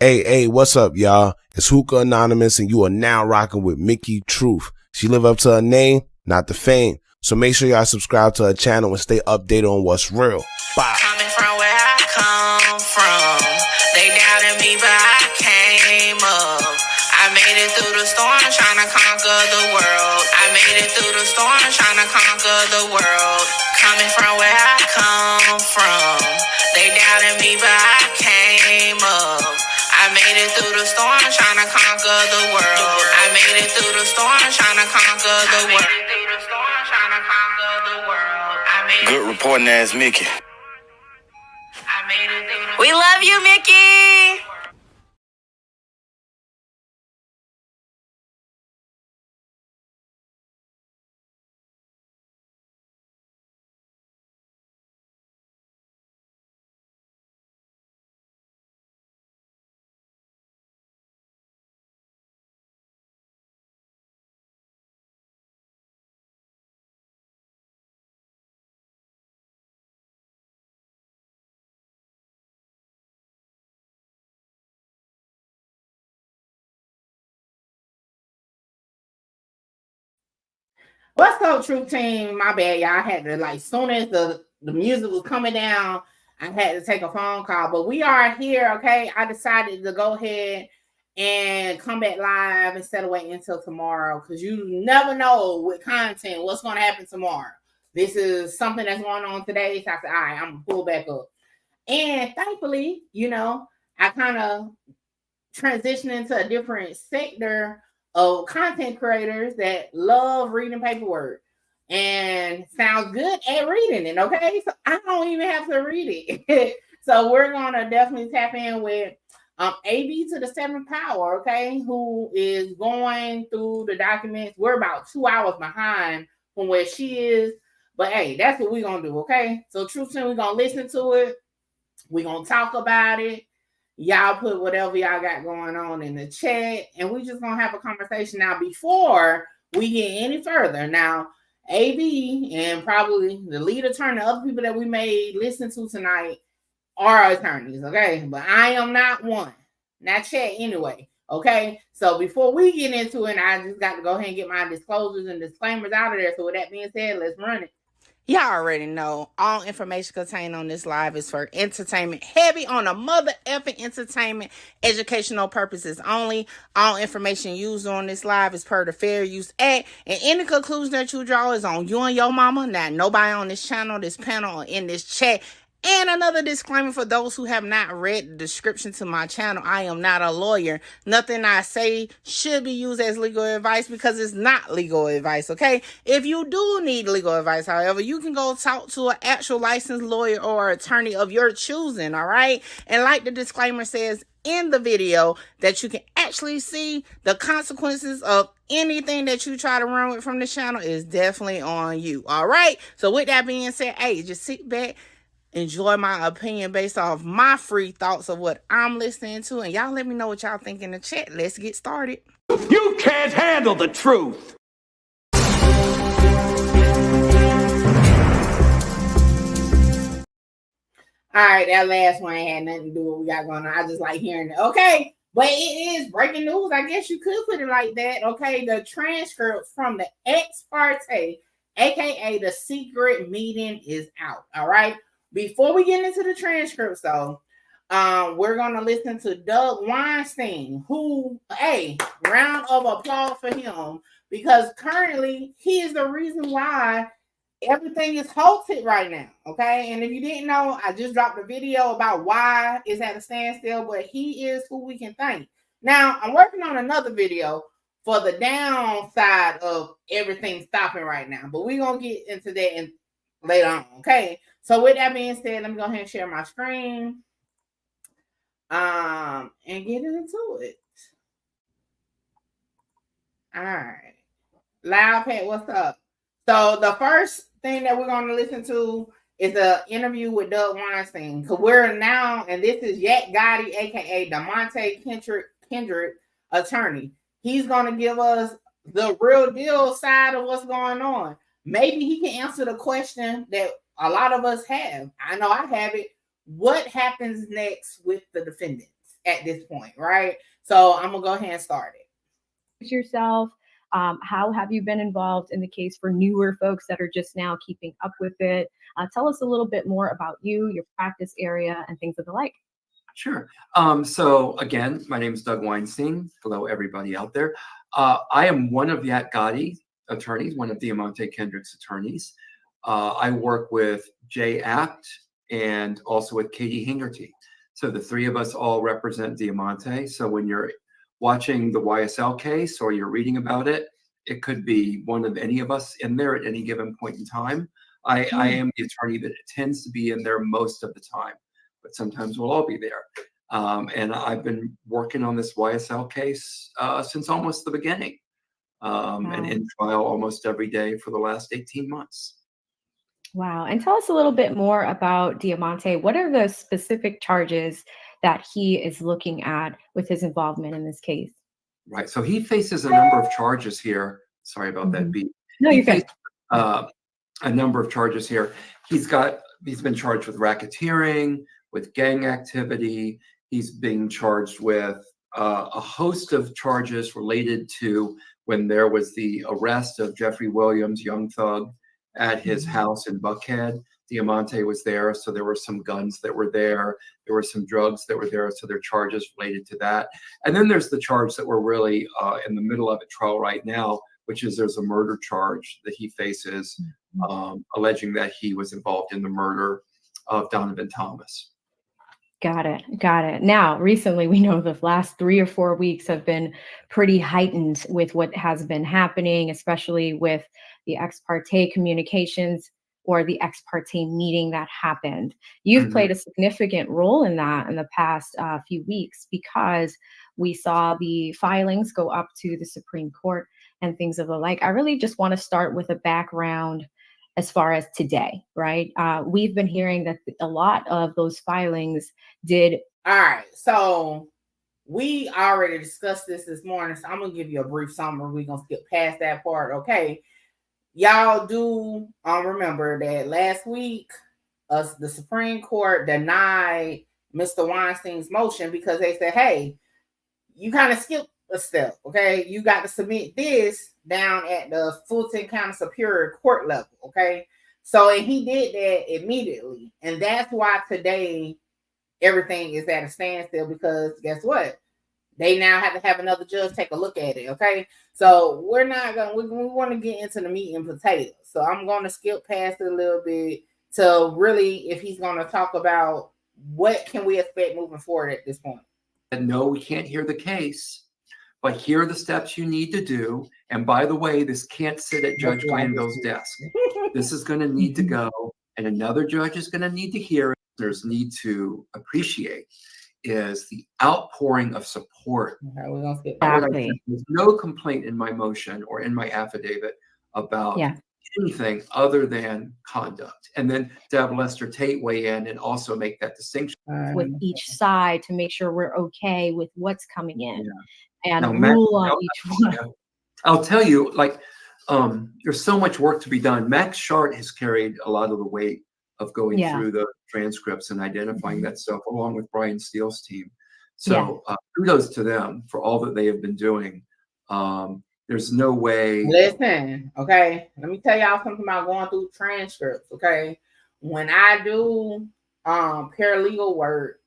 Hey, what's up, y'all? It's Hookah Anonymous, and you are now rocking with Mickey Truth. She live up to her name, not the fame. So make sure y'all subscribe to her channel and stay updated on what's real. Bye. Coming from where I come from, they doubted me, but I came up. I made it through the storm, trying to conquer the world. I made it through the storm, trying to conquer the world. Coming from where I come from, they doubted me, but I came up. I made it through the storm, trying to conquer the world. I made it through the storm, trying to conquer the world. Good reporting ass Mickey. We love you, Mickey. What's up, True Team? My bad, y'all. I had to, like, soon as the music was coming down, I had to take a phone call. But we are here, okay? I decided to go ahead and come back live instead of waiting until tomorrow, because you never know with content what's going to happen tomorrow. This is something that's going on today, so I said, all right, I'm going to pull back up. And thankfully, you know, I kind of transitioned into a different sector of content creators that love reading paperwork and sounds good at reading it, okay? So I don't even have to read it. So we're going to definitely tap in with AB to the 7th power, okay, who is going through the documents. We're about 2 hours behind from where she is, but hey, that's what we're going to do, okay? So Truth Team, we're going to listen to it. We're going to talk about it. Y'all put whatever y'all got going on in the chat, and we just gonna have a conversation now before we get any further. Now, AB and probably the lead attorney, other people that we may listen to tonight are attorneys, okay? But I am not one. Not chat anyway, okay? So before we get into it, I just got to go ahead and get my disclosures and disclaimers out of there. So with that being said, let's run it. Y'all already know all information contained on this live is for entertainment, heavy on the mother effing entertainment, educational purposes only. All information used on this live is per the Fair Use Act, and any conclusion that you draw is on you and your mama, not nobody on this channel, this panel, or in this chat. And another disclaimer for those who have not read the description to my channel, I am not a lawyer. Nothing I say should be used as legal advice because it's not legal advice, okay? If you do need legal advice, however, you can go talk to an actual licensed lawyer or attorney of your choosing, all right? And like the disclaimer says in the video, that you can actually see the consequences of anything that you try to run with from the channel is definitely on you, all right? So with that being said, hey, just sit back, enjoy my opinion based off my free thoughts of what I'm listening to, and y'all let me know what y'all think in the chat. Let's get started. You can't handle the truth. All right, that last one ain't had nothing to do with what we got going on. I just like hearing it. Okay, but it is breaking news. I guess you could put it like that. Okay, the transcript from the ex parte, aka the secret meeting, is out. All right. Before we get into the transcripts, though, we're going to listen to Doug Weinstein, who, hey, round of applause for him, because currently he is the reason why everything is halted right now, okay? And if you didn't know, I just dropped a video about why it's at a standstill, but he is who we can thank. Now, I'm working on another video for the downside of everything stopping right now, but we're going to get into that later on, okay? So with that being said, let me go ahead and share my screen and get into it. All right. Loud Pat, what's up? So the first thing that we're going to listen to is an interview with Doug Weinstein. Because we're now, and this is Yak Gotti, a.k.a. DeMonte Kendrick attorney. He's going to give us the real deal side of what's going on. Maybe he can answer the question that a lot of us have. I know I have it. What happens next with the defendants? at this point, right? So I'm gonna go ahead and start it. Yourself, how have you been involved in the case for newer folks that are just now keeping up with it? Tell us a little bit more about you, your practice area, and things of the like. Sure. So again, my name is Doug Weinstein. Hello, everybody out there. I am one of Yat Gotti attorneys, one of Diamante Kendrick's attorneys. I work with Jay Apt and also with Katie Hingerty. So the three of us all represent Diamante. So when you're watching the YSL case or you're reading about it, it could be one of any of us in there at any given point in time. I am the attorney that tends to be in there most of the time, but sometimes we'll all be there. And I've been working on this YSL case since almost the beginning, and in trial almost every day for the last 18 months. Wow. And tell us a little bit more about Diamante. What are the specific charges that he is looking at with his involvement in this case? Right. So he faces a number of charges here. Sorry about that beat. No, he you're good. A number of charges here. He's been charged with racketeering, with gang activity. He's being charged with a host of charges related to when there was the arrest of Jeffrey Williams, Young Thug, at his house in Buckhead. Diamante was there, so there were some guns that were there. There were some drugs that were there, so there are charges related to that. And then there's the charge that we're really in the middle of a trial right now, which is there's a murder charge that he faces, alleging that he was involved in the murder of Donovan Thomas. Got it. Got it. Now, recently, we know the last 3 or 4 weeks have been pretty heightened with what has been happening, especially with the ex parte communications or the ex parte meeting that happened. You've played a significant role in that in the past few weeks because we saw the filings go up to the Supreme Court and things of the like. I really just want to start with a background as far as today, right? We've been hearing that a lot of those filings did. All right. So we already discussed this morning. So I'm going to give you a brief summary. We're going to skip past that part. Okay. Y'all do remember that last week, the Supreme Court denied Mr. Weinstein's motion because they said, hey, you kind of skipped a step. Okay. You got to submit this down at the Fulton County Superior Court level. Okay. So, and he did that immediately. And that's why today everything is at a standstill because guess what? They now have to have another judge take a look at it. Okay. So we're not going to, we want to get into the meat and potatoes. So I'm going to skip past it a little bit to really, if he's going to talk about what can we expect moving forward at this point. And no, we can't hear the case, but here are the steps you need to do. And by the way, this can't sit at Judge Glanville's desk. This is going to need to go, and another judge is going to need to hear it. There's need to appreciate is the outpouring of support. Okay, we're gonna skip. There's no complaint in my motion or in my affidavit about anything other than conduct. And then to have Lester Tate weigh in and also make that distinction with each side to make sure we're okay with what's coming in and now, rule on each one. I'll tell you, like, there's so much work to be done. Max Shart has carried a lot of the weight of going through the transcripts and identifying that stuff along with Brian Steele's team. So kudos to them for all that they have been doing. There's no way. Listen, okay, let me tell y'all something about going through transcripts. Okay, when I do paralegal work,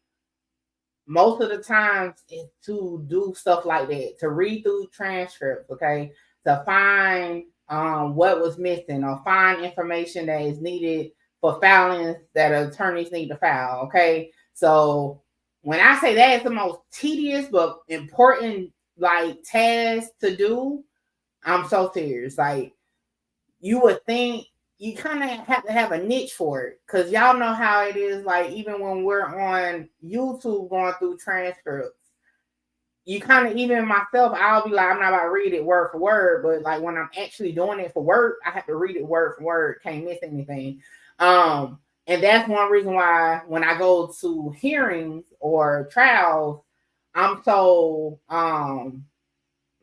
most of the times it's to do stuff like that, to read through transcripts, okay, to find what was missing or find information that is needed for filings that attorneys need to file. Okay. So when I say that is the most tedious but important like task to do, I'm so serious. Like you would think you kind of have to have a niche for it because y'all know how it is. Like even when we're on YouTube going through transcripts, you kind of, even myself, I'll be like, I'm not about to read it word for word, but like when I'm actually doing it for work, I have to read it word for word, can't miss anything. And that's one reason why when I go to hearings or trials, I'm so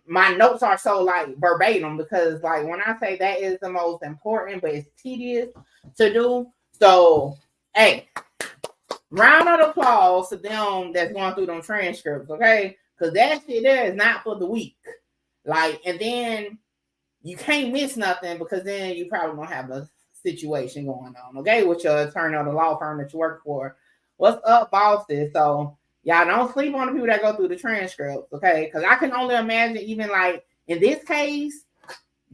my notes are so like verbatim because like when I say that is the most important, but it's tedious to do. So hey, round of applause to them that's going through them transcripts, okay? Because that shit there is not for the weak. Like, and then you can't miss nothing because then you probably gonna have a situation going on, okay, with your attorney or the law firm that you work for. What's up, bosses? So y'all don't sleep on the people that go through the transcripts, okay? Because I can only imagine, even like in this case,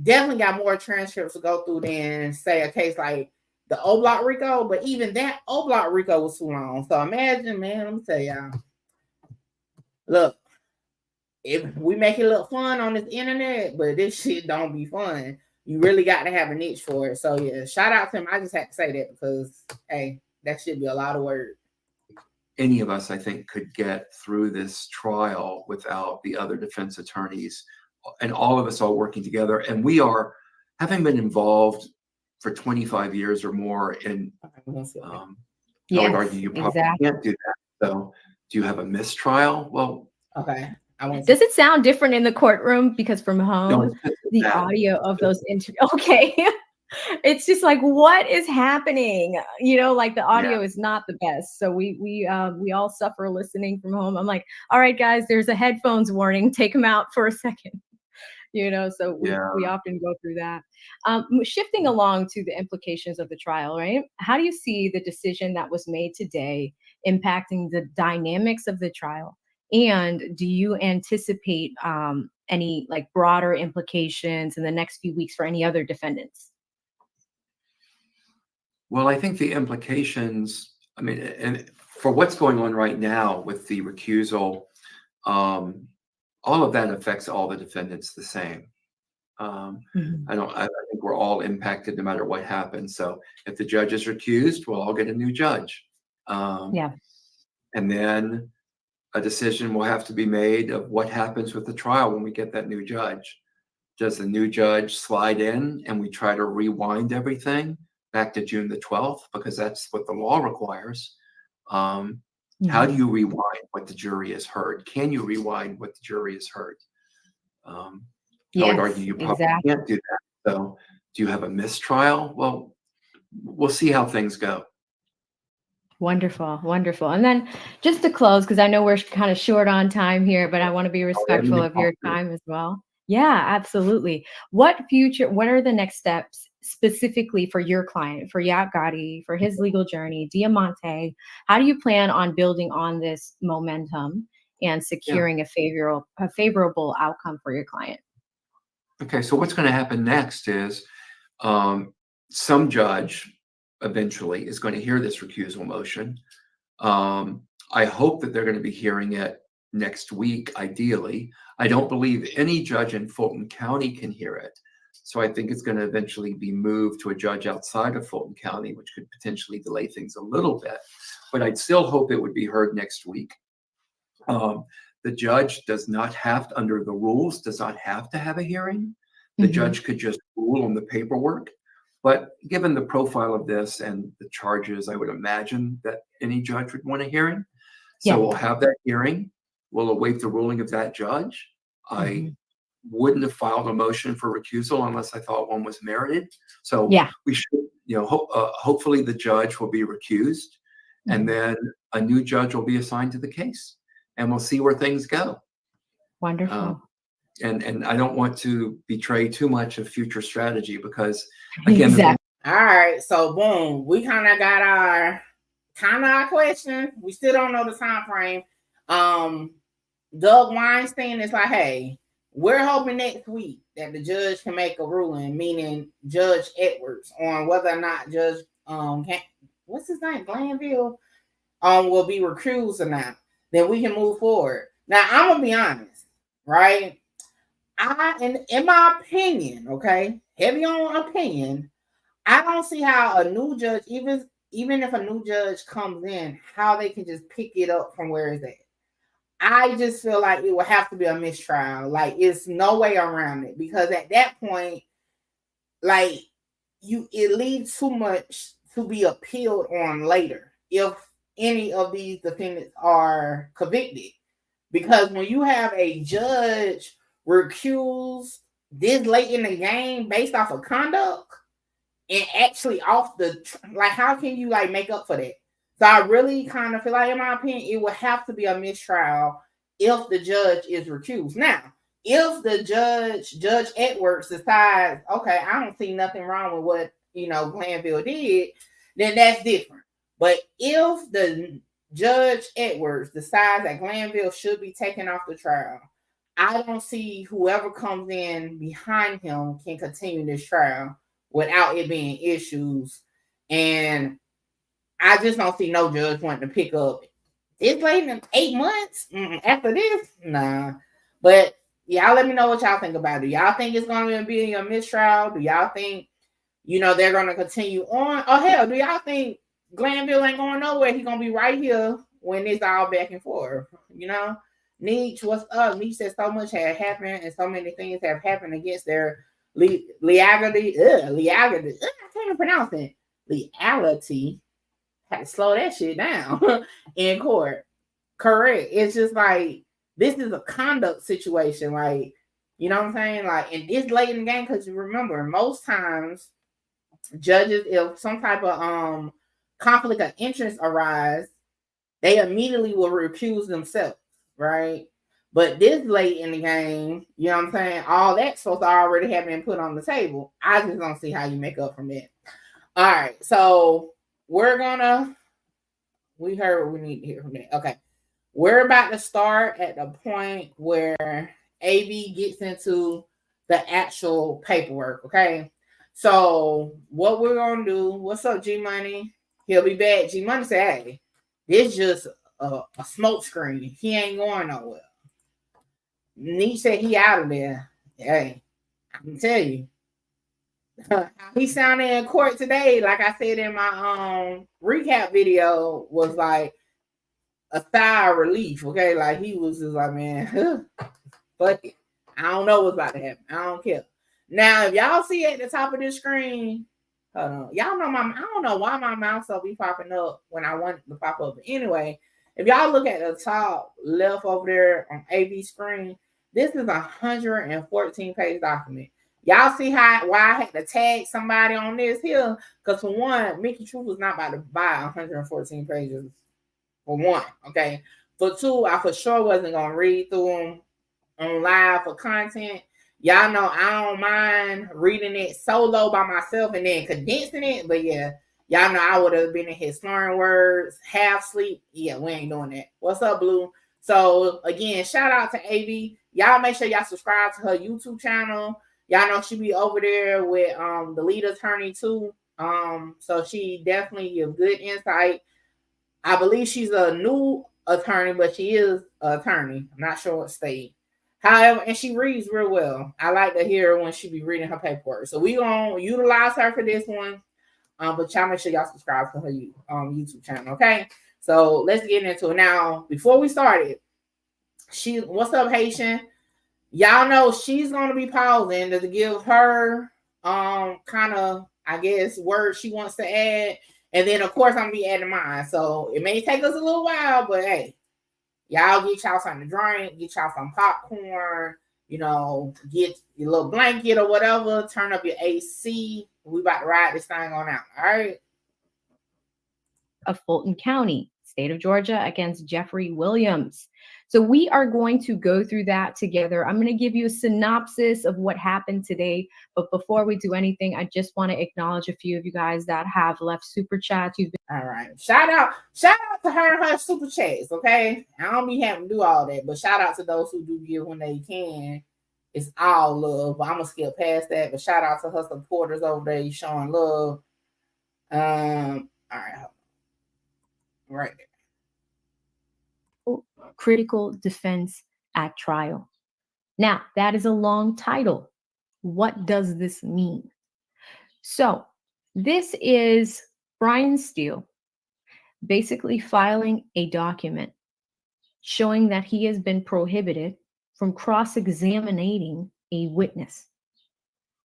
definitely got more transcripts to go through than say a case like the O Block Rico, but even that O Block Rico was too long. So imagine, man, let me tell y'all. Look, if we make it look fun on this internet, but this shit don't be fun. You really got to have a niche for it. So yeah, shout out to him. I just had to say that because hey, that should be a lot of work. Any of us, I think, could get through this trial without the other defense attorneys, and all of us all working together. And we are, having been involved for 25 years or more in, I would argue you probably can't do that. So do you have a mistrial? Well, okay. Does it sound different in the courtroom? Because from home, the audio of those interviews, okay. It's just like, what is happening? You know, like the audio is not the best. So we all suffer listening from home. I'm like, all right, guys, there's a headphones warning. Take them out for a second. You know, so we often go through that. Shifting along to the implications of the trial, right? How do you see the decision that was made today impacting the dynamics of the trial? And do you anticipate any like broader implications in the next few weeks for any other defendants? Well, I think the implications, I mean, and for what's going on right now with the recusal, all of that affects all the defendants the same. I think we're all impacted no matter what happens. So if the judge is recused, we'll all get a new judge. And then a decision will have to be made of what happens with the trial when we get that new judge. Does the new judge slide in and we try to rewind everything back to June the 12th? Because that's what the law requires. How do you rewind what the jury has heard? Can you rewind what the jury has heard? I would argue you probably can't do that. So do you have a mistrial? Well, we'll see how things go. Wonderful, wonderful. And then just to close, because I know we're kind of short on time here, but I want to be respectful of your time as well. Yeah, absolutely. What are the next steps specifically for your client, for Yak Gotti, for his legal journey, Diamante? How do you plan on building on this momentum and securing a favorable outcome for your client? Okay, so what's going to happen next is some judge eventually is going to hear this recusal motion. I hope that they're going to be hearing it next week, ideally. I don't believe any judge in Fulton County can hear it. So I think it's going to eventually be moved to a judge outside of Fulton County, which could potentially delay things a little bit. But I'd still hope it would be heard next week. The judge does not have to, under the rules, does not have to have a hearing. The judge could just rule on the paperwork. But given the profile of this and the charges, I would imagine that any judge would want a hearing. So we'll have that hearing. We'll await the ruling of that judge. I wouldn't have filed a motion for recusal unless I thought one was merited. So we should, hopefully the judge will be recused, and then a new judge will be assigned to the case, and we'll see where things go. Wonderful. And I don't want to betray too much of future strategy because, again, all right. So boom, we kind of got our question. We still don't know the time frame. Doug Weinstein is like, hey, we're hoping next week that the judge can make a ruling, meaning Judge Edwards, on whether or not Judge what's his name, Glanville, will be recused or not. Then we can move forward. Now I'm gonna be honest, right? In my opinion, okay, heavy on opinion, I don't see how a new judge, even if a new judge comes in, how they can just pick it up from where it's at. I just feel like it would have to be a mistrial. Like, it's no way around it, because at that point, like, it leaves too much to be appealed on later if any of these defendants are convicted. Because when you have a judge recused this late in the game based off of conduct and actually off the, like, how can you like make up for that? So I really kind of feel like, in my opinion, it would have to be a mistrial if the judge is recused. Now, if the Judge Edwards, decides, okay, I don't see nothing wrong with what, Glanville did, then that's different. But if the Judge Edwards decides that Glanville should be taken off the trial, I don't see whoever comes in behind him can continue this trial without it being issues. And I just don't see no judge wanting to pick up it's late in 8 months after this. Nah. But y'all let me know what y'all think about it. Do y'all think it's going to be a mistrial? Do y'all think, they're going to continue on? Oh, hell, do y'all think Glanville ain't going nowhere? He's going to be right here when it's all back and forth, Nietzsche, what's up? Nietzsche said so much had happened and so many things have happened against their legality. I can't even pronounce it. Legality. Had to slow that shit down in court. Correct. It's just like, this is a conduct situation. Like, you know what I'm saying? Like, and it's late in the game, because you remember, most times judges, if some type of conflict of interest arise, they immediately will recuse themselves, right? But this late in the game, you know what I'm saying? All that's supposed to already have been put on the table. I just don't see how you make up from that. All right, so we heard what we need to hear from that. Okay. We're about to start at the point where AB gets into the actual paperwork. Okay. So what we're going to do, what's up, G Money? He'll be back. G Money said, hey, this just a smoke screen. He ain't going nowhere. Nietzsche said he out of there. Hey, I can tell you. He sounded in court today, like I said in my recap video, was like a sigh of relief. Okay, like he was just like, man, fuck it. I don't know what's about to happen. I don't care. Now, if y'all see at the top of this screen, hold on. Y'all know I don't know why my mouse will be popping up when I want it to pop up. But anyway, if y'all look at the top left over there on AV screen, this is a 114-page document. Y'all see why I had to tag somebody on this here? Because for one, Mickey Truth was not about to buy 114 pages. For one, okay. For two, I for sure wasn't gonna read through them on live for content. Y'all know I don't mind reading it solo by myself and then condensing it. But yeah, y'all know I would have been in his slurring words, half sleep. Yeah, we ain't doing that. What's up, Blue? So again, shout out to AB. Y'all make sure y'all subscribe to her YouTube channel. Y'all know she be over there with the lead attorney too. So she definitely gives good insight. I believe she's a new attorney, but she is an attorney. I'm not sure what state. However, and she reads real well. I like to hear her when she be reading her paperwork. So we gonna utilize her for this one. But y'all make sure y'all subscribe to her YouTube channel. Okay. So let's get into it. Now, before we started, what's up, Haitian? Y'all know she's gonna be pausing to give her kind of, I guess, words she wants to add. And then of course I'm gonna be adding mine. So it may take us a little while, but hey, y'all get y'all something to drink, get y'all some popcorn, get your little blanket or whatever, turn up your AC. We about to ride this thing on out. All right. Of Fulton County, state of Georgia, against Jeffrey Williams. So we are going to go through that together. I'm going to give you a synopsis of what happened today. But before we do anything, I just want to acknowledge a few of you guys that have left super chats. All right. Shout out to her and her super chats, okay? I don't be having to do all that, but shout out to those who do give when they can. It's all love, but I'm going to skip past that. But shout out to her supporters over there showing love. All right. Right there. Critical defense at trial. Now, that is a long title. What does this mean? So, this is Brian Steele basically filing a document showing that he has been prohibited from cross-examining a witness.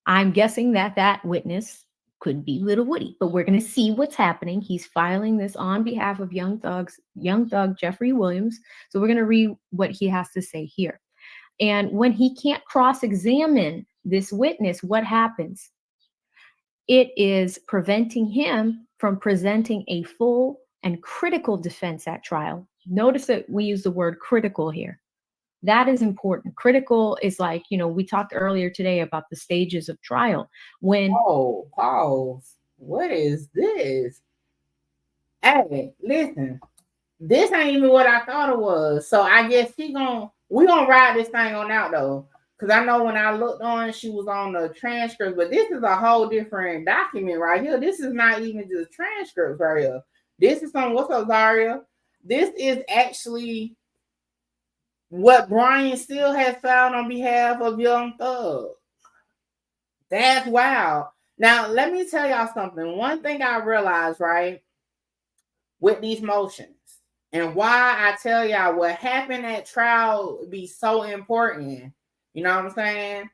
I'm guessing that witness could be Lil Woody, but we're going to see what's happening. He's filing this on behalf of young thug Jeffrey Williams. So we're going to read what he has to say here. And when he can't cross-examine this witness, what happens? It is preventing him from presenting a full and critical defense at trial. Notice that we use the word critical here. That is important. Critical is like, we talked earlier today about the stages of trial. When Oh, pause. What is this? Hey, listen. This ain't even what I thought it was. So I guess we gonna ride this thing on out though. Cause I know when I looked on, she was on the transcript, but this is a whole different document right here. This is not even just transcripts right here. This is what's up, Zaria? This is actually what Brian still has found on behalf of Young Thug. That's wild. Now, let me tell y'all something. One thing I realized, right, with these motions, and why I tell y'all what happened at trial be so important. You know what I'm saying?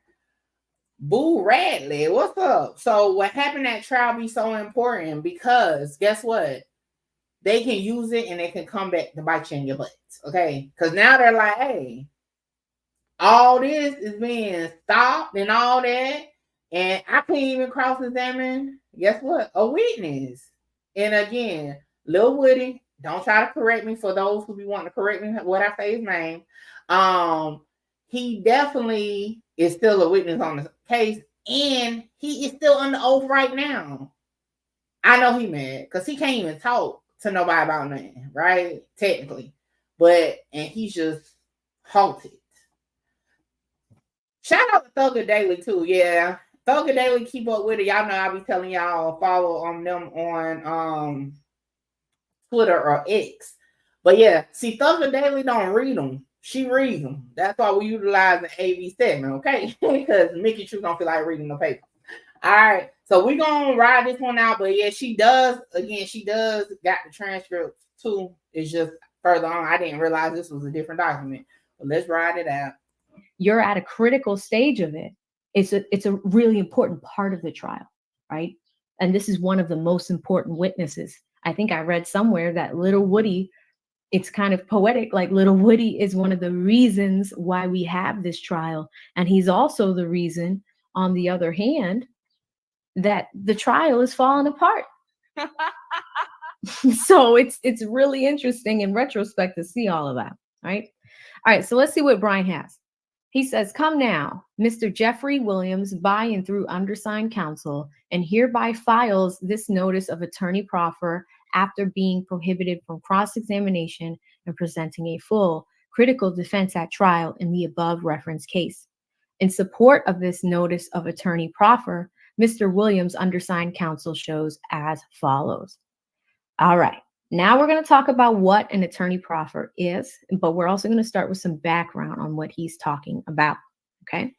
Boo Radley, what's up? So what happened at trial be so important because guess what? They can use it and they can come back to bite you in your butt. Okay? Because now they're like, hey, all this is being stopped and all that. And I can't even cross-examine, guess what? A witness. And again, Lil Woody, don't try to correct me for those who be wanting to correct me what I say his name. He definitely is still a witness on the case, and he is still under oath right now. I know he mad because he can't even talk to nobody about nothing, right? Technically. And he's just halted. Shout out to Thugger Daily too. Yeah. Thugger Daily, keep up with it. Y'all know I'll be telling y'all follow on them on Twitter or X. But yeah, see, Thugger Daily don't read them. She reads them. That's why we utilize the AV segment, okay? Because Mickey True don't feel like reading the paper. All right. So we're gonna ride this one out. But yeah, she does got the transcript too. It's just further on. I didn't realize this was a different document. But let's ride it out. You're at a critical stage of it. It's a really important part of the trial, right? And this is one of the most important witnesses. I think I read somewhere that Lil Woody, it's kind of poetic, like Lil Woody is one of the reasons why we have this trial. And he's also the reason, on the other hand, that the trial is falling apart. So it's really interesting in retrospect to see all of that, right? All right, so let's see what Brian has. He says, come now, Mr. Jeffrey Williams, by and through undersigned counsel, and hereby files this notice of attorney proffer after being prohibited from cross-examination and presenting a full critical defense at trial in the above referenced case. In support of this notice of attorney proffer, Mr. Williams' undersigned counsel shows as follows. All right. Now we're going to talk about what an attorney proffer is, but we're also going to start with some background on what he's talking about. Okay.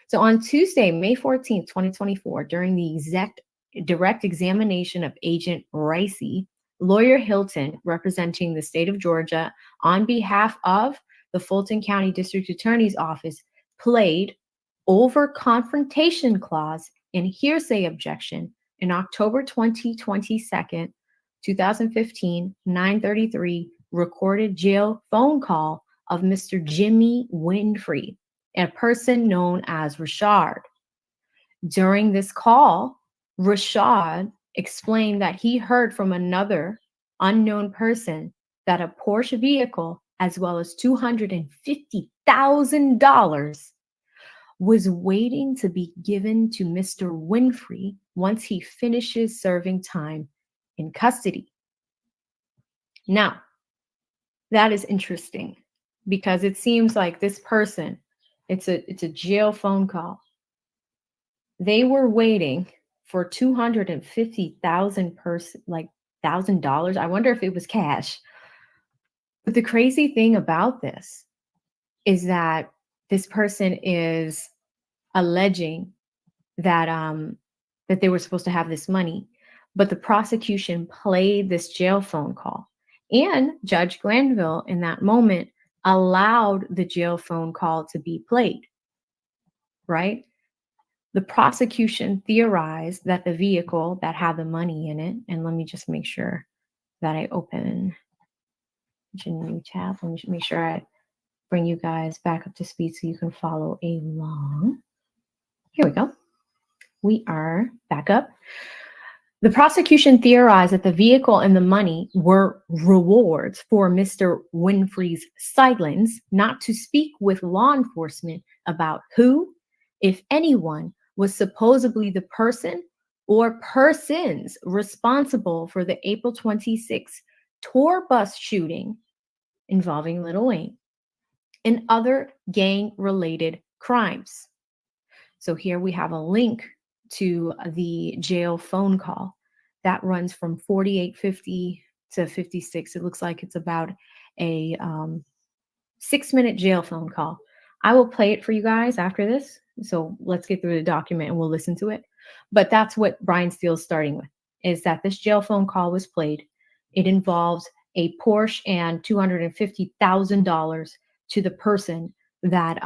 So on Tuesday, May 14th, 2024, during the direct examination of Agent Ricey, lawyer Hilton, representing the state of Georgia on behalf of the Fulton County District Attorney's Office, played over confrontation clause and hearsay objection in October 2022, 2015, 9:33 recorded jail phone call of Mr. Jimmy Winfrey, a person known as Rashad. During this call, Rashad explained that he heard from another unknown person that a Porsche vehicle, as well as $250,000, was waiting to be given to Mr. Winfrey once he finishes serving time in custody. Now, that is interesting because it seems like this person, it's a jail phone call. They were waiting for $250,000. I wonder if it was cash. But the crazy thing about this is that this person is alleging that that they were supposed to have this money, but the prosecution played this jail phone call, and Judge Glanville in that moment allowed the jail phone call to be played, right? The prosecution theorized that the vehicle that had the money in it, and let me just make sure that I open a new tab. Let me make sure I bring you guys back up to speed so you can follow along. Here we go. We are back up. The prosecution theorized that the vehicle and the money were rewards for Mr. Winfrey's silence not to speak with law enforcement about who, if anyone, was supposedly the person or persons responsible for the April 26th tour bus shooting involving Lil Wayne and other gang-related crimes. So here we have a link to the jail phone call that runs from 4850 to 56. It looks like it's about a 6-minute jail phone call. I will play it for you guys after this. So let's get through the document and we'll listen to it. But that's what Brian Steele's starting with, is that this jail phone call was played. It involves a Porsche and $250,000 to the person that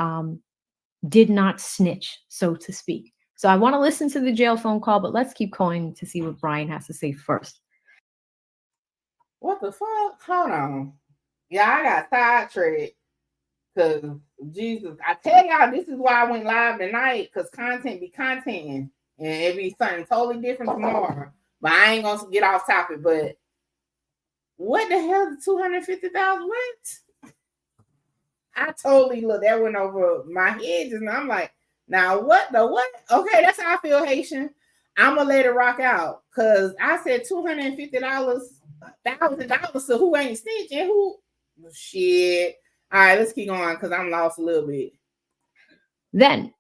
did not snitch, so to speak. So I want to listen to the jail phone call, but let's keep going to see what Brian has to say first. What the fuck? Hold on. Yeah, I got sidetracked because Jesus, I tell y'all, this is why I went live tonight, because content be contenting and it be something totally different tomorrow. But I ain't gonna get off topic. But what the hell is 250,000? What? I totally look, that went over my head and I'm like, now what the what? Okay, that's how I feel, Haitian. I'm gonna let it rock out because I said $250, $1,000 to who ain't snitching, who shit. All right, let's keep going because I'm lost a little bit. Then,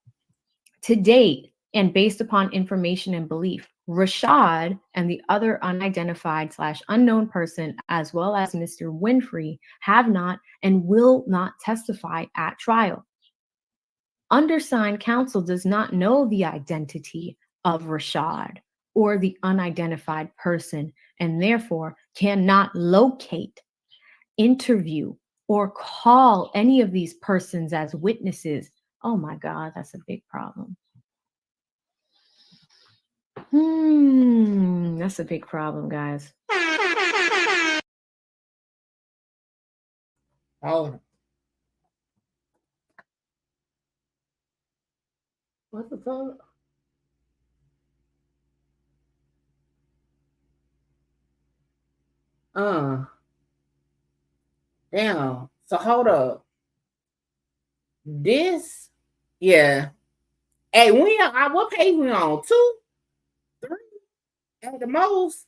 to date, and based upon information and belief, Rashad and the other unidentified / unknown person, as well as Mr. Winfrey, have not and will not testify at trial. Undersigned counsel does not know the identity of Rashad or the unidentified person, and therefore cannot locate, interview, or call any of these persons as witnesses. Oh my God, that's a big problem. That's a big problem, guys. Oh. What the fuck? Damn. So hold up. This, yeah. Hey, we on what page we on? 2, 3 at the most.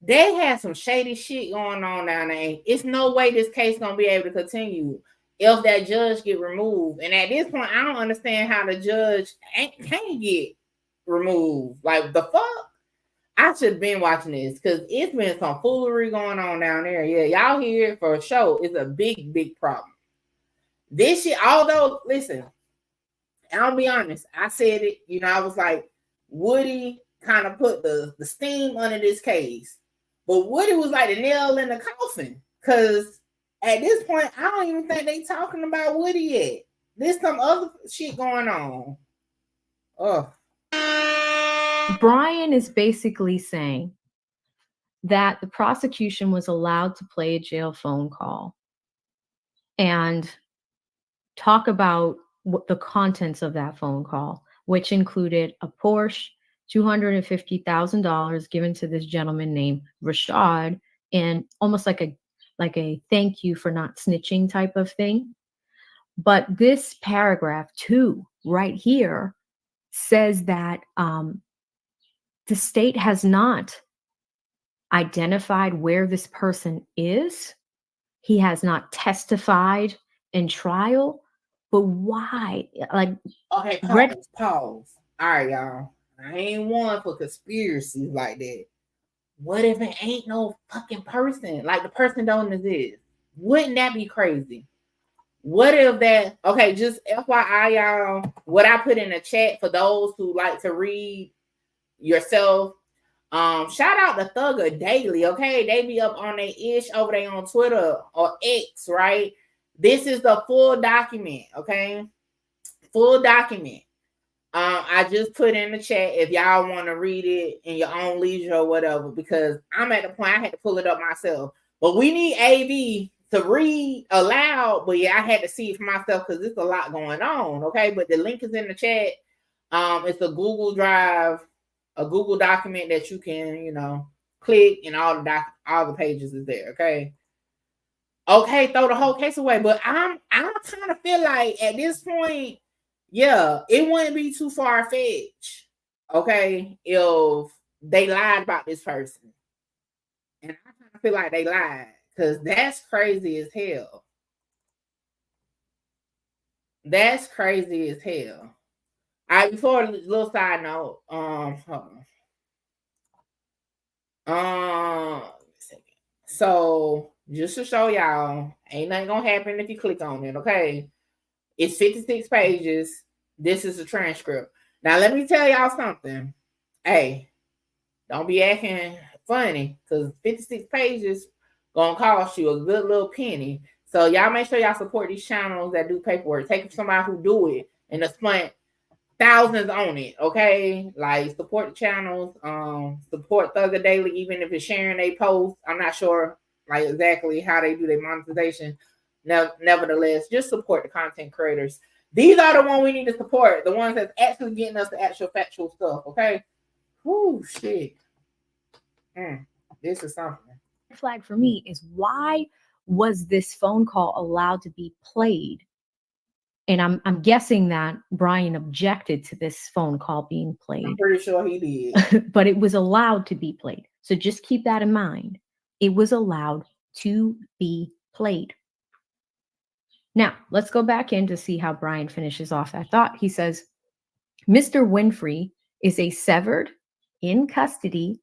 They had some shady shit going on down there. It's no way this case gonna be able to continue if that judge get removed. And at this point, I don't understand how the judge can't get removed. Like the fuck? I should have been watching this because it's been some foolery going on down there. Yeah, y'all hear it for sure. It's a big, big problem. This shit, although, listen, I'll be honest. I said it, I was like, Woody kind of put the steam under this case. But Woody was like the nail in the coffin. Because at this point, I don't even think they talking about Woody yet. There's some other shit going on. Oh. Brian is basically saying that the prosecution was allowed to play a jail phone call and talk about what the contents of that phone call, which included a Porsche, $250,000 given to this gentleman named Rashad, and almost like a thank you for not snitching type of thing. But this paragraph 2 right here says that the state has not identified where this person is. He has not testified in trial. But why? Like, okay, pause. All right, y'all. I ain't one for conspiracies like that. What if it ain't no fucking person? Like the person don't exist. Wouldn't that be crazy? What if that? Okay, just FYI, y'all. What I put in the chat for those who like to read yourself. Shout out to Thugger Daily. Okay, they be up on their ish over there on Twitter or X, right? This is the full document, okay? Full document. I just put in the chat if y'all want to read it in your own leisure or whatever, because I'm at the point I had to pull it up myself. But we need AV to read aloud. But yeah, I had to see it for myself because there's a lot going on, okay? But the link is in the chat. It's a Google Drive a Google document that you can, you know, click, and all the pages is there. Okay. Okay, throw the whole case away. But I'm kind of feel like at this point, yeah, it wouldn't be too far fetched. Okay, if they lied about this person, and I kind of feel like they lied because that's crazy as hell. That's crazy as hell. All right, before a little side note, hold on. So just to show y'all, ain't nothing gonna happen if you click on it, okay? It's 56 pages. This is a transcript. Now let me tell y'all something. Hey, don't be acting funny, because 56 pages gonna cost you a good little penny. So y'all make sure y'all support these channels that do paperwork. Take it from somebody who do it and they spent thousands on it, okay? Like, support the channels, support Thugger Daily, even if it's sharing a post. I'm not sure like exactly how they do their monetization. Nevertheless, just support the content creators. These are the ones we need to support, the ones that's actually getting us the actual factual stuff, okay? Whoo, shit. This is something. Flag for me is, why was this phone call allowed to be played? And I'm guessing that Brian objected to this phone call being played. I'm pretty sure he did. But it was allowed to be played. So just keep that in mind. It was allowed to be played. Now, let's go back in to see how Brian finishes off that thought. He says, Mr. Winfrey is a severed, in custody,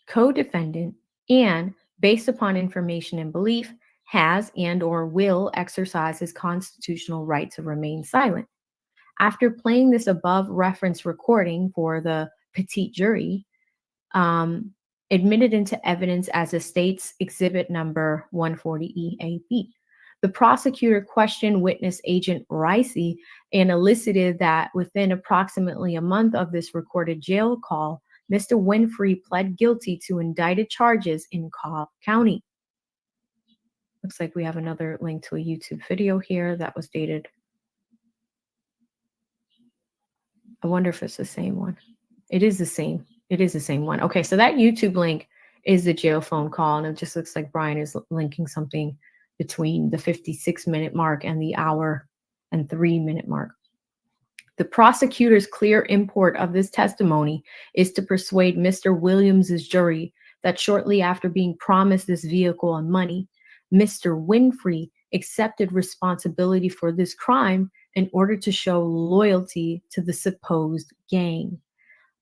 co-defendant, and, based upon information and belief, has and or will exercise his constitutional right to remain silent. After playing this above reference recording for the petite jury, admitted into evidence as a state's exhibit number 140EAB. The prosecutor questioned witness agent Ricey and elicited that within approximately a month of this recorded jail call, Mr. Winfrey pled guilty to indicted charges in Cobb County. Looks like we have another link to a YouTube video here that was dated. I wonder if it's the same one. It is the same. It is the same one. Okay, so that YouTube link is the jail phone call, and it just looks like Brian is linking something between the 56-minute mark and the hour and 3-minute mark. The prosecutor's clear import of this testimony is to persuade Mr. Williams's jury that shortly after being promised this vehicle and money, Mr. Winfrey accepted responsibility for this crime in order to show loyalty to the supposed gang.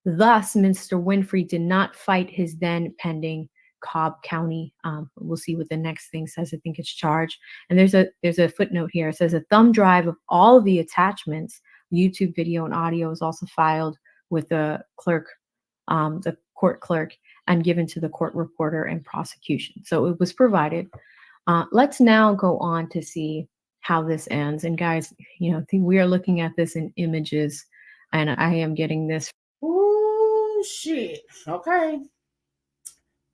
Thus, Mr. Winfrey did not fight his then pending Cobb County. We'll see what the next thing says. I think it's charged. And there's a footnote here. It says a thumb drive of all of the attachments, YouTube video and audio, is also filed with the clerk, the court clerk, and given to the court reporter and prosecution. So it was provided. Let's now go on to see how this ends. And guys, you know, I think we are looking at this in images, and I am getting this. Ooh, shit. Okay.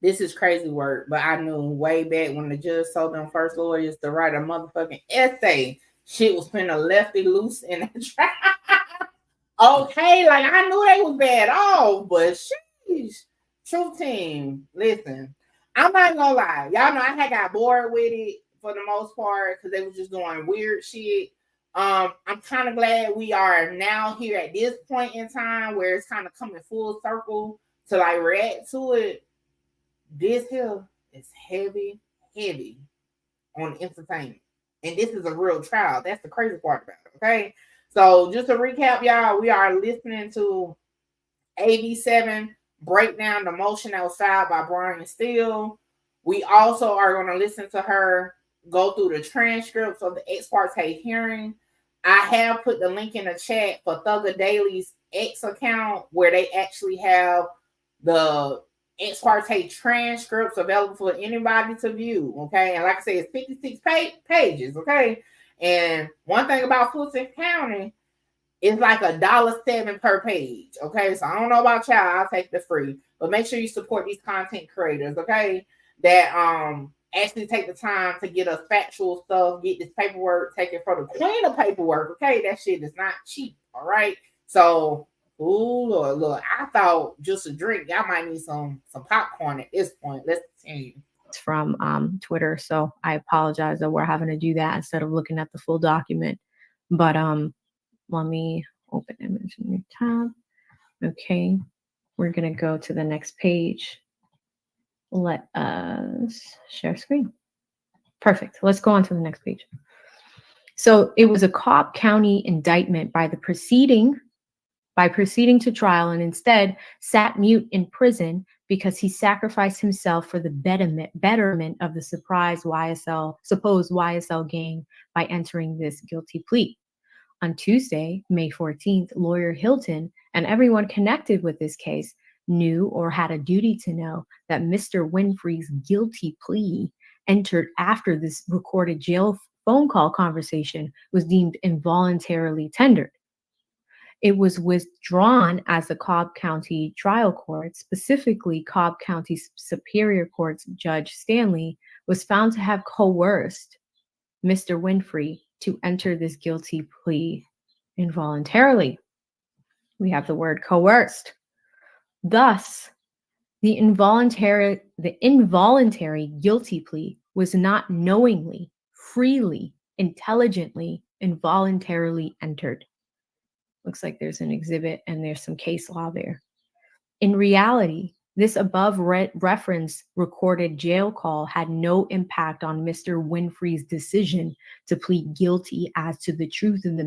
This is crazy work, but I knew way back when the judge told them first lawyers to write a motherfucking essay, shit was finna lefty loose in the trial. Okay, like I knew they was bad off, but sheesh. True team, listen, I'm not gonna lie. Y'all know I had got bored with it for the most part because they was just doing weird shit. I'm kind of glad we are now here at this point in time where it's kind of coming full circle to like react to it. This here is heavy on entertainment. And this is a real trial. That's the crazy part about it, okay? So just to recap, y'all, we are listening to AV7 break down the motion that was filed by Brian Steele. We also are going to listen to her go through the transcripts of the ex parte hearing. I have put the link in the chat for Thugger Daily's X account where they actually have the ex parte transcripts available for anybody to view, okay? And like I said, it's 56 pages, okay? And one thing about Fulton County, it's like $1.07 per page, okay? So I don't know about y'all, I'll take the free, but make sure you support these content creators, okay? That actually take the time to get us factual stuff, get this paperwork, take it for the queen of paperwork, okay? That shit is not cheap, all right? So Oh Lord, look, I thought just a drink. Y'all might need some popcorn at this point. Let's continue. It's from Twitter, so I apologize that we're having to do that instead of looking at the full document. But let me open image in your tab. Okay, we're gonna go to the next page. Let us share screen. Perfect. Let's go on to the next page. So it was a Cobb County indictment by proceeding to trial, and instead sat mute in prison because he sacrificed himself for the betterment of the supposed YSL gang by entering this guilty plea. On Tuesday, May 14th, lawyer Hilton and everyone connected with this case knew or had a duty to know that Mr. Winfrey's guilty plea entered after this recorded jail phone call conversation was deemed involuntarily tendered. It was withdrawn as the Cobb County trial court, specifically Cobb County Superior Court's Judge Stanley, was found to have coerced Mr. Winfrey to enter this guilty plea involuntarily. We have the word coerced. Thus, the involuntary guilty plea was not knowingly, freely, intelligently, involuntarily entered. Looks like there's an exhibit and there's some case law there. In reality, this above reference recorded jail call had no impact on Mr. Winfrey's decision to plead guilty as the truth of the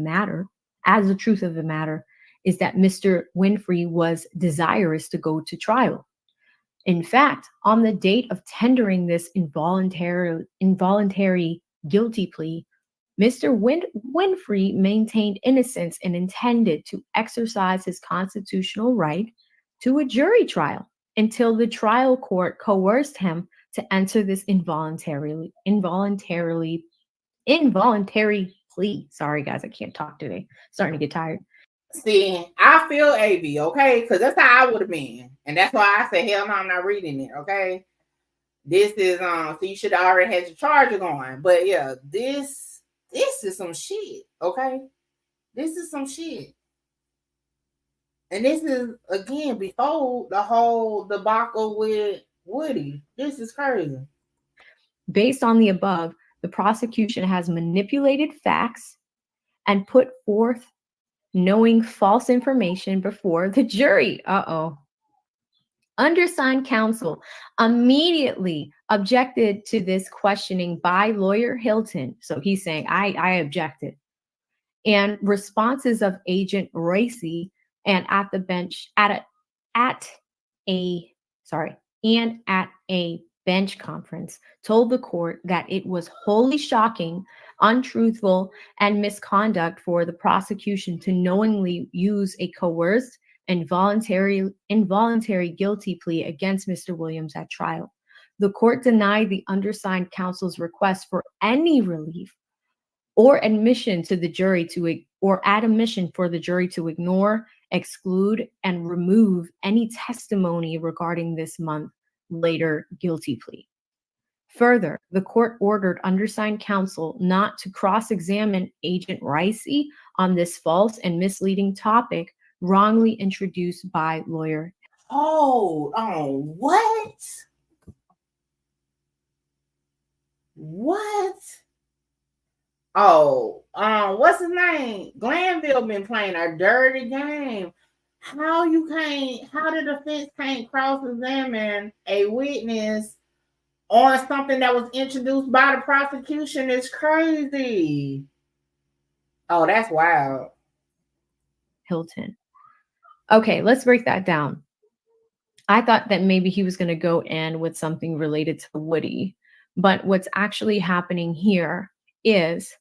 matter is that Mr. Winfrey was desirous to go to trial. In fact, on the date of tendering this involuntary guilty plea, Mr. Winfrey maintained innocence and intended to exercise his constitutional right to a jury trial until the trial court coerced him to enter this involuntary plea. Sorry, guys, I can't talk today. Starting to get tired. See, I feel AV, okay? Because that's how I would have been. And that's why I said, hell no, I'm not reading it, okay? This is, so you should have already had your charger going. But yeah, this is some shit, okay? This is some shit. And this is, again, before the whole debacle with Woody. This is crazy. Based on the above, the prosecution has manipulated facts and put forth knowing false information before the jury. Undersigned counsel immediately objected to this questioning by lawyer Hilton. So he's saying, I objected. And responses of Agent Racy and at a bench conference told the court that it was wholly shocking, untruthful, and misconduct for the prosecution to knowingly use a coerced involuntary guilty plea against Mr. Williams at trial. The court denied the undersigned counsel's request for any relief or admission for the jury to ignore, exclude, and remove any testimony regarding this month later guilty plea. Further, the court ordered undersigned counsel not to cross-examine Agent Ricey on this false and misleading topic wrongly introduced by lawyer. Hold on, what? What? Oh, what's his name? Glanville been playing a dirty game. How the defense can't cross-examine a witness on something that was introduced by the prosecution is crazy. Oh, that's wild. Hilton. Okay, let's break that down. I thought that maybe he was going to go in with something related to Woody, but what's actually happening here is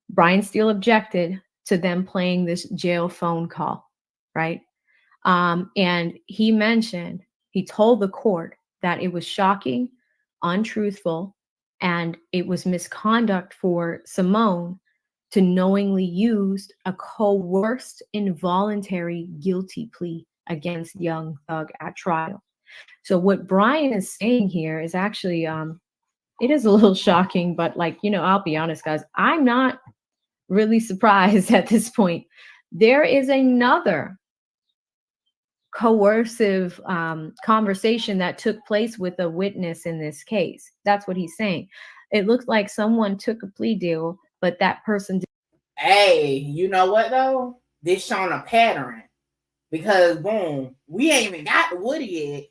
Brian Steele objected to them playing this jail phone call, right? And he told the court that it was shocking, untruthful, and it was misconduct for Simone to knowingly use a coerced involuntary guilty plea against young Thug at trial. So what Brian is saying here is actually, it is a little shocking, but I'll be honest, guys, I'm not really surprised at this point. There is another coercive conversation that took place with a witness in this case. That's what he's saying. It looks like someone took a plea deal, but that person did. Hey, you know what though? This showing a pattern because boom, we ain't even got the Woody yet,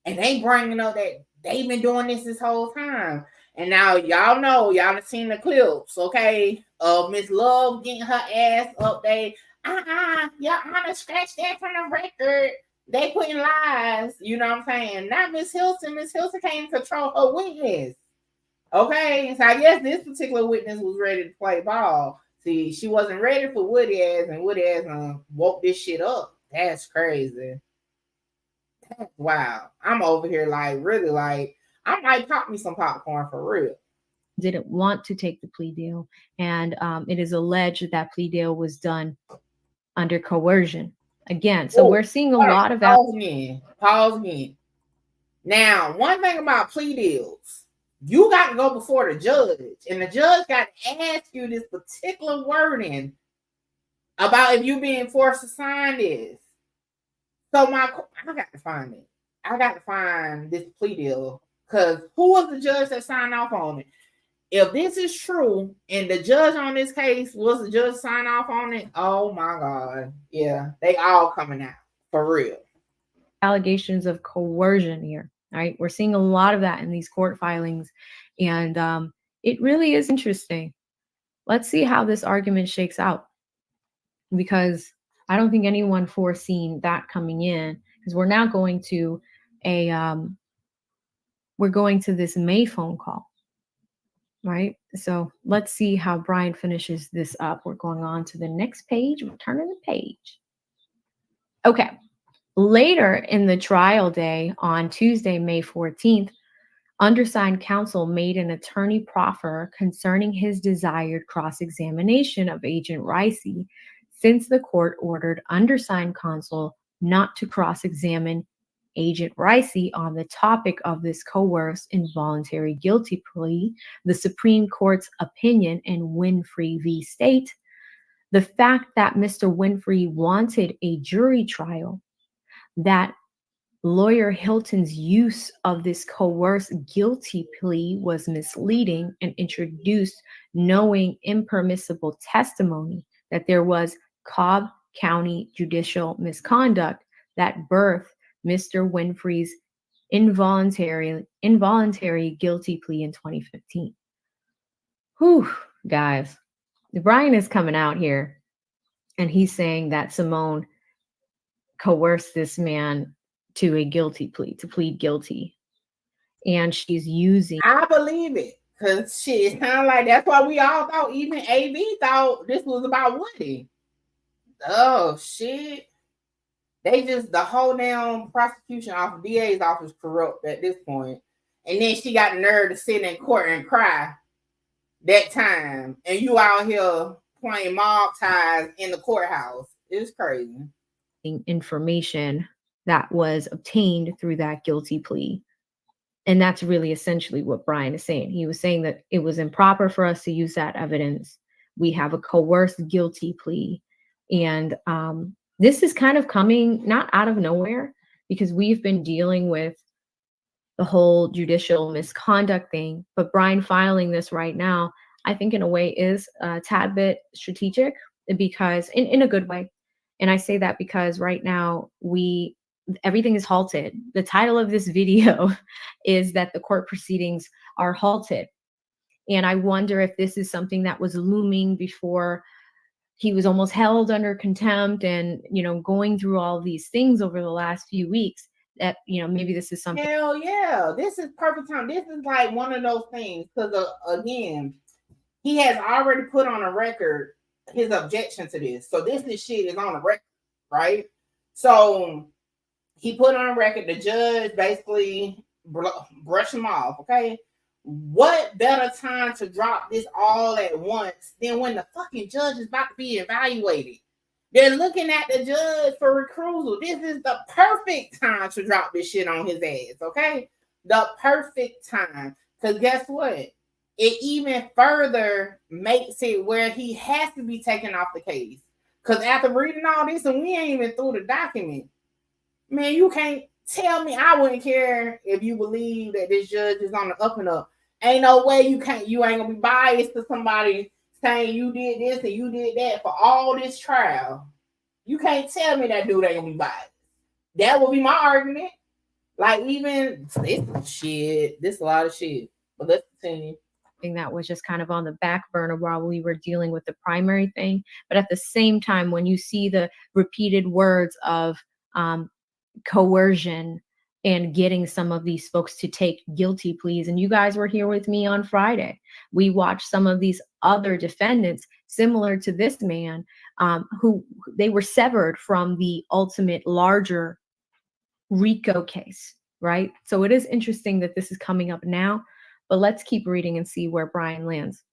and they bringing up that they've been doing this whole time. And now y'all know, y'all have seen the clips, okay? Of Miss Love getting her ass up there. Your Honor, scratch that from the record. They putting lies, you know what I'm saying? Not Miss Hilton. Miss Hilton can't control her witness. Okay, so I guess this particular witness was ready to play ball. See, she wasn't ready for Woody ass, and Woody ass woke this shit up. That's crazy. Wow. I'm over here like really like I might pop me some popcorn for real. Didn't want to take the plea deal, and it is alleged that plea deal was done under coercion. Again, so we're seeing a lot of pause again. Now, one thing about plea deals, you got to go before the judge, and the judge got to ask you this particular wording about if you being forced to sign this. So I got to find it. I got to find this plea deal because who was the judge that signed off on it? If this is true and the judge on this case was the judge sign off on it, oh my God. Yeah, they all coming out for real. Allegations of coercion here, right? We're seeing a lot of that in these court filings, and it really is interesting. Let's see how this argument shakes out, because I don't think anyone foreseen that coming in, because we're now going to this May phone call, right? So let's see how Brian finishes this up. We're going on to the next page. We're turning the page. Okay. Later in the trial day on Tuesday, May 14th, undersigned counsel made an attorney proffer concerning his desired cross-examination of Agent Ricey, since the court ordered undersigned counsel not to cross-examine Agent Ricey on the topic of this coerced involuntary guilty plea, the Supreme Court's opinion in Winfrey v. State, the fact that Mr. Winfrey wanted a jury trial, that lawyer Hilton's use of this coerced guilty plea was misleading and introduced knowing impermissible testimony, that there was Cobb County judicial misconduct that birthed Mr. Winfrey's involuntary guilty plea in 2015. Whew, guys. Brian is coming out here and he's saying that Simone coerced this man to a guilty plea, to plead guilty. And she's using... I believe it. Because shit, kind of like that's why we all thought, even AV thought this was about Woody. Oh, shit. They just, the whole damn prosecution office, DA's office corrupt at this point. And then she got the nerve to sit in court and cry that time. And you out here playing mob ties in the courthouse. It's crazy. Information that was obtained through that guilty plea. And that's really essentially what Brian is saying. He was saying that it was improper for us to use that evidence. We have a coerced guilty plea. And this is kind of coming not out of nowhere, because we've been dealing with the whole judicial misconduct thing. But Brian filing this right now, I think in a way is a tad bit strategic, because in a good way. And I say that because right now everything is halted. The title of this video is that the court proceedings are halted. And I wonder if this is something that was looming before he was almost held under contempt and, going through all these things over the last few weeks, that, maybe this is something. Hell yeah. This is perfect time. This is like one of those things. Because again, he has already put on a record his objection to this. So this shit is on the record, right? So he put on a record, the judge basically brushed him off, okay? What better time to drop this all at once than when the fucking judge is about to be evaluated? They're looking at the judge for recusal. This is the perfect time to drop this shit on his ass, okay? The perfect time. Because guess what? It even further makes it where he has to be taken off the case. Because after reading all this, and we ain't even through the document, Man, you can't tell me. I wouldn't care if you believe that this judge is on the up and up. Ain't no way you ain't gonna be biased to somebody saying you did this and you did that for all this trial. You can't tell me that dude ain't gonna be biased. That would be my argument. Like, even this shit, this a lot of shit. But let's continue. That was just kind of on the back burner while we were dealing with the primary thing. But at the same time, when you see the repeated words of coercion and getting some of these folks to take guilty pleas, and you guys were here with me on Friday, we watched some of these other defendants similar to this man, who they were severed from the ultimate larger RICO case, right? So it is interesting that this is coming up now. But let's keep reading and see where Brian lands.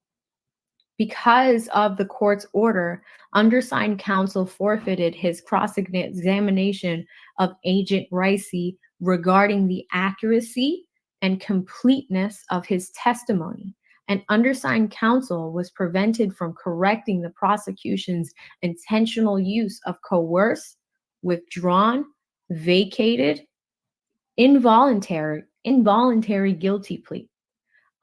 Because of the court's order, undersigned counsel forfeited his cross-examination of Agent Ricey regarding the accuracy and completeness of his testimony. And undersigned counsel was prevented from correcting the prosecution's intentional use of coerced, withdrawn, vacated, involuntary guilty plea.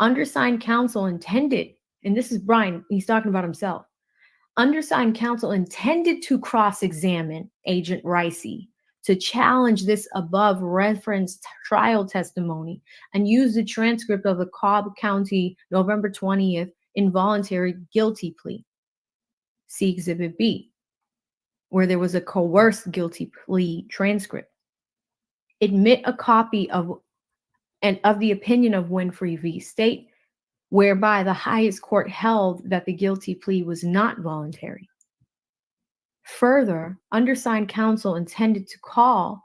Undersigned counsel intended, and this is Brian, he's talking about himself. Undersigned counsel intended to cross-examine Agent Ricey to challenge this above referenced trial testimony and use the transcript of the Cobb County November 20th involuntary guilty plea. See Exhibit B, where there was a coerced guilty plea transcript. Admit a copy of the opinion of Winfrey v. State, whereby the highest court held that the guilty plea was not voluntary. Further, undersigned counsel intended to call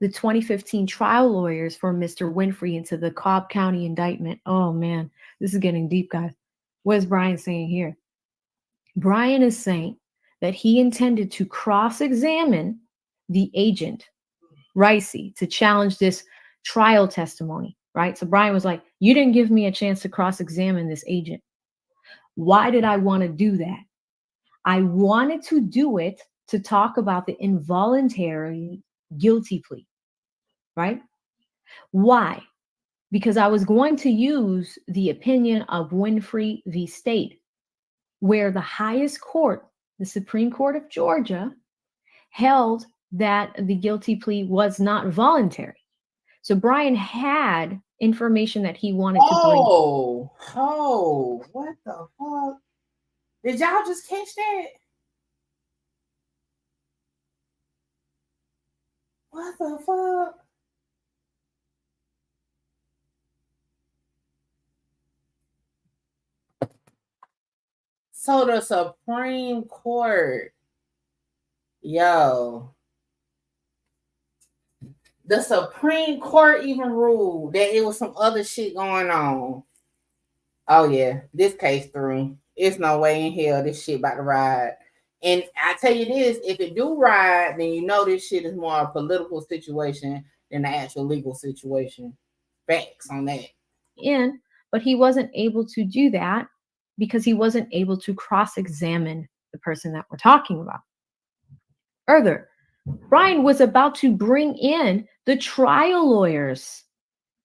the 2015 trial lawyers for Mr. Winfrey into the Cobb County indictment. Oh man, this is getting deep, guys. What is Brian saying here? Brian is saying that he intended to cross-examine the agent, Ricey, to challenge this trial testimony, right? So Brian was like, you didn't give me a chance to cross-examine this agent. Why did I want to do that? I wanted to do it to talk about the involuntary guilty plea, right? Why? Because I was going to use the opinion of Winfrey v. State, where the highest court, the Supreme Court of Georgia, held that the guilty plea was not voluntary. So Brian had information that he wanted to bring. Oh, what the fuck? Did y'all just catch that? What the fuck? So the Supreme Court, the Supreme Court even ruled that it was some other shit going on. Oh yeah, this case through. It's no way in hell this shit about to ride. And I tell you this, if it do ride, then you know this shit is more a political situation than the actual legal situation. Facts on that. But he wasn't able to do that because he wasn't able to cross-examine the person that we're talking about. Further, Brian was about to bring in the trial lawyers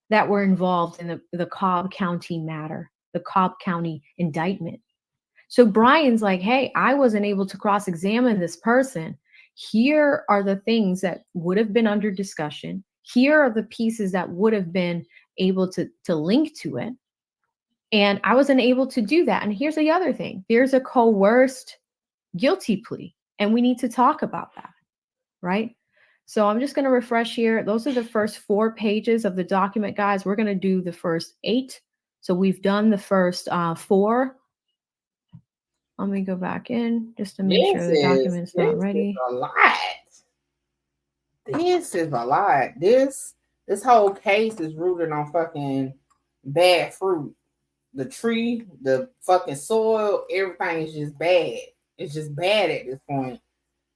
that were involved in the Cobb County matter, the Cobb County indictment. So Brian's like, hey, I wasn't able to cross-examine this person. Here are the things that would have been under discussion. Here are the pieces that would have been able to link to it. And I wasn't able to do that. And here's the other thing. There's a coerced guilty plea, and we need to talk about that, right? So I'm just going to refresh here. Those are the first 4 pages of the document, guys. We're going to do the first 8. So we've done the first 4. Let me go back in just to make sure the document's not ready. This is a lot. This whole case is rooted on fucking bad fruit. The tree, the fucking soil, everything is just bad. It's just bad at this point.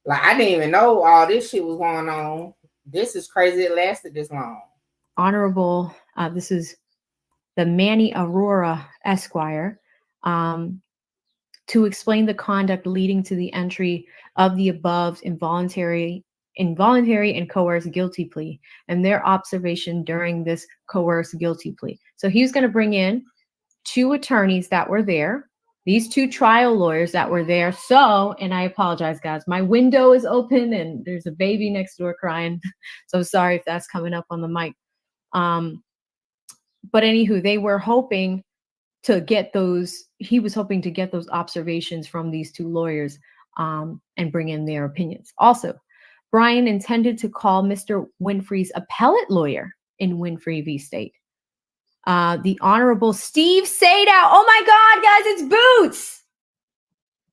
Like, I didn't even know all this shit was going on. This is crazy it lasted this long. Honorable, this is the Manny Aurora Esquire, to explain the conduct leading to the entry of the above involuntary involuntary and coerced guilty plea and their observation during this coerced guilty plea. So he was going to bring in 2 attorneys that were there, these 2 trial lawyers that were there. So, and I apologize, guys, my window is open and there's a baby next door crying. So sorry if that's coming up on the mic. But anywho, they were hoping to get those, he was hoping to get those observations from these 2 lawyers and bring in their opinions. Also, Brian intended to call Mr. Winfrey's appellate lawyer in Winfrey v. State, the Honorable Steve Sadow. Oh my God, guys, it's Boots.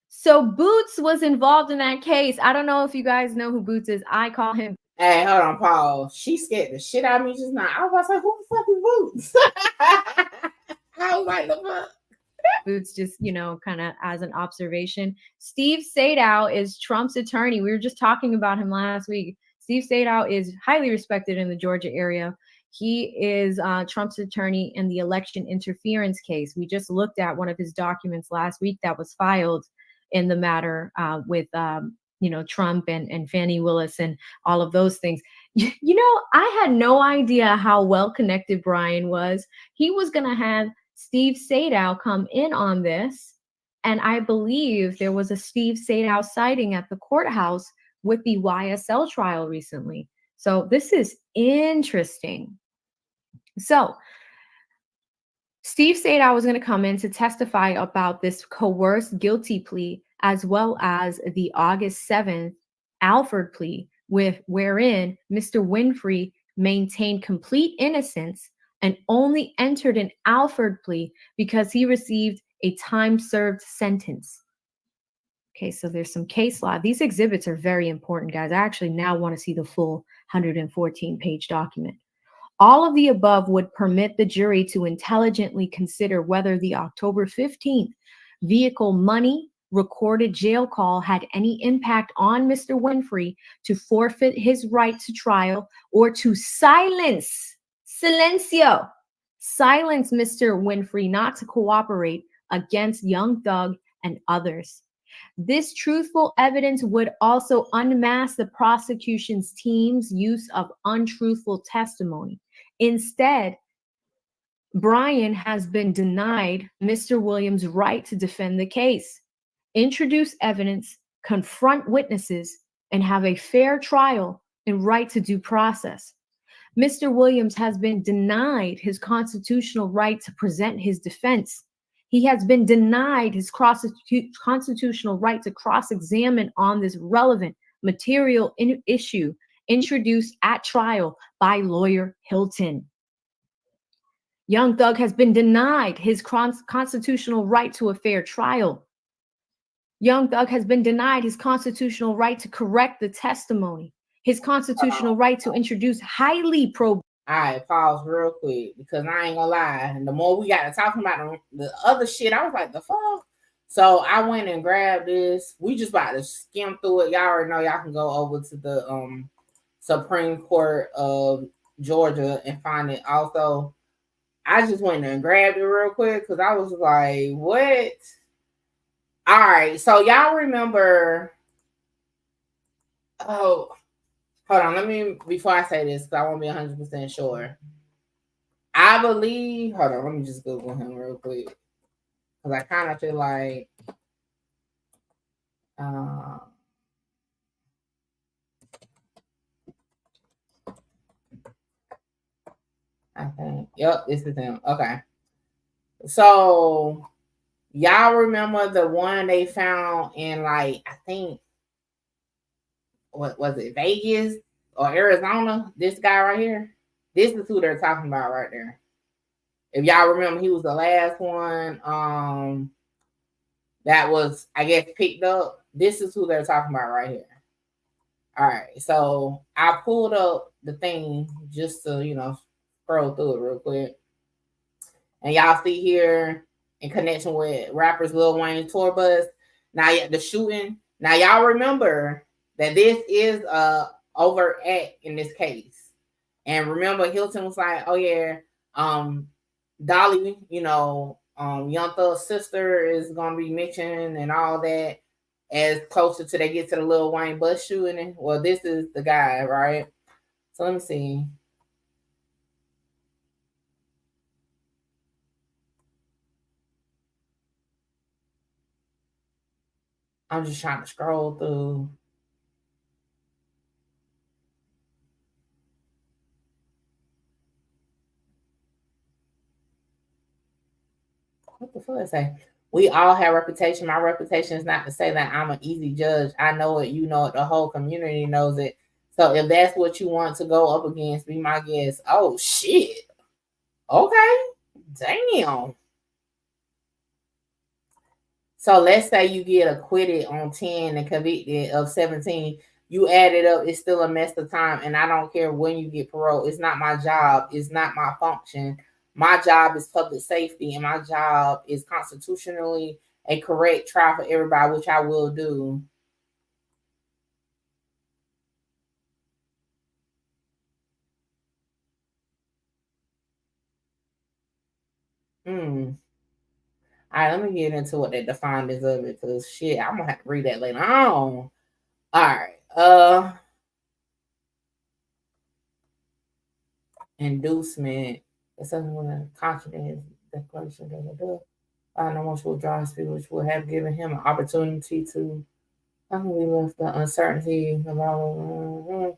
So Boots was involved in that case. I don't know if you guys know who Boots is. I call him. Hey, hold on, Paul. She scared the shit out of me just now. I was about to say, who the fuck is Boots? I was like, the fuck? Boots, just, you know, kind of as an observation. Steve Sadow is Trump's attorney. We were just talking about him last week. Steve Sadow is highly respected in the Georgia area. He is Trump's attorney in the election interference case. We just looked at one of his documents last week that was filed in the matter with, you know, Trump and Fannie Willis and all of those things. You know, I had no idea how well connected Brian was. He was going to have Steve Sadow come in on this. And I believe there was a Steve Sadow sighting at the courthouse with the YSL trial recently. So this is interesting. So Steve Sadow was going to come in to testify about this coerced guilty plea, as well as the August 7th Alford plea, wherein Mr. Winfrey maintained complete innocence and only entered an Alford plea because he received a time-served sentence. Okay, so there's some case law. These exhibits are very important, guys. I actually now want to see the full 114-page document. All of the above would permit the jury to intelligently consider whether the October 15th vehicle money recorded jail call had any impact on Mr. Winfrey to forfeit his right to trial or to silence Mr. Winfrey not to cooperate against Young Thug and others. This truthful evidence would also unmask the prosecution's team's use of untruthful testimony. Instead, Brian has been denied Mr. Williams' right to defend the case, introduce evidence, confront witnesses, and have a fair trial and right to due process. Mr. Williams has been denied his constitutional right to present his defense. He has been denied his constitutional right to cross-examine on this relevant material issue introduced at trial by lawyer Hilton. Young Thug has been denied his constitutional right to a fair trial. Young Thug has been denied his constitutional right to correct the testimony, his constitutional right to introduce highly probative. All right, pause real quick, because I ain't gonna lie. And the more we got to talking about the other shit, I was like, the fuck? So I went and grabbed this. We just about to skim through it. Y'all already know y'all can go over to the Supreme Court of Georgia and find it. Also, I just went and grabbed it real quick because I was like, what? All right, so y'all remember, hold on, let me, before I say this, because I won't be 100% sure. I believe, hold on, let me just Google him real quick. Because I kind of feel like, I think, yep, this is him. Okay. So, y'all remember the one they found in, like, I think, what was it, Vegas or Arizona? This guy right here. This is who they're talking about right there. If y'all remember, he was the last one that was, I guess, picked up. This is who they're talking about right here. All right, so I pulled up the thing just to, scroll through it real quick. And y'all see here, in connection with rappers Lil Wayne tour bus. Now, the shooting. Now, y'all remember that this is a overt act in this case. And remember, Hilton was like, oh yeah, Dolly, Young Thug's sister is gonna be mentioned and all that. as closer to they get to the Lil Wayne bus shooting. Well, this is the guy, right? So let me see. I'm just trying to scroll through. What the fuck is that? We all have reputation. My reputation is not to say that I'm an easy judge. I know it, you know it, the whole community knows it. So if that's what you want to go up against, be my guest. Oh shit. Okay. Damn. So let's say you get acquitted on 10 and convicted of 17. You add it up, it's still a mess of time. And I don't care when you get parole. It's not my job. It's not my function. My job is public safety, and my job is constitutionally a correct trial for everybody, which I will do. All right, let me get into what they defined as of it, because shit, I'm gonna have to read that later on. All right. Inducement. It's something with a confidence declaration. I know once will draw his speech, which will have given him an opportunity to left the uncertainty about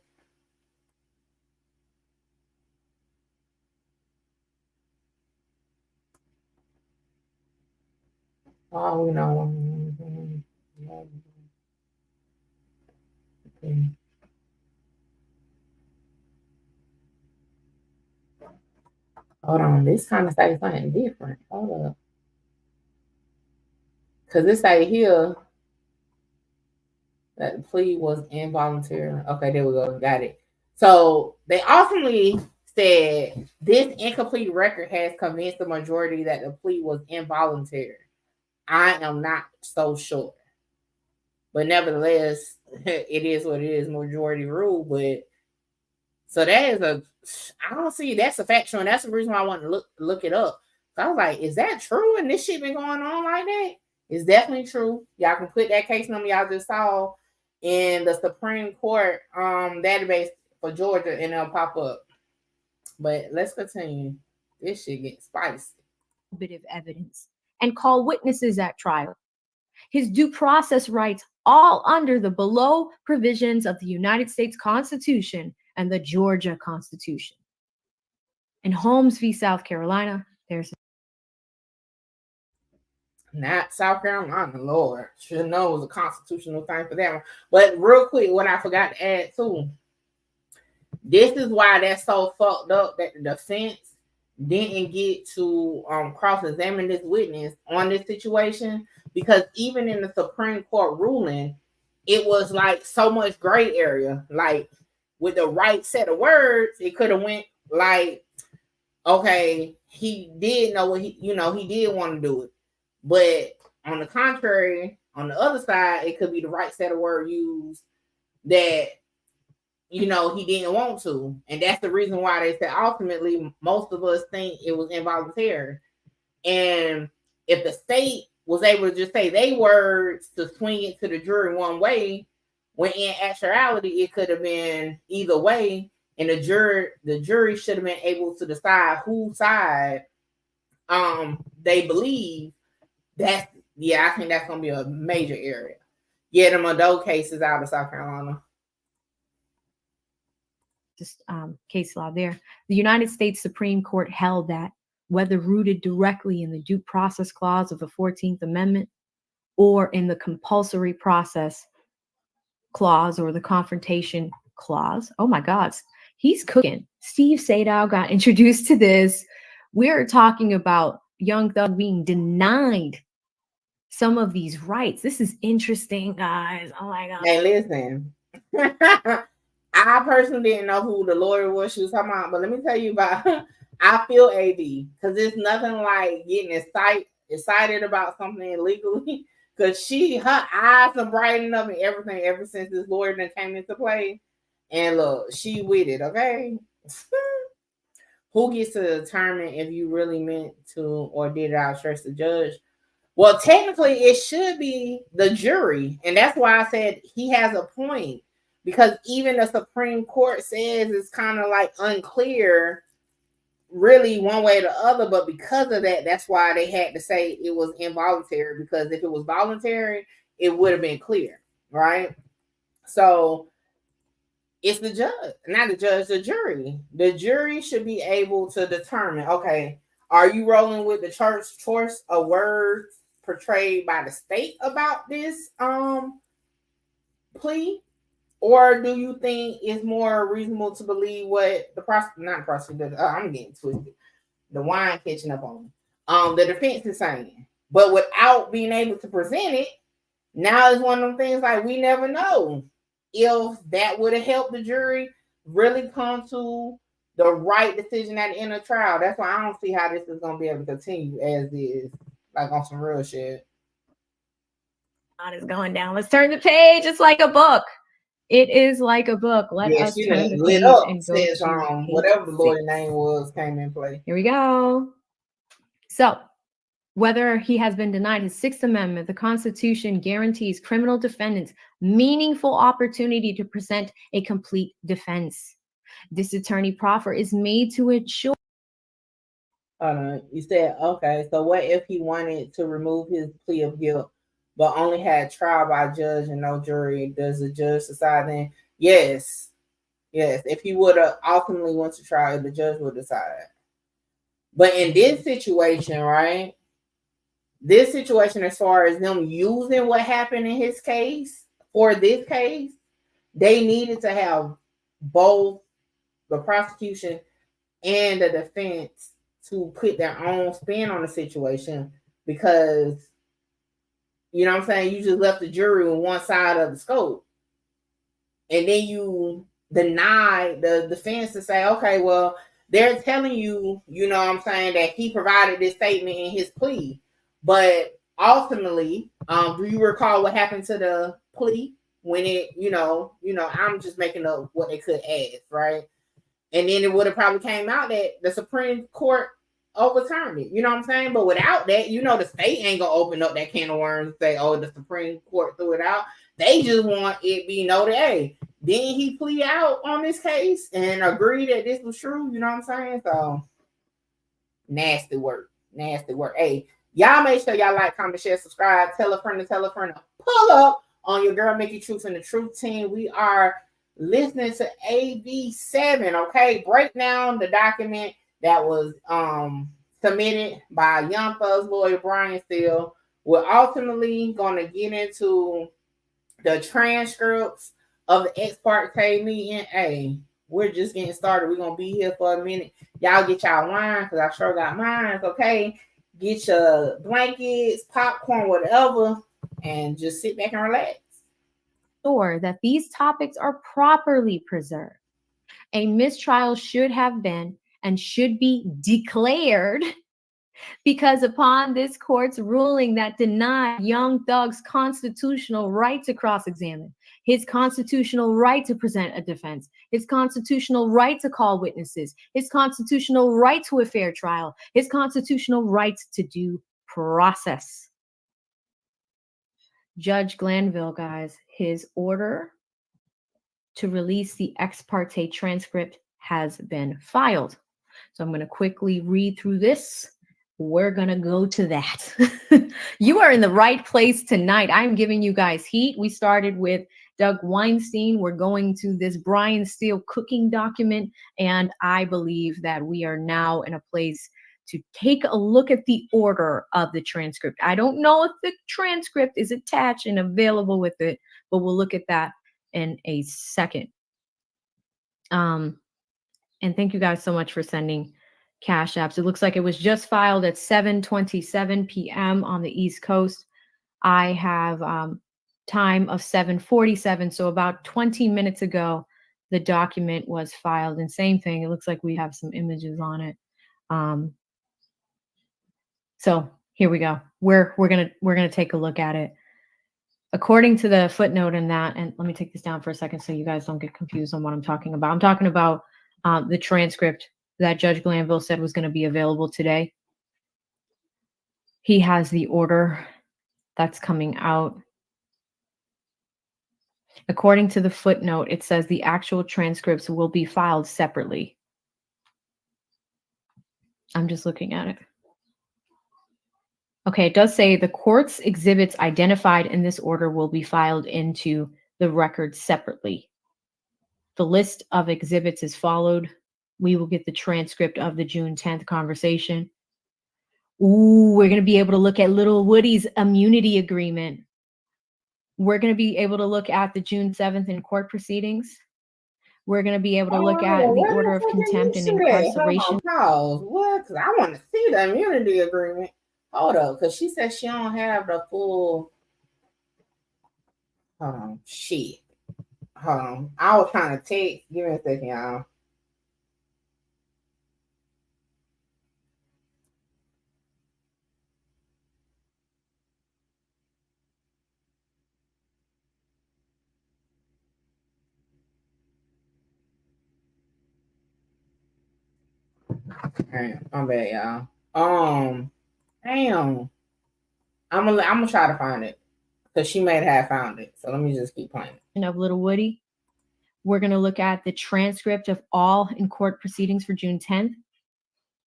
all we know. Hold on, this kind of say something different. Hold up. Because this say here that the plea was involuntary. Okay, there we go. Got it. So they ultimately said this incomplete record has convinced the majority that the plea was involuntary. I am not so sure. But nevertheless, it is what it is, majority rule. But so that is I don't see that's a factual, and that's the reason why I want to look it up. So I was like, is that true? And this shit been going on like that? It's definitely true. Y'all can put that case number y'all just saw in the Supreme Court database for Georgia, and it'll pop up. But let's continue. This shit gets spicy. Bit of evidence and call witnesses at trial. His due process rights all under the below provisions of the United States Constitution and the Georgia Constitution. In Holmes v. South Carolina, there's not South Carolina, Lord. Should know it was a constitutional thing for that one. But real quick, what I forgot to add too. This is why that's so fucked up that the defense didn't get to cross-examine this witness on this situation, because even in the Supreme Court ruling, it was like so much gray area. Like with the right set of words, it could have went like, okay, he did know what he did want to do it. But on the contrary, on the other side, it could be the right set of words used that he didn't want to. And that's the reason why they said ultimately most of us think it was involuntary. And if the state was able to just say they words to swing it to the jury one way, when in actuality it could have been either way, and the jury should have been able to decide whose side they believe. I think that's gonna be a major area. Yeah, the Mado cases out of South Carolina. Just case law there. The United States Supreme Court held that whether rooted directly in the due process clause of the 14th Amendment or in the compulsory process clause or the confrontation clause. Oh my God, he's cooking. Steve Sadow got introduced to this. We're talking about Young Thug being denied some of these rights. This is interesting, guys. Oh my God. Hey, listen. I personally didn't know who the lawyer was she was talking about, but let me tell you about I feel AD, because it's nothing like getting excited about something illegally, because her eyes are brightening up and everything ever since this lawyer then came into play. And look, she with it, okay? Who gets to determine if you really meant to or did it outstretch the judge? Well, technically, it should be the jury, and that's why I said he has a point, because even the Supreme Court says it's kind of like unclear, really one way or the other. But because of that, that's why they had to say it was involuntary, because if it was voluntary, it would have been clear, right? So it's the judge, not the judge, the jury. The jury should be able to determine, okay, are you rolling with the church choice of words portrayed by the state about this plea, or do you think it's more reasonable to believe what the prosecutor, I'm getting twisted, the wine catching up on the defense is saying, but without being able to present it? Now it's one of them things like we never know if that would have helped the jury really come to the right decision at the end of the trial. That's why I don't see how this is going to be able to continue as is, like on some real shit. It's going down. Let's turn the page. It's like a book. It is like a book. Let us turn the page and go says, to whatever the lawyer name was came in play. Here we go. So, whether he has been denied his Sixth Amendment, the Constitution guarantees criminal defendants meaningful opportunity to present a complete defense. This attorney proffer is made to ensure. You said, okay, so what if he wanted to remove his plea of guilt, but only had trial by judge and no jury? Does the judge decide then? Yes. If he would have ultimately went to trial, the judge would decide. But in this situation, right? This situation, as far as them using what happened in his case for this case, they needed to have both the prosecution and the defense to put their own spin on the situation, because, you know what I'm saying, you just left the jury on one side of the scope. And then you deny the defense to say, okay, well, they're telling you, you know what I'm saying, that he provided this statement in his plea. But ultimately, do you recall what happened to the plea when it, I'm just making up what they could ask, right? And then it would have probably came out that the Supreme Court overturned it. You know what I'm saying? But without that, the state ain't gonna open up that can of worms and say, oh, the Supreme Court threw it out. They just want it be noted, hey, didn't he plea out on this case and agree that this was true? You know what I'm saying? So nasty work. Hey, y'all make sure y'all like, comment, share, subscribe, tell a friend to pull up on your girl Mickey Truth and the Truth Team. We are listening to AB7, okay? Break down the document that was submitted by Young Thug's lawyer Brian Steele. We're ultimately going to get into the transcripts of the ex parte meeting. Hey, we're just getting started. We're going to be here for a minute. Y'all get y'all wine, because I sure got mine, okay? Get your blankets, popcorn, whatever, and just sit back and relax. Sure that these topics are properly preserved. A mistrial should have been and should be declared, because upon this court's ruling that denied Young Thug's constitutional right to cross-examine, his constitutional right to present a defense, his constitutional right to call witnesses, his constitutional right to a fair trial, his constitutional right to due process. Judge Glanville, guys, his order to release the ex parte transcript has been filed. So I'm going to quickly read through this. We're going to go to that. You are in the right place tonight. I'm giving you guys heat. We started with Doug Weinstein. We're going to this Brian Steele cooking document. And I believe that we are now in a place to take a look at the order of the transcript. I don't know if the transcript is attached and available with it, but we'll look at that in a second. And thank you guys so much for sending Cash Apps. It looks like it was just filed at 7:27 p.m. on the East Coast. I have time of 7:47, so about 20 minutes ago, the document was filed. And same thing, it looks like we have some images on it. So here we go. We're gonna take a look at it. According to the footnote in that, and let me take this down for a second so you guys don't get confused on what I'm talking about. I'm talking about the transcript that Judge Glanville said was going to be available today. He has the order that's coming out. According to the footnote, it says the actual transcripts will be filed separately. I'm just looking at it. Okay, it does say the court's exhibits identified in this order will be filed into the record separately. The list of exhibits is followed. We will get the transcript of the June 10th conversation. Ooh, we're going to be able to look at Lil Woody's immunity agreement. We're going to be able to look at the June 7th in court proceedings. We're going to be able to look at the order of contempt and incarceration. Pause. What? Because I want to see the immunity agreement. Hold up, because she said she don't have the full. Hold on. Shit. Hold on. I was trying to take. Give me a second, y'all. Alright, my bad, y'all. Damn. I'm gonna try to find it because she may have found it. So let me just keep playing. Of Lil Woody. We're going to look at the transcript of all in court proceedings for June 10th.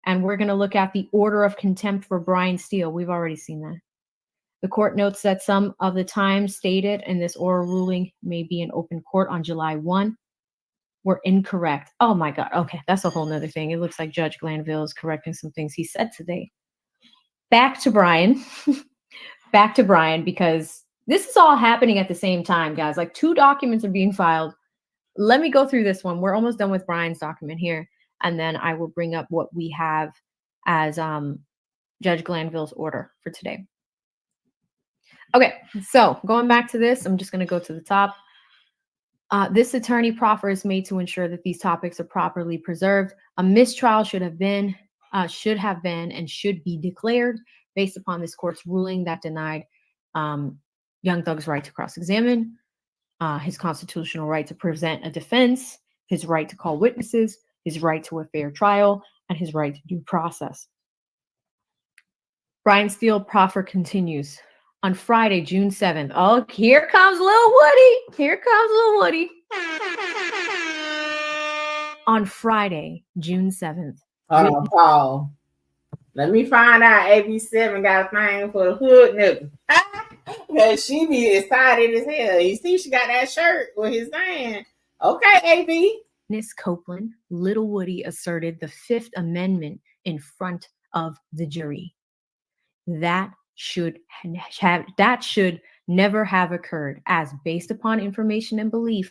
And we're going to look at the order of contempt for Brian Steele. We've already seen that. The court notes that some of the time stated in this oral ruling may be in open court on July 1 were incorrect. Oh my God. Okay, that's a whole nother thing. It looks like Judge Glanville is correcting some things he said today. Back to Brian. Back to Brian, because this is all happening at the same time, guys. Like 2 documents are being filed. Let me go through this one. We're almost done with Brian's document here. And then I will bring up what we have as Judge Glanville's order for today. Okay, so going back to this, I'm just going to go to the top. This attorney proffer is made to ensure that these topics are properly preserved. A mistrial should have been, and should be declared based upon this court's ruling that denied Young Thug's right to cross-examine, his constitutional right to present a defense, his right to call witnesses, his right to a fair trial, and his right to due process. Brian Steele proffer continues. On Friday, June 7th. Oh, here comes Lil Woody. Here comes Lil Woody. On Friday, June 7th. Paul. Let me find out AB7 got a thing for the hood nigga. Because she be excited as hell. You see, she got that shirt with his name. Okay, AB. Miss Copeland, Lil Woody asserted the Fifth Amendment in front of the jury. That should never have occurred, as based upon information and belief,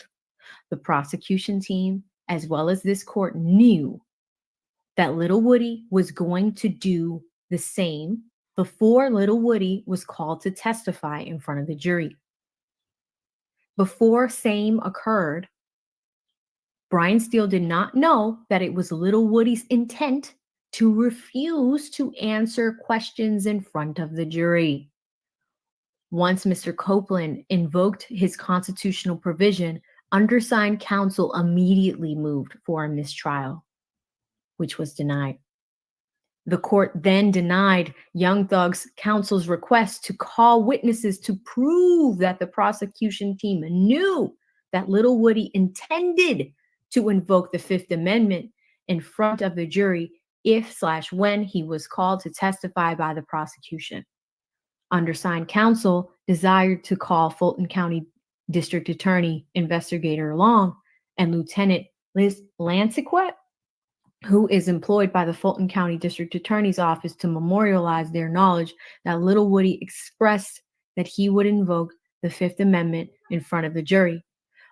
the prosecution team, as well as this court, knew that Lil Woody was going to do the same before Lil Woody was called to testify in front of the jury. Before same occurred, Brian Steele did not know that it was Lil Woody's intent to refuse to answer questions in front of the jury. Once Mr. Copeland invoked his constitutional provision, undersigned counsel immediately moved for a mistrial, which was denied. The court then denied Young Thug's counsel's request to call witnesses to prove that the prosecution team knew that Lil Woody intended to invoke the Fifth Amendment in front of the jury if/when he was called to testify by the prosecution. Undersigned counsel desired to call Fulton County District Attorney Investigator Long and Lieutenant Liz Lansiquette, who is employed by the Fulton County District Attorney's Office, to memorialize their knowledge that Lil Woody expressed that he would invoke the Fifth Amendment in front of the jury.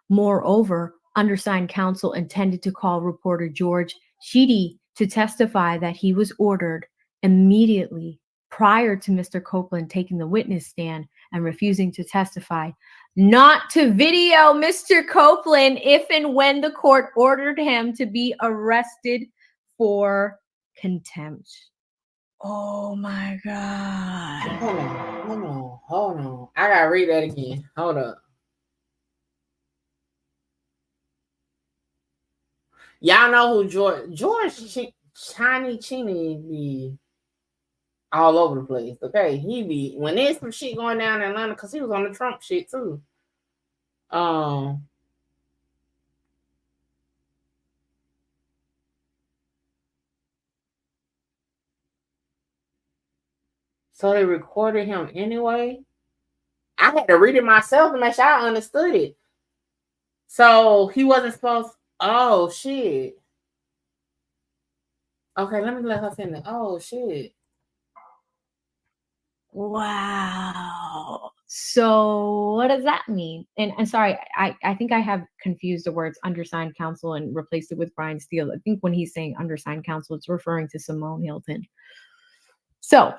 Moreover, undersigned counsel intended to call reporter George Sheedy to testify that he was ordered immediately prior to Mr. Copeland taking the witness stand and refusing to testify, not to video Mr. Copeland if and when the court ordered him to be arrested for contempt. Oh my God. Hold on. I gotta read that again. Hold up. Y'all know who George Chini be. all over the place. Okay, he be when there's some shit going down in Atlanta because he was on the Trump shit too. So they recorded him anyway. I had to read it myself to make sure I understood it. So he wasn't supposed. Oh shit. Okay, let me let her finish. Oh shit. Wow. So what does that mean? And sorry, I think I have confused the words undersigned counsel and replaced it with Brian Steele. I think when he's saying undersigned counsel, it's referring to Simone Hilton. So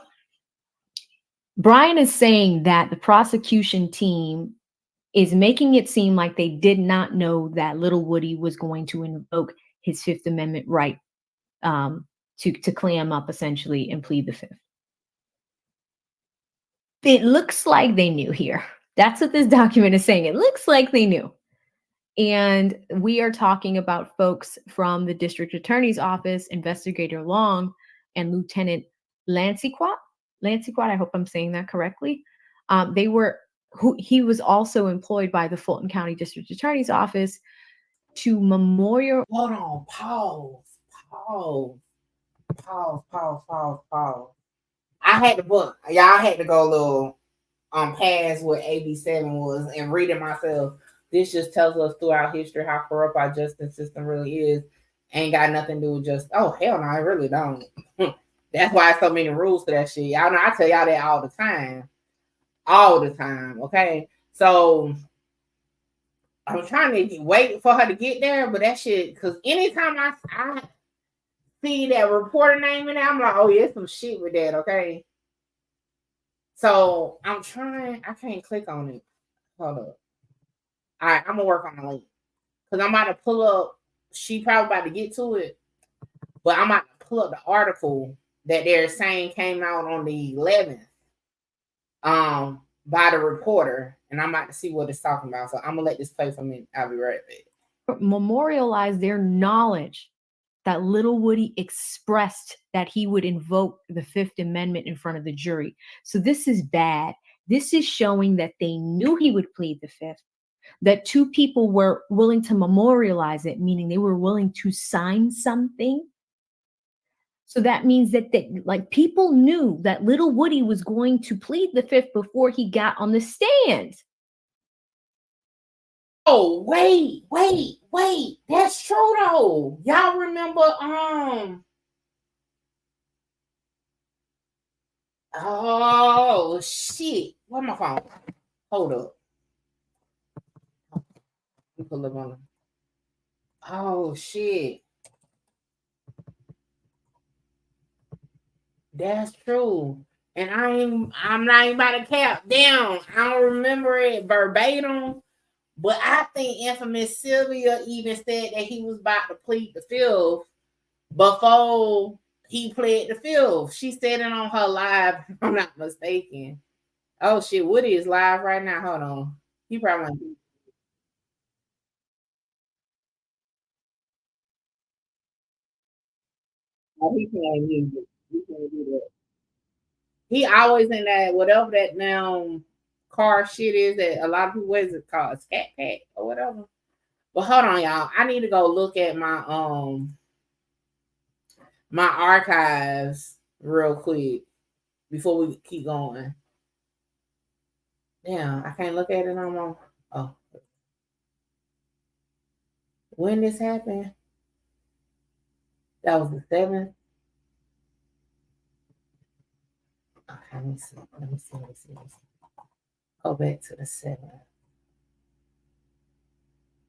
Brian is saying that the prosecution team is making it seem like they did not know that Lil Woody was going to invoke his Fifth Amendment right to clam up essentially and plead the Fifth. It looks like they knew here. That's what this document is saying. It looks like they knew. And we are talking about folks from the district attorney's office, Investigator Long and Lieutenant Lancequat. I hope I'm saying that correctly. He was also employed by the Fulton County District Attorney's Office to memorial. Hold on. Pause. I had the book. Y'all had to go a little past what AB7 was and read it myself. This just tells us throughout history how corrupt our justice system really is. Ain't got nothing to do with just, oh, hell no, I really don't. That's why so many rules to that shit. Y'all know I tell y'all that all the time. All the time, okay? So I'm trying to wait for her to get there, but that shit, because anytime I see that reporter name in there, I'm like, oh, yeah, some shit with that, okay? So I'm trying, I can't click on it. Hold up. All right, I'm gonna work on the link because I'm about to pull up. She probably about to get to it, but I'm about to pull up the article that they're saying came out on the 11th, by the reporter, and I'm about to see what it's talking about. So I'm gonna let this play for me. I'll be right back. Memorialize their knowledge that Lil Woody expressed that he would invoke the Fifth Amendment in front of the jury. So this is bad. This is showing that they knew he would plead the Fifth, that two people were willing to memorialize it, meaning they were willing to sign something. So that means that like people knew that Lil Woody was going to plead the Fifth before he got on the stand. Oh, wait. That's true though. Y'all remember oh shit. Where's my phone? Hold up. Let me pull up on them. Oh shit. That's true. And I'm not even about to cap down. I don't remember it verbatim, but I think infamous Sylvia even said that he was about to plead the Fifth before he pled the Fifth. She said it on her live, if I'm not mistaken. Oh shit, Woody is live right now. Hold on. He probably oh, he playing music. He can't do that. He always in that whatever that now car shit is that a lot of people, what is it called? Scat Pack or whatever. But hold on, y'all. I need to go look at my archives real quick before we keep going. Damn, I can't look at it no more. Oh, when this happened? That was the 7th. Okay, let me see. Go back to the 7th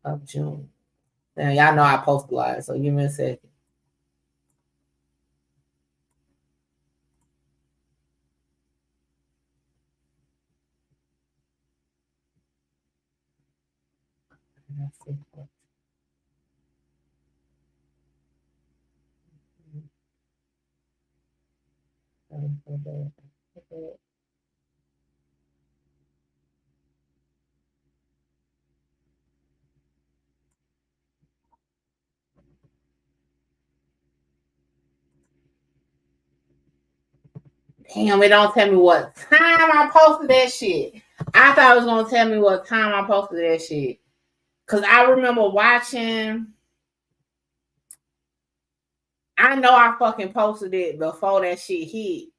of June. Now y'all know I post a lot, so give me a second. Damn, it don't tell me what time I posted that shit. I thought it was gonna tell me what time I posted that shit. Cause I remember watching. I know I fucking posted it before that shit hit.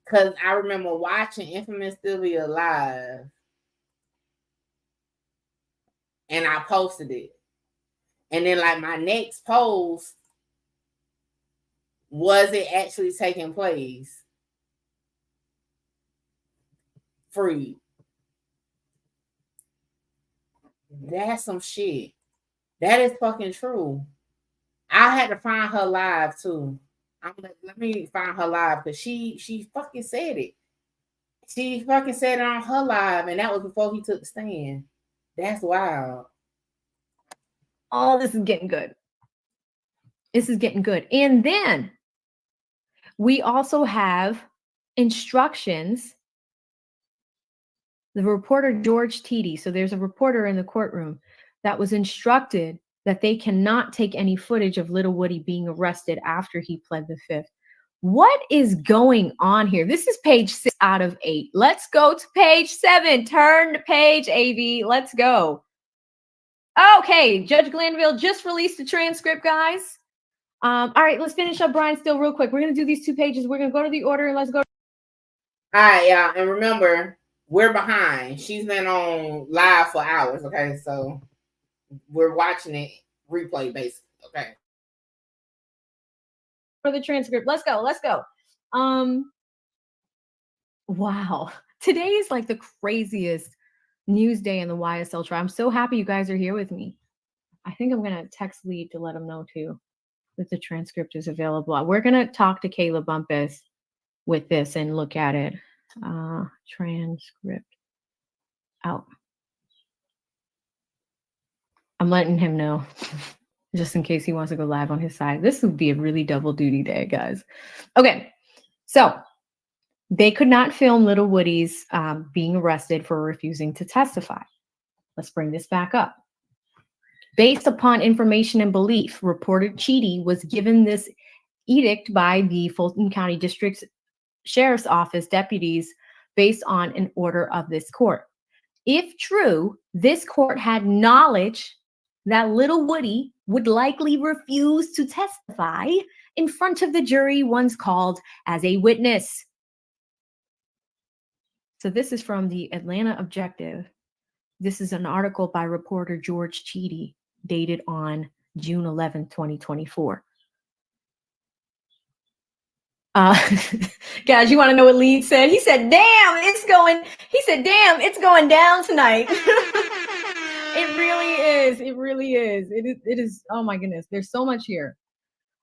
Cause I remember watching Infamous Still Be Alive. And I posted it. And then like my next post, was it actually taking place? Free. That's some shit. That is fucking true. I had to find her live too. I'm like, let me find her live because she fucking said it. She fucking said it on her live, and that was before he took the stand. That's wild. Oh, this is getting good. This is getting good. And then we also have instructions. The reporter George Teedy. So there's a reporter in the courtroom that was instructed that they cannot take any footage of Lil Woody being arrested after he pled the fifth. What is going on here? This is page 6 out of 8. Let's go to page 7. Turn to page, AV. Let's go. Okay, Judge Glanville just released the transcript, guys. All right, let's finish up Brian still real quick. We're going to do these 2 pages. We're going to go to the order and let's go. All right, yeah, and remember, we're behind. She's been on live for hours, okay? So we're watching it replay, basically, okay? For the transcript. Let's go. Let's go. Wow. Today is like the craziest news day in the YSL trial. I'm so happy you guys are here with me. I think I'm going to text Lee to let him know too that the transcript is available. We're going to talk to Kayla Bumpus with this and look at it. Transcript out. I'm letting him know just in case he wants to go live on his side. This would be a really double duty day, guys. Okay, so they could not film Lil Woody's being arrested for refusing to testify. Let's bring this back up. Based upon information and belief, reporter Cheedy was given this edict by the Fulton County District Sheriff's Office deputies based on an order of this court. If true, this court had knowledge that Lil Woody would likely refuse to testify in front of the jury once called as a witness. So this is from the Atlanta Objective. This is an article by reporter George Cheedy, dated on June 11, 2024. Guys, you want to know what Lee said? He said, damn, it's going down tonight. It really is. It really is. It is. Oh my goodness. There's so much here.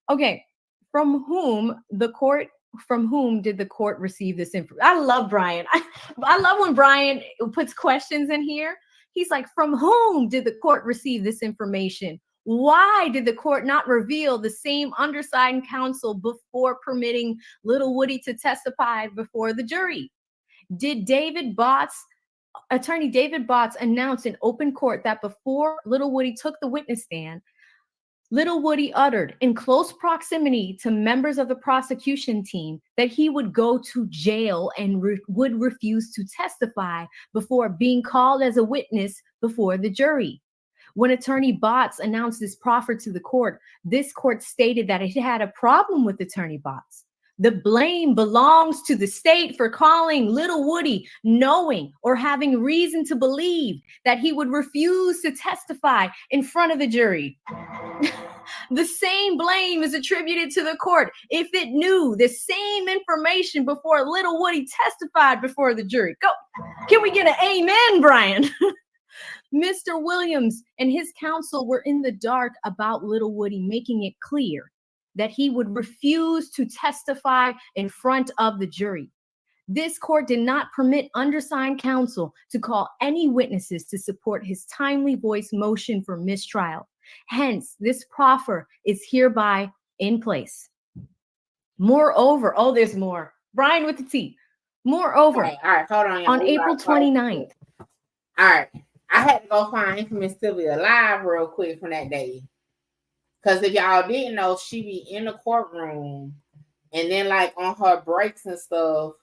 Okay. From whom did the court receive this information? I love Brian. I love when Brian puts questions in here. He's like, from whom did the court receive this information? Why did the court not reveal the same undersigned counsel before permitting Lil Woody to testify before the jury? Did Attorney David Botts announced in open court that before Lil Woody took the witness stand, Lil Woody uttered in close proximity to members of the prosecution team that he would go to jail and would refuse to testify before being called as a witness before the jury? When Attorney Botts announced this proffer to the court, this court stated that it had a problem with Attorney Botts. The blame belongs to the state for calling Lil Woody, knowing or having reason to believe that he would refuse to testify in front of the jury. The same blame is attributed to the court if it knew the same information before Lil Woody testified before the jury. Go. Can we get an amen, Brian? Mr. Williams and his counsel were in the dark about Lil Woody, making it clear that he would refuse to testify in front of the jury. This court did not permit undersigned counsel to call any witnesses to support his timely voice motion for mistrial. Hence, this proffer is hereby in place. Moreover, oh, there's more. Brian with the T. Moreover, all right, hold on. On April 29th. All right. I had to go find Infamous Still Be Alive real quick from that day. Because if y'all didn't know, she be in the courtroom and then like on her breaks and stuff,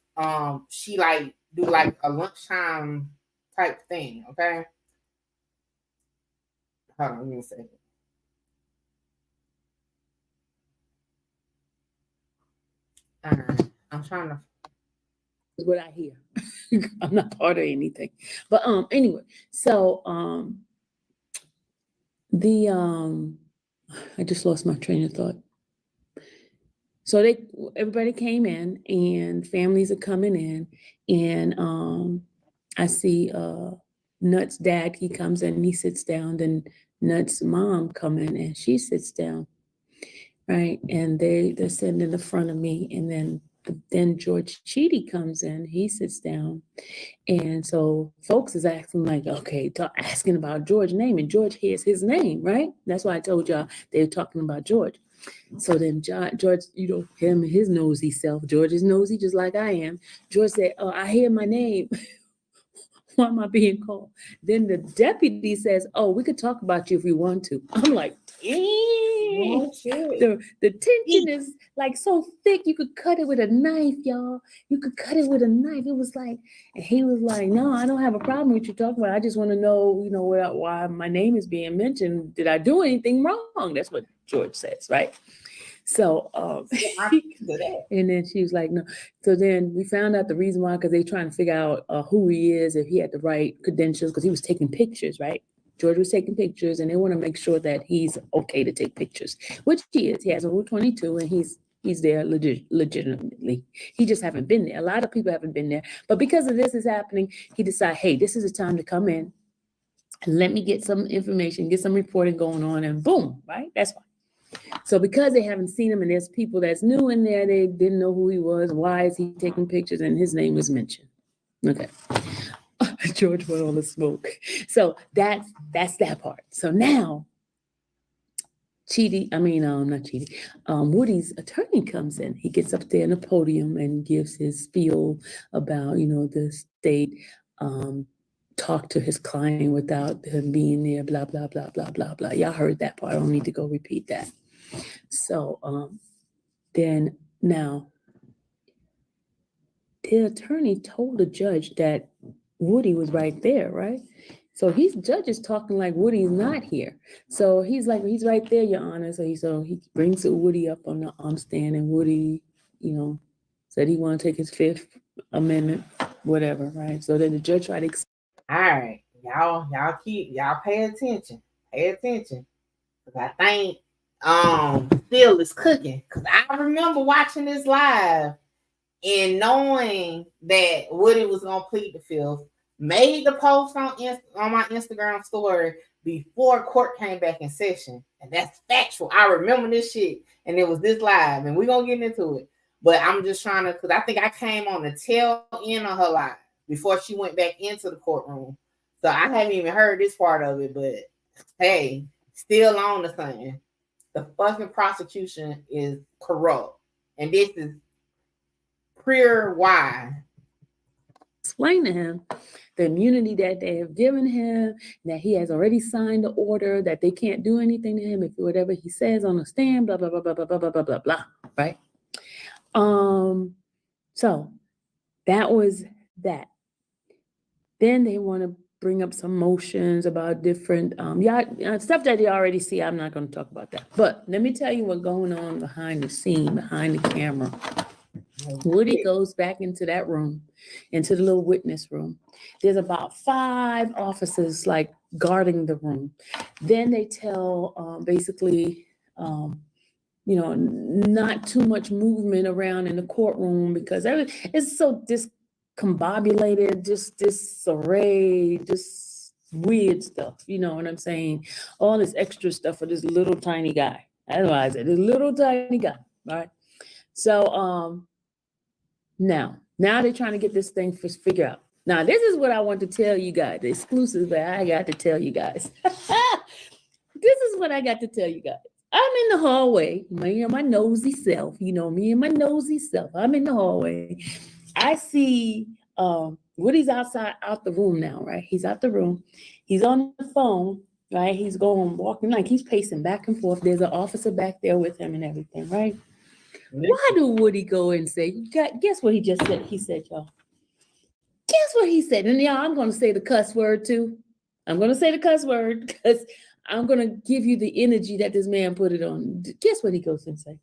she like do like a lunchtime type thing. Okay, hold on, give me a second. I'm trying to. Is what I hear. I'm not part of anything, but anyway, so I just lost my train of thought. So everybody came in and families are coming in, and I see Nut's dad, he comes in and he sits down, then Nut's mom come in and she sits down, right? And they're sitting in the front of me, and then George Chidi comes in, he sits down. And so folks is asking like, okay, asking about George's name, and George hears his name, right? That's why I told y'all they were talking about George. So then George, him and his nosy self, George is nosy just like I am. George said, oh, I hear my name. Why am I being called? Then the deputy says, oh, we could talk about you if you want to. I'm like, the tension is like so thick, you could cut it with a knife, y'all. You could cut it with a knife. It was like, and he was like, no, I don't have a problem with you talking about it. I just want to know, why my name is being mentioned. Did I do anything wrong? That's what George says, right? So, and then she was like, no. So then we found out the reason why, because they're trying to figure out who he is, if he had the right credentials, because he was taking pictures, right? George was taking pictures, and they want to make sure that he's okay to take pictures, which he is. He has a Rule 22, and he's there legitimately. He just haven't been there. A lot of people haven't been there. But because of this is happening, he decided, hey, this is the time to come in and let me get some information, get some reporting going on, and boom, right? That's fine. So because they haven't seen him and there's people that's new in there, they didn't know who he was. Why is he taking pictures? And his name was mentioned. Okay. George went on the smoke. So that's that part. So now Woody's attorney comes in. He gets up there on the podium and gives his spiel about, the state talked to his client without him being there, blah, blah, blah, blah, blah, blah. Y'all heard that part. I don't need to go repeat that. So then now the attorney told the judge that Woody was right there, right? So judge is talking like Woody's not here. So he's like, he's right there, Your Honor. So he brings Woody up on the stand, and Woody, said he want to take his Fifth Amendment, whatever, right? So then the judge tried to all right, y'all pay attention. Because I think Phil is cooking. Because I remember watching this live and knowing that Woody was gonna plead the Fifth, made the post on my Instagram story before court came back in session. And that's factual. I remember this shit, and it was this live, and we're gonna get into it. But I'm just trying to, because I think I came on the tail end of her live before she went back into the courtroom. So I haven't even heard this part of it, but hey, still on the thing. The fucking prosecution is corrupt. And this is pure why. Explain to him the immunity that they have given him, that he has already signed the order, that they can't do anything to him if whatever he says on the stand, blah, blah, blah, blah, blah, blah, blah, blah, blah, blah, right? So that was that. Then they want to bring up some motions about different stuff that you already see. I'm not going to talk about that. But let me tell you what's going on behind the scene, behind the camera. Woody goes back into that room, into the little witness room. There's about 5 officers like guarding the room. Then they tell basically, not too much movement around in the courtroom because it's so discombobulated, just disarray, just weird stuff. You know what I'm saying? All this extra stuff for this little tiny guy. That's why I said this little tiny guy. All right. So now they're trying to get this thing figured out. Now this is what I want to tell you guys. The exclusive that I got to tell you guys. This is what I got to tell you guys. I'm in the hallway, me and my nosy self. Me and my nosy self. I'm in the hallway. I see Woody's out the room now, right? He's out the room. He's on the phone, right? He's walking like he's pacing back and forth. There's an officer back there with him and everything, right? Why do Woody go and say, guess what he just said? He said, y'all, guess what he said? And y'all, I'm going to say the cuss word too. I'm going to say the cuss word because I'm going to give you the energy that this man put it on. Guess what he goes and say?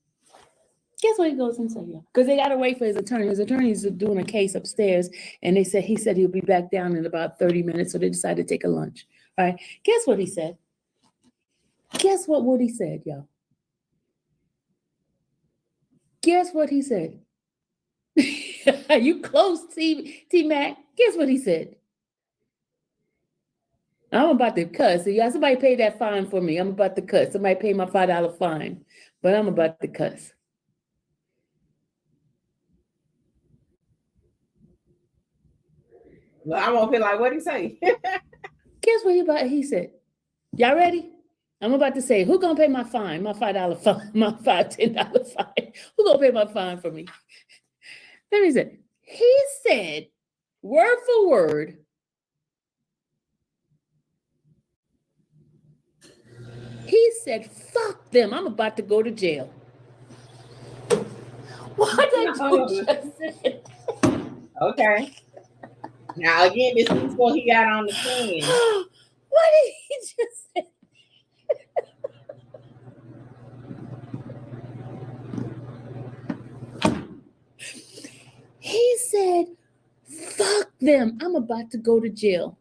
Guess what he goes and say, y'all? Because they got to wait for his attorney. His attorney's doing a case upstairs, and he said he'll be back down in about 30 minutes, so they decided to take a lunch. All right, guess what he said? Guess what Woody said, y'all? Guess what he said? You close, T-Mac. Guess what he said? I'm about to cuss. So y'all, somebody pay that fine for me. I'm about to cuss. Somebody pay my $5 fine, but I'm about to cuss. Well, I won't feel like what he say. Guess what he said? Y'all ready? I'm about to say, who gonna pay my fine? My $5 fine, my $10 fine. Who gonna pay my fine for me? Let me say, he said, word for word, he said, fuck them. I'm about to go to jail. What did you just say? Okay. Now again, this is what he got on the screen. What did he just say? He said, fuck them. I'm about to go to jail.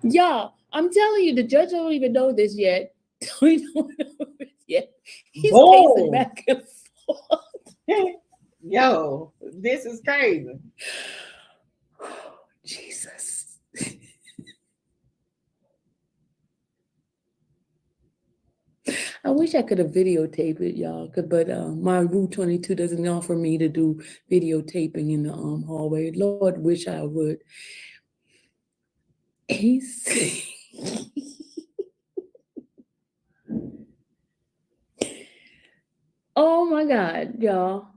Y'all, I'm telling you, the judge don't even know this yet. We don't know it yet. He's pacing back and forth. Yo, this is crazy. Jesus. I wish I could have videotaped it, y'all. But my Rule 22 doesn't offer me to do videotaping in the hallway. Lord, wish I would. He's oh my God, y'all.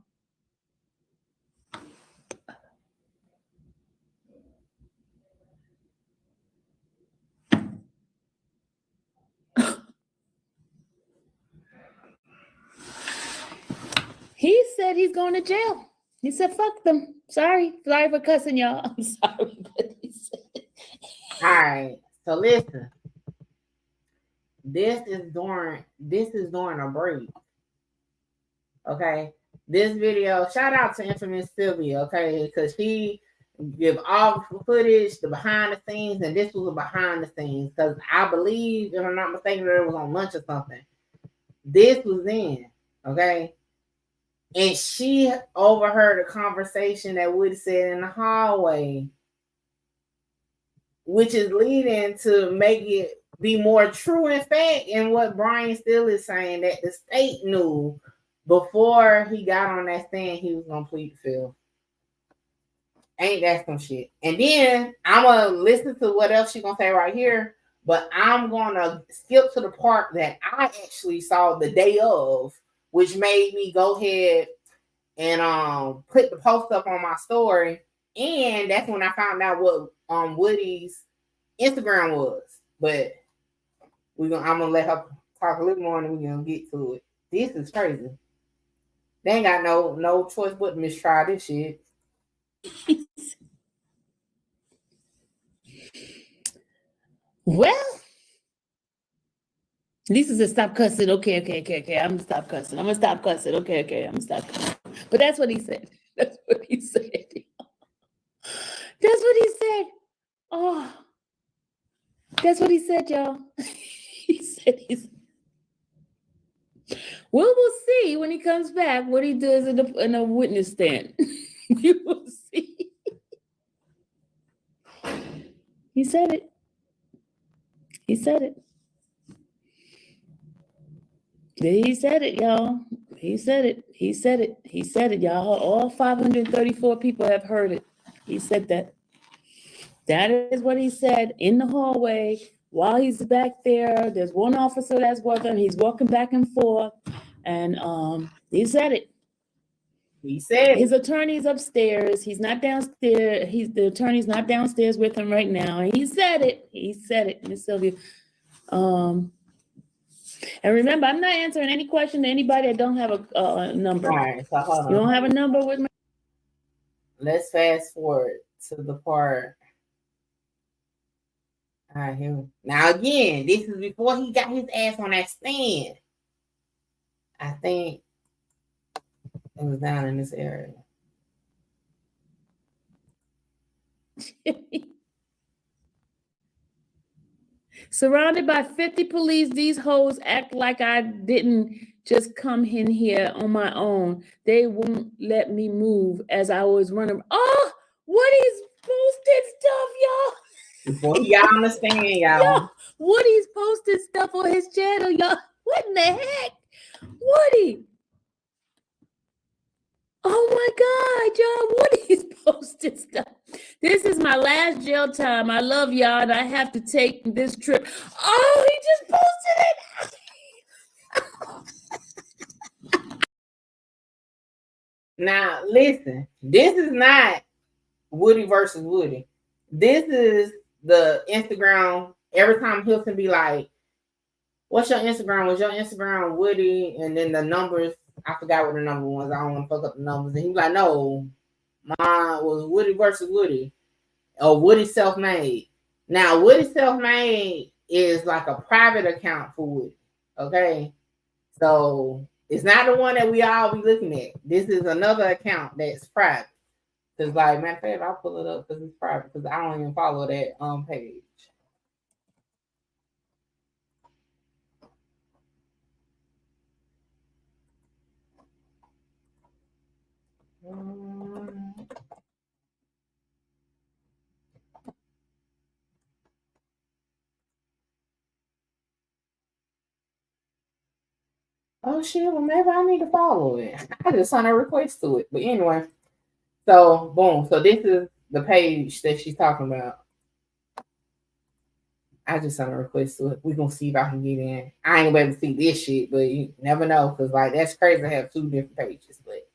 He said he's going to jail. He said, fuck them. Sorry for cussing y'all. I'm sorry, but he said. All right. So listen. This is during a break. Okay. This video, shout out to Infamous Sylvia, okay, because she give all the footage, the behind the scenes, and this was a behind the scenes. Because I believe, if I'm not mistaken, that it was on lunch or something. This was in, okay. And she overheard a conversation that Woody said in the hallway, which is leading to make it be more true in fact in what Brian Steele is saying, that the state knew before he got on that stand he was going to plead the fifth. Ain't that some shit? And then I'm going to listen to what else she's going to say right here, but I'm going to skip to the part that I actually saw the day of, which made me go ahead and put the post up on my story. And that's when I found out what Woody's Instagram was. But I'm gonna let her talk a little more and we're gonna get to it. This is crazy. They ain't got no choice but to mistry this shit. Well, Lisa said, stop cussing. Okay. I'm gonna stop cussing. Okay, I'm gonna stop cussing. But that's what he said. That's what he said. That's what he said. Oh, that's what he said, y'all. He said we'll see when he comes back what he does in a witness stand. You will see. He said it. He said it. He said it, y'all. He said it, y'all. All 534 people have heard it. He said that. That is what he said in the hallway while he's back there. There's one officer that's with him. He's walking back and forth. And he said it. He said his attorney's upstairs. He's not downstairs. The attorney's not downstairs with him right now. And he said it. Miss Sylvia. And remember, I'm not answering any question to anybody that don't have a number. All right, so hold on. You don't have a number with me? Let's fast forward to the part. All right, here. Now again, this is before he got his ass on that stand. I think it was down in this area. Surrounded by 50 police, these hoes act like I didn't just come in here on my own. They won't let me move as I was running. Oh, Woody's posted stuff, y'all. Before he got on the stand, y'all. Woody's posted stuff on his channel, y'all. What in the heck? Woody. Oh my God, y'all. Woody's posted stuff. This is my last jail time. I love y'all, and I have to take this trip. Oh, he just posted it. Now, listen, this is not Woody versus Woody. This is the Instagram. Every time Hilton be like, what's your Instagram? Was your Instagram Woody? And then the numbers, I forgot what the number was. I don't want to fuck up the numbers. And he was like, no, mine was Woody versus Woody. Or Woody Self-Made. Now, Woody Self-Made is like a private account for Woody. Okay? So, it's not the one that we all be looking at. This is another account that's private. Because, like, matter of fact, I'll pull it up because it's private. Because I don't even follow that page. Oh shit, well maybe I need to follow it. I just sent a request to it. But anyway, so boom. So this is the page that she's talking about. I just sent a request to it. We're gonna see if I can get in. I ain't able to see this shit, but you never know, because like that's crazy to have two different pages, but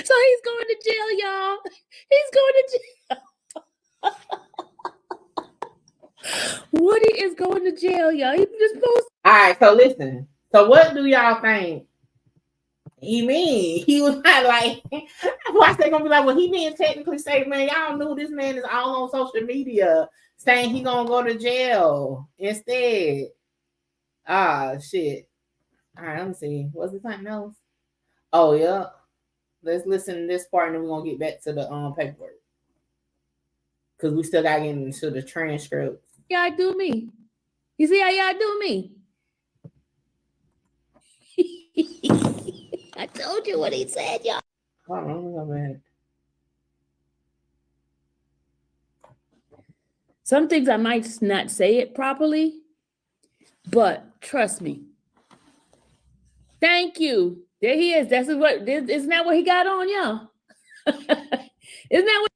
So he's going to jail, y'all. He's going to jail. Woody is going to jail, y'all. He just posted. all right, so listen. So what do y'all think he mean? He was not like, why they gonna be like, well, he didn't technically say, man, y'all knew this man is all on social media saying he gonna go to jail instead. Ah, shit. All right, let me see. Was it something else? Oh, yeah. Let's listen to this part and then we're gonna get back to the paperwork. Because we still gotta get into the transcript. Y'all do me. You see how y'all do me? I told you what he said, y'all. Hold on, let me go back. Some things I might not say it properly, but trust me. Thank you. There he is. Isn't that what he got on, y'all? Isn't that what?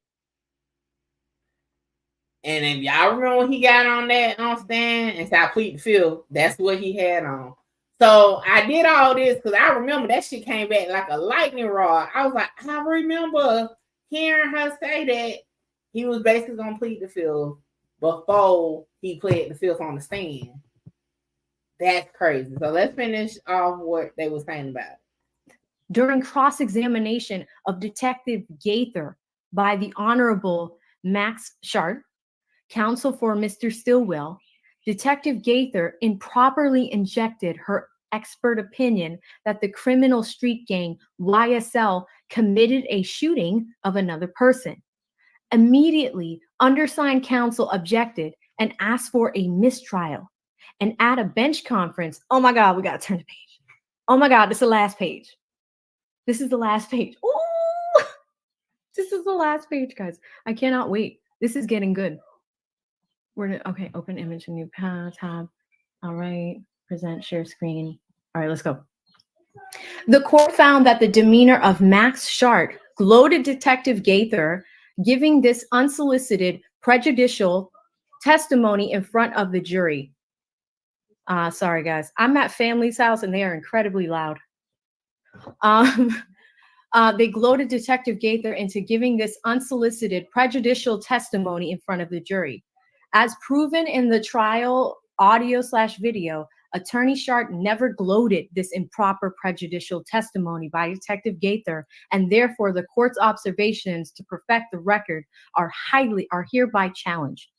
And if y'all remember when he got on that stand and said, I plead the fifth, that's what he had on. So I did all this because I remember that shit came back like a lightning rod. I was like, I remember hearing her say that he was basically going to plead the fifth before he pled the fifth on the stand. That's crazy. So let's finish off what they were saying about it. During cross-examination of Detective Gaither by the Honorable Max Sharp, counsel for Mr. Stillwell, Detective Gaither improperly injected her expert opinion that the criminal street gang YSL committed a shooting of another person. Immediately, undersigned counsel objected and asked for a mistrial. And at a bench conference, oh my God, we got to turn the page. Oh my God, this is the last page. This is the last page. Ooh, this is the last page, guys. I cannot wait. This is getting good. Okay, open image, new tab. All right, present, share screen. All right, let's go. The court found that the demeanor of Max Sharp gloated Detective Gaither, giving this unsolicited, prejudicial testimony in front of the jury. Sorry, guys. I'm at family's house and they are incredibly loud. They gloated Detective Gaither into giving this unsolicited, prejudicial testimony in front of the jury. As proven in the trial audio/video, Attorney Sharp never gloated this improper prejudicial testimony by Detective Gaither, and therefore the court's observations to perfect the record are hereby challenged.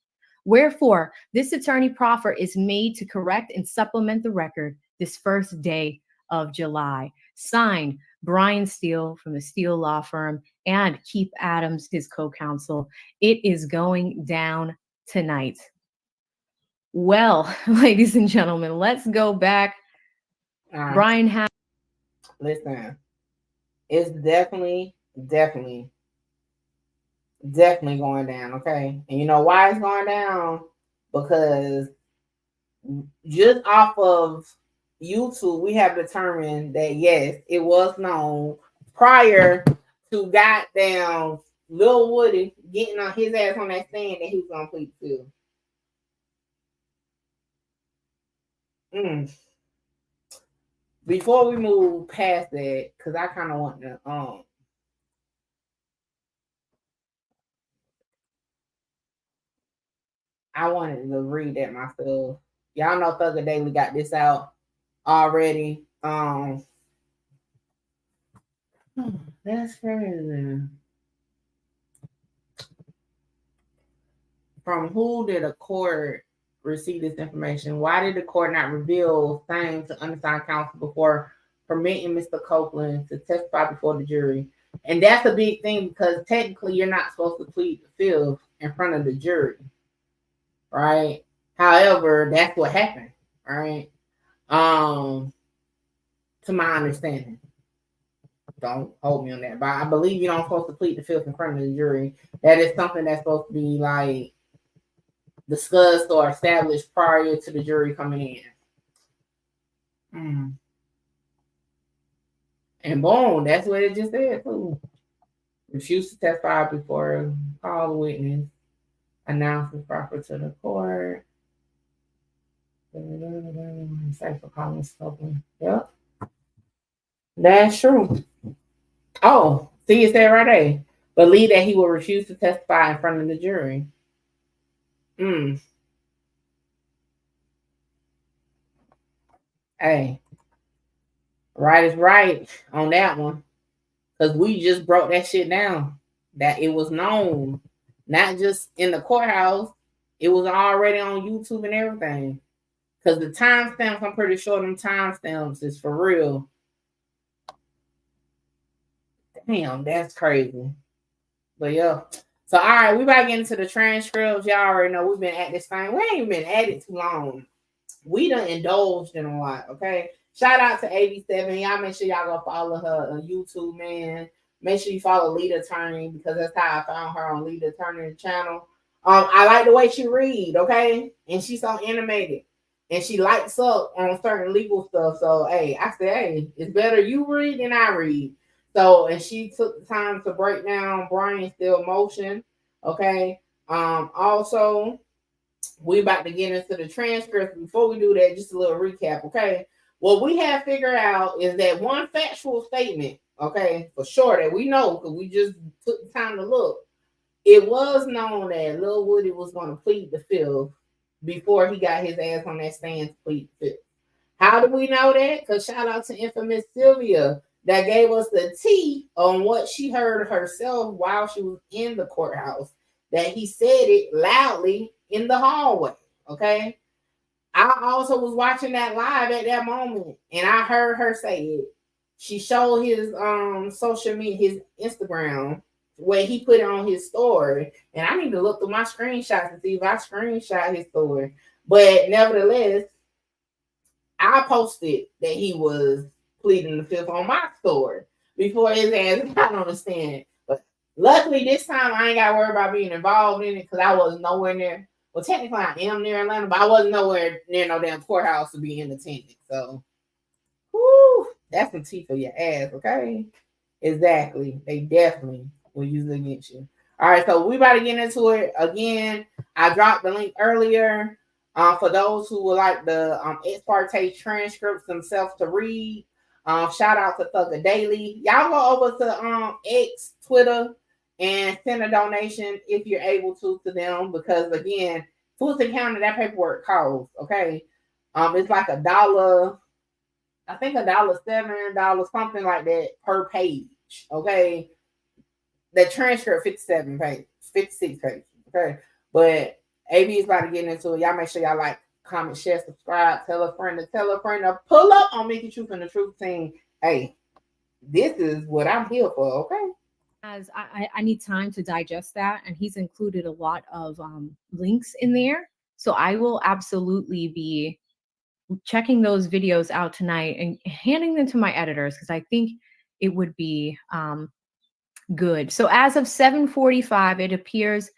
Wherefore, this attorney proffer is made to correct and supplement the record this first day of July. Signed, Brian Steele from the Steele Law Firm and Keith Adams, his co-counsel. It is going down tonight. Well, ladies and gentlemen, let's go back. Brian has. Listen, it's definitely going down, okay? And you know why it's going down? Because just off of YouTube, we have determined that yes, it was known prior to goddamn Lil Woody getting on his ass on that stand that he was gonna plead to. Before we move past that, because I kind of want to I wanted to read that myself. Y'all know Thugger Daily got this out already. That's crazy. From who did a court receive this information? Why did the court not reveal same to undersigned counsel before permitting Mr. Copeland to testify before the jury? And that's a big thing because technically you're not supposed to plead the fifth in front of the jury, right? However, that's what happened, right? To my understanding. Don't hold me on that, but I believe you're not supposed to plead the fifth in front of the jury. That is something that's supposed to be like discussed or established prior to the jury coming in. And boom, that's what it just said too. Refused to testify before call the witness. Announcement proper to the court. Safe for calling spoken. Yep. That's true. Oh, see, it said right there. Believe that he will refuse to testify in front of the jury. Hey, right is right on that one. Because we just broke that shit down. That it was known. Not just in the courthouse. It was already on YouTube and everything. Because the timestamps, I'm pretty sure them timestamps is for real. Damn, that's crazy. But yeah. So, all right, we about to get into the transcripts. Y'all already know we've been at this thing. We ain't been at it too long. We done indulged in a lot, okay? Shout out to 87. Y'all make sure y'all go follow her on YouTube, man. Make sure you follow Lead Attorney because that's how I found her on Lead Attorney channel. I like the way she read, okay? And she's so animated. And she lights up on certain legal stuff. So, hey, I said, hey, it's better you read than I read. So, and she took the time to break down Brian Steele motion, okay? Also, we about to get into the transcript. Before we do that, just a little recap, okay? What we have figured out is that one factual statement, okay, for sure that we know because we just took the time to look. It was known that Lil Woody was going to plead the fifth before he got his ass on that stand to plead the fifth. How do we know that? Because shout out to infamous Sylvia that gave us the tea on what she heard herself while she was in the courthouse. That he said it loudly in the hallway, okay? I also was watching that live at that moment, and I heard her say it. She showed his social media, his Instagram, where he put it on his story, and I need to look through my screenshots to see if I screenshot his story. But nevertheless, I posted that he was pleading the fifth on my story before his ass got on the stand. But luckily, this time I ain't got to worry about being involved in it because I was nowhere near. Well, technically, I am near Atlanta, but I wasn't nowhere near no damn courthouse to be in attendance. So, whoo, that's some tea for your ass, okay? Exactly. They definitely will use it against you. All right, so we about to get into it. Again, I dropped the link earlier for those who would like the ex parte transcripts themselves to read. Shout out to Thugger Daily. Y'all go over to X, Twitter, and send a donation if you're able to them because again, Fulton County, that paperwork costs, okay? It's like $1, I think $1.07, something like that per page, okay? The transcript 56 pages, okay? But AB is about to get into it. Y'all make sure y'all like, comment, share, subscribe, tell a friend to pull up on Mickey Truth and the Truth Team. Hey, this is what I'm here for, okay? As I need time to digest that, and he's included a lot of links in there. So I will absolutely be checking those videos out tonight and handing them to my editors, because I think it would be good. So as of 7:45, it appears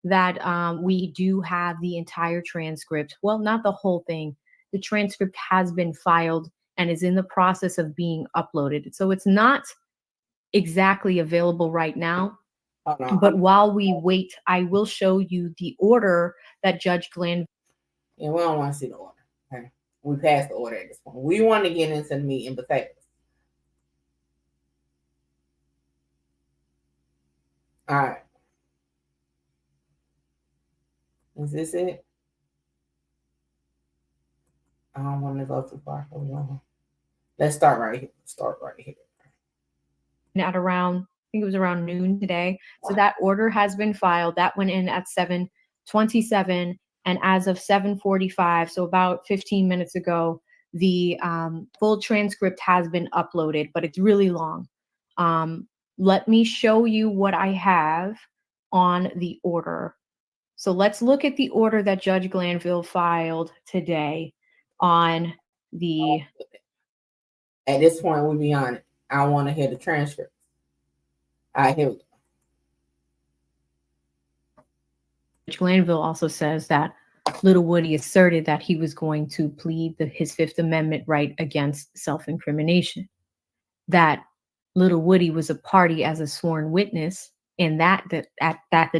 that we do have the entire transcript. Well, not the whole thing. The transcript has been filed and is in the process of being uploaded. So it's not exactly available right now. But while we wait, I will show you the order that Judge Glanville. And we don't want to see the order. Okay, we passed the order at this point. We want to get into the meat and potatoes. All right. Is this it? I don't want to go too far. Let's start right here. At around, I think it was around noon today. So that order has been filed. That went in at 7:27. And as of 7:45, so about 15 minutes ago, the full transcript has been uploaded, but it's really long. Let me show you what I have on the order. So let's look at the order that Judge Glanville filed today on the. At this point, we'll be on it. I want to hear the transcript. All right, here we go. Judge Glanville also says that Lil Woody asserted that he was going to plead his Fifth Amendment right against self-incrimination, that Lil Woody was a party as a sworn witness, and that the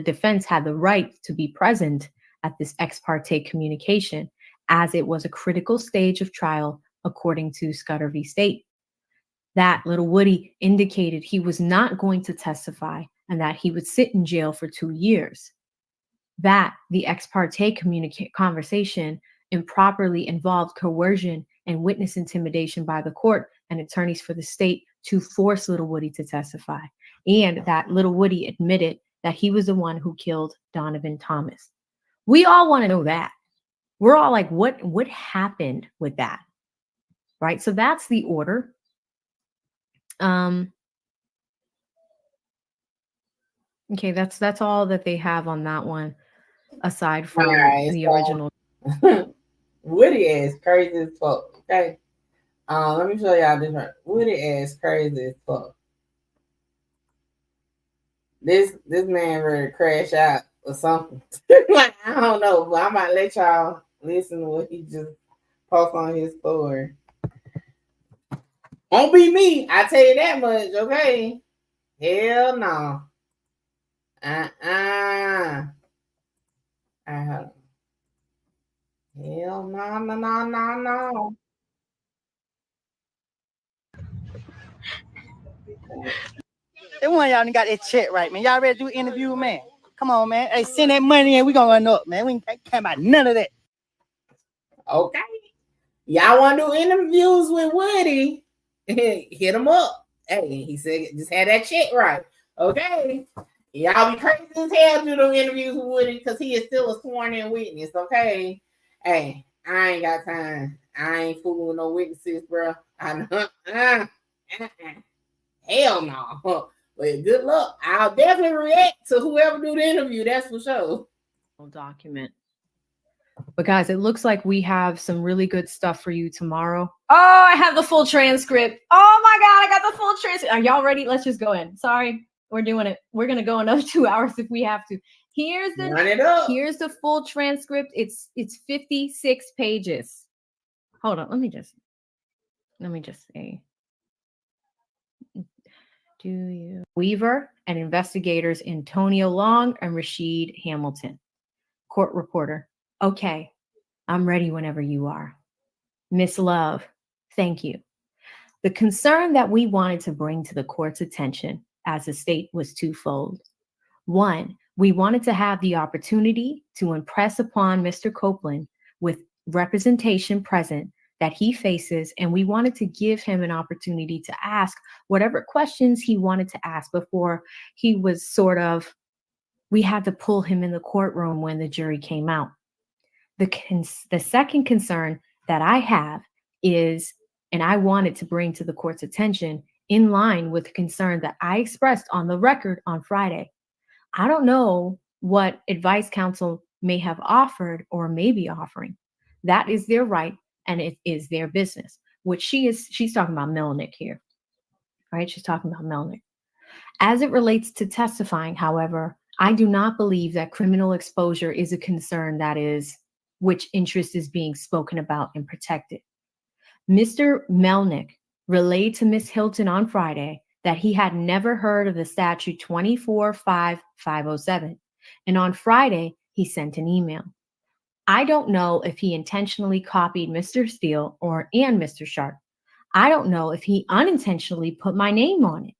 defense had the right to be present at this ex parte communication, as it was a critical stage of trial, according to Scudder v. State. That Lil Woody indicated he was not going to testify and that he would sit in jail for 2 years. That the ex parte conversation improperly involved coercion and witness intimidation by the court and attorneys for the state to force Lil Woody to testify. And that Lil Woody admitted that he was the one who killed Donovan Thomas. We all want to know that. We're all like, what happened with that? Right? So that's the order. Okay, that's all that they have on that one, aside from the original. Woody is crazy as fuck. Okay. Let me show y'all this one. Woody is crazy as fuck. This man ready to crash out or something. I don't know, but I might let y'all listen to what he just posted on his story. Won't be me, I tell you that much, okay? Hell no. Hell no. They want y'all got that check right, man. Y'all ready to do an interview, man? Come on, man. Hey, send that money in. We gonna run up, man. We ain't care about none of that. Okay. Y'all want to do interviews with Woody? Hit him up. Hey, he said just had that check right. Okay. Y'all be crazy as hell to do them interviews with Woody because he is still a sworn-in witness. Okay. Hey, I ain't got time. I ain't fooling with no witnesses, bro. I know. Hell no. But good luck. I'll definitely react to whoever do the interview. That's for sure. Document. But guys, it looks like we have some really good stuff for you tomorrow. Oh, I have the full transcript. Oh my God, I got the full transcript. Are y'all ready? Let's just go in. Sorry, we're doing it. We're gonna go another 2 hours if we have to. Here's the full transcript. It's 56 pages. Hold on, let me just say. Do you Weaver and investigators Antonio Long and Rashid Hamilton. Court reporter. Okay, I'm ready whenever you are. Miss Love, thank you. The concern that we wanted to bring to the court's attention as the state was twofold. One, We wanted to have the opportunity to impress upon Mr. Copeland with representation present that he faces, and we wanted to give him an opportunity to ask whatever questions he wanted to ask before he was we had to pull him in the courtroom when the jury came out. The second concern that I have is, and I wanted to bring to the court's attention in line with the concern that I expressed on the record on Friday. I don't know what advice counsel may have offered or may be offering. That is their right, and it is their business. She's talking about Melnick here, right? She's talking about Melnick. As it relates to testifying, however, I do not believe that criminal exposure is a concern that is which interest is being spoken about and protected. Mr. Melnick relayed to Ms. Hilton on Friday that he had never heard of the statute 24-5-507. And on Friday, he sent an email. I don't know if he intentionally copied Mr. Steele and Mr. Sharp. I don't know if he unintentionally put my name on it.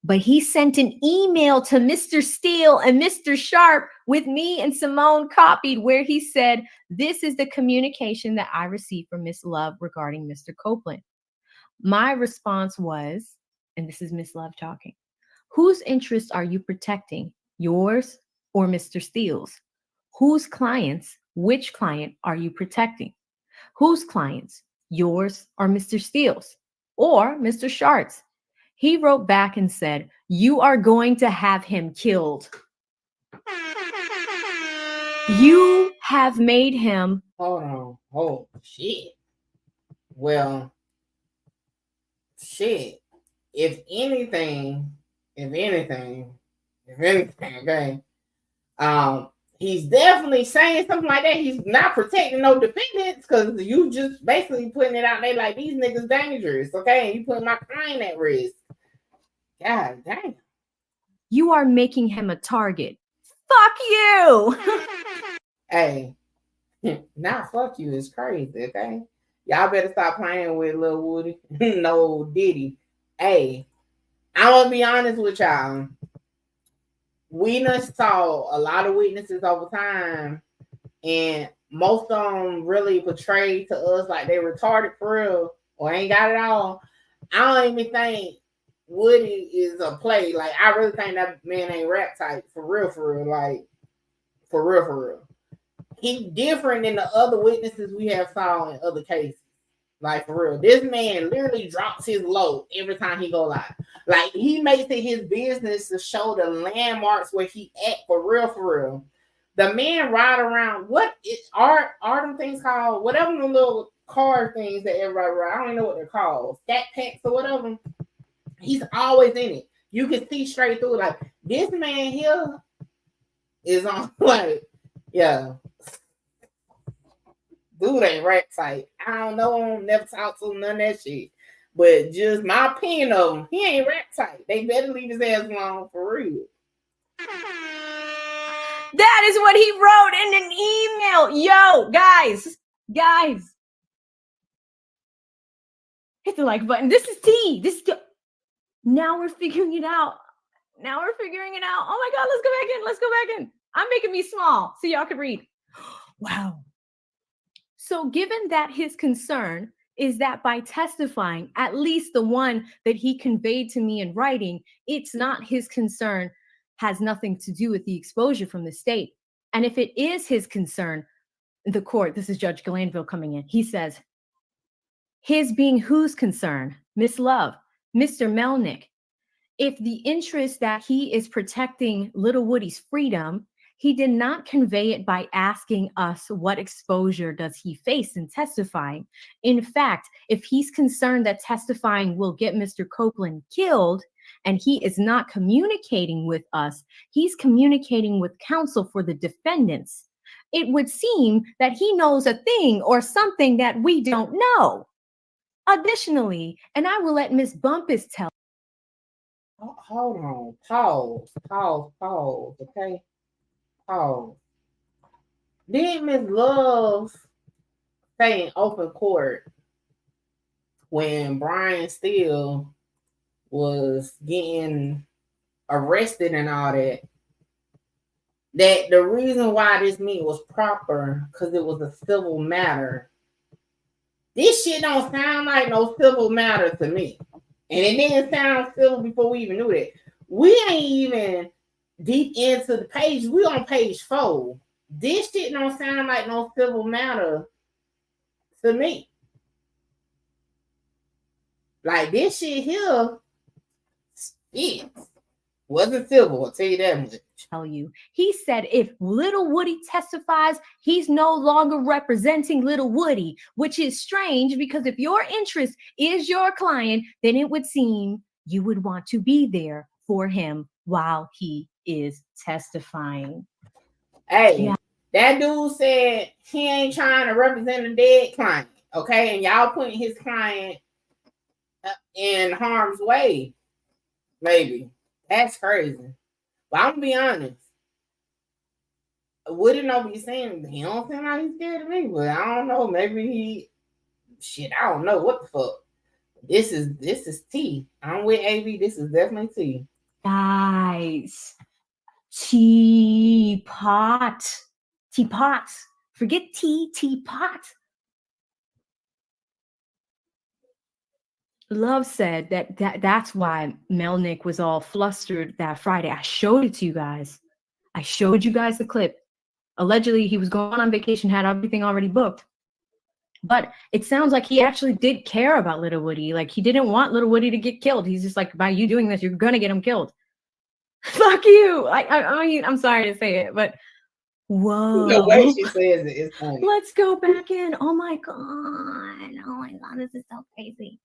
But he sent an email to Mr. Steele and Mr. Sharp with me and Simone copied, where he said, "This is the communication that I received from Miss Love regarding Mr. Copeland." My response was, and this is Miss Love talking, "Whose interests are you protecting? Yours or Mr. Steele's? Whose clients, which client are you protecting? Whose clients? Yours or Mr. Steele's? Or Mr. Sharp's?" He wrote back and said, "You are going to have him killed. You have made him." Hold on. Oh, shit. Well, shit. If anything, okay. He's definitely saying something like that. He's not protecting no defendants because you just basically putting it out there like these niggas dangerous, okay? And you putting my client at risk. God damn. You are making him a target. Fuck you. Hey, now fuck you is crazy, okay? Y'all better stop playing with Lil Woody. No Diddy. Hey, I'm gonna be honest with y'all. We done saw a lot of witnesses over time, and most of them really portrayed to us like they retarded for real or ain't got it all. I don't even think Woody is a play. Like, I really think that man ain't rap type for real. Like, for real. He different than the other witnesses we have saw in other cases. Like, for real. This man literally drops his load every time he go live. Like, he makes it his business to show the landmarks where he at for real. The man ride around, are them things called? Whatever the little car things that everybody ride. I don't even know what they're called. Stat packs or whatever. He's always in it. You can see straight through. Like, this man here is on, like, yeah. Dude ain't rap type. I don't know him, never talked to him, none of that shit. But just my opinion of him, he ain't rap type. They better leave his ass alone for real. That is what he wrote in an email. Yo, guys. Hit the like button. This is tea. Now we're figuring it out. Oh my God, let's go back in. I'm making me small so y'all can read. Wow. So given that his concern is that by testifying, at least the one that he conveyed to me in writing, it's not his concern, has nothing to do with the exposure from the state. And if it is his concern, the court, this is Judge Glanville coming in, he says, his being whose concern? Miss Love, Mr. Melnick. If the interest that he is protecting Little Woody's freedom, he did not convey it by asking us what exposure does he face in testifying. In fact, if he's concerned that testifying will get Mr. Copeland killed and he is not communicating with us, he's communicating with counsel for the defendants. It would seem that he knows a thing or something that we don't know. Additionally, and I will let Miss Bumpus tell. Hold on. Pause, okay? Pause. Didn't Miss Love say in open court when Brian Steele was getting arrested and all that, that the reason why this meeting was proper because it was a civil matter. This shit don't sound like no civil matter to me. And it didn't sound civil before we even knew that. We ain't even deep into the page. We on page 4. This shit don't sound like no civil matter to me. Like this shit here, it wasn't civil. I'll tell you that much. Tell you, he said if Lil Woody testifies, he's no longer representing Lil Woody, which is strange because if your interest is your client, then it would seem you would want to be there for him while he is testifying. Hey, yeah. That dude said he ain't trying to represent a dead client, okay? And y'all putting his client in harm's way, maybe. That's crazy. But I'm gonna be honest. Woody don't be saying he don't seem like he's scared of me, but I don't know. Maybe I don't know what the fuck. This is T. I'm with AV. This is definitely T. Guys, teapot. Forget teapot. Love said that's why Melnick was all flustered that Friday. I showed it to you guys. I showed you guys the clip. Allegedly, he was going on vacation, had everything already booked. But it sounds like he actually did care about Lil Woody. Like, he didn't want Lil Woody to get killed. He's just like, by you doing this, you're going to get him killed. Fuck you. I mean, I'm sorry to say it, but whoa. The way she says it is funny. Let's go back in. Oh, my God. Oh, my God. This is so crazy.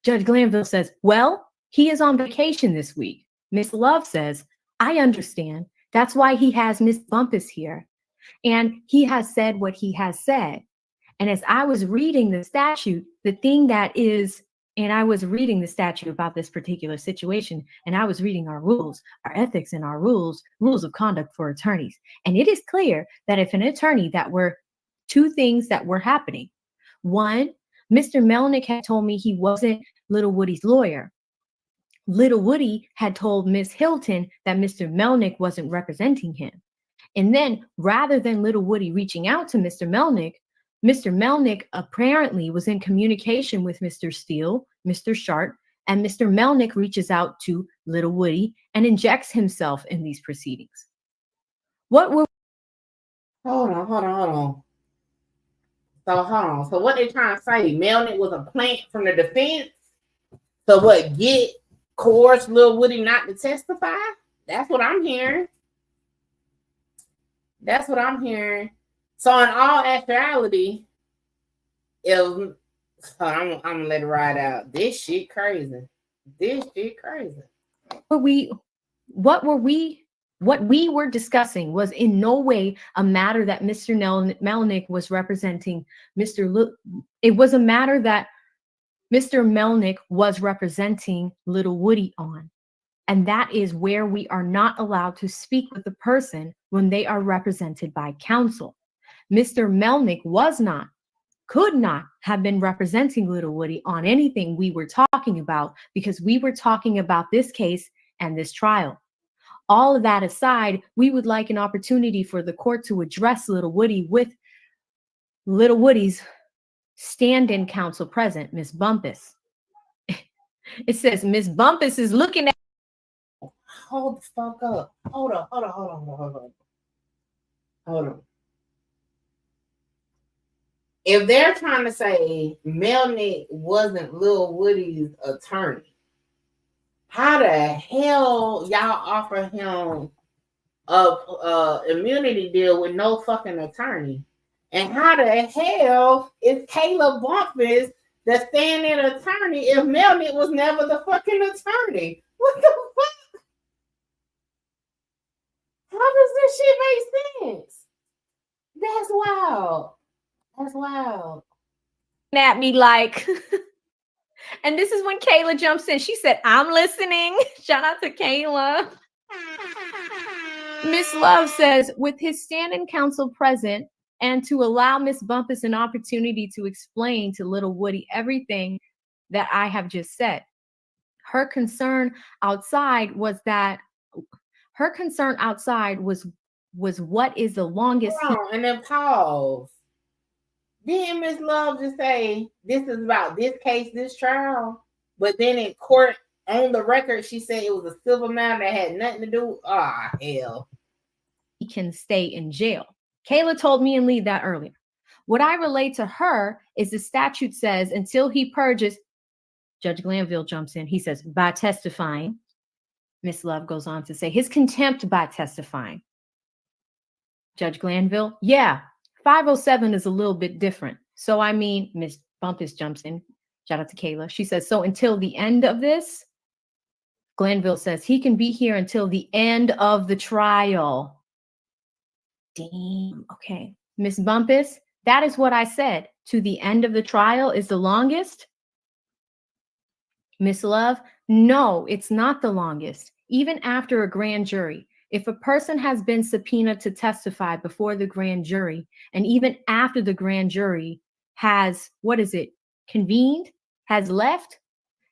Judge Glanville says, well, he is on vacation this week. Miss Love says, I understand. That's why he has Miss Bumpus here. And he has said what he has said. And as I was reading the statute, I was reading the statute about this particular situation, and I was reading our rules, our ethics and our rules of conduct for attorneys. And it is clear that if an attorney that were two things that were happening. One, Mr. Melnick had told me he wasn't Lil Woody's lawyer. Lil Woody had told Miss Hilton that Mr. Melnick wasn't representing him. And then rather than Lil Woody reaching out to Mr. Melnick apparently was in communication with Mr. Steele, Mr. Sharp, and Mr. Melnick reaches out to Lil Woody and injects himself in these proceedings. Hold on. So what they trying to say? Melnick was a plant from the defense? So what, coerce Lil Woody not to testify? That's what I'm hearing. So in all actuality, I'm gonna let it ride out. This shit crazy. What we were discussing was in no way a matter that Mr. Melnick was representing it was a matter that Mr. Melnick was representing Lil Woody on. And that is where we are not allowed to speak with the person when they are represented by counsel. Mr. Melnick could not have been representing Lil Woody on anything we were talking about because we were talking about this case and this trial. All of that aside, we would like an opportunity for the court to address Lil Woody with Lil Woody's stand-in counsel present, Miss Bumpus. It says Miss Bumpus is looking at. Hold the fuck up. Hold on. If they're trying to say Melnick wasn't Lil Woody's attorney, how the hell y'all offer him a immunity deal with no fucking attorney? And how the hell is Kayla Bumpus the stand-in attorney if Melnick was never the fucking attorney? What the fuck? How does this shit make sense? That's wild. At me like, and this is when Kayla jumps in. She said, I'm listening. Shout out to Kayla. Miss Love says, with his stand-in counsel present and to allow Miss Bumpus an opportunity to explain to Lil Woody everything that I have just said. Her concern outside was that Her concern outside was what is the longest. Hold on, and then pause. Didn't Miss Love just say this is about this case, this trial? But then in court, on the record, she said it was a civil matter that had nothing to do. Hell. He can stay in jail. Kayla told me and Lee that earlier. What I relate to her is the statute says until he purges, Judge Glanville jumps in. He says, by testifying. Miss Love goes on to say his contempt by testifying. Judge Glanville, yeah, 507 is a little bit different. So, I mean, Miss Bumpus jumps in. Shout out to Kayla. She says, so until the end of this, Glanville says he can be here until the end of the trial. Damn. Okay. Miss Bumpus, that is what I said. To the end of the trial is the longest. Miss Love, no, it's not the longest. Even after a grand jury, if a person has been subpoenaed to testify before the grand jury, and even after the grand jury has, convened, has left,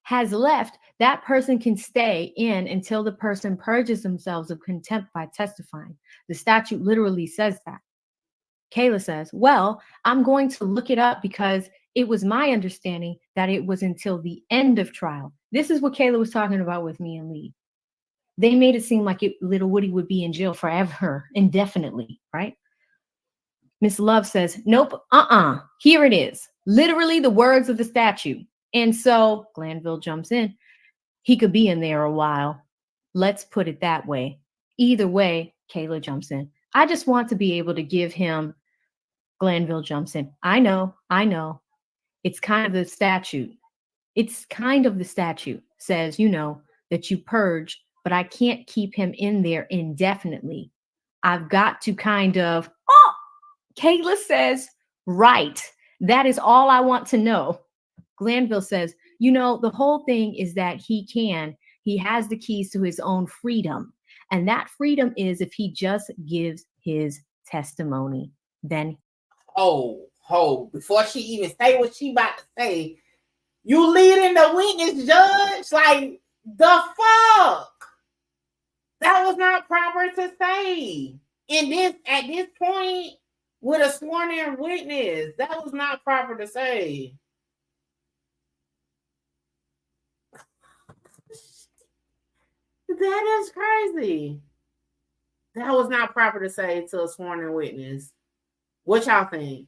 that person can stay in until the person purges themselves of contempt by testifying. The statute literally says that. Kayla says, well, I'm going to look it up because it was my understanding that it was until the end of trial. This is what Kayla was talking about with me and Lee. They made it seem like Lil Woody would be in jail forever, indefinitely, right? Miss Love says, nope, here it is. Literally the words of the statute. And so Glanville jumps in. He could be in there a while. Let's put it that way. Either way, Kayla jumps in. I just want to be able to give him, Glanville jumps in. I know. It's kind of the statute. Says, that you purge, but I can't keep him in there indefinitely. I've got to Kayla says, right. That is all I want to know. Glanville says, the whole thing is that he has the keys to his own freedom. And that freedom is if he just gives his testimony, then. Before she even say what she about to say, you leading the witness, judge? Like, the fuck? That was not proper to say. At this point, with a sworn in witness, that was not proper to say. That is crazy. That was not proper to say to a sworn in witness. What y'all think?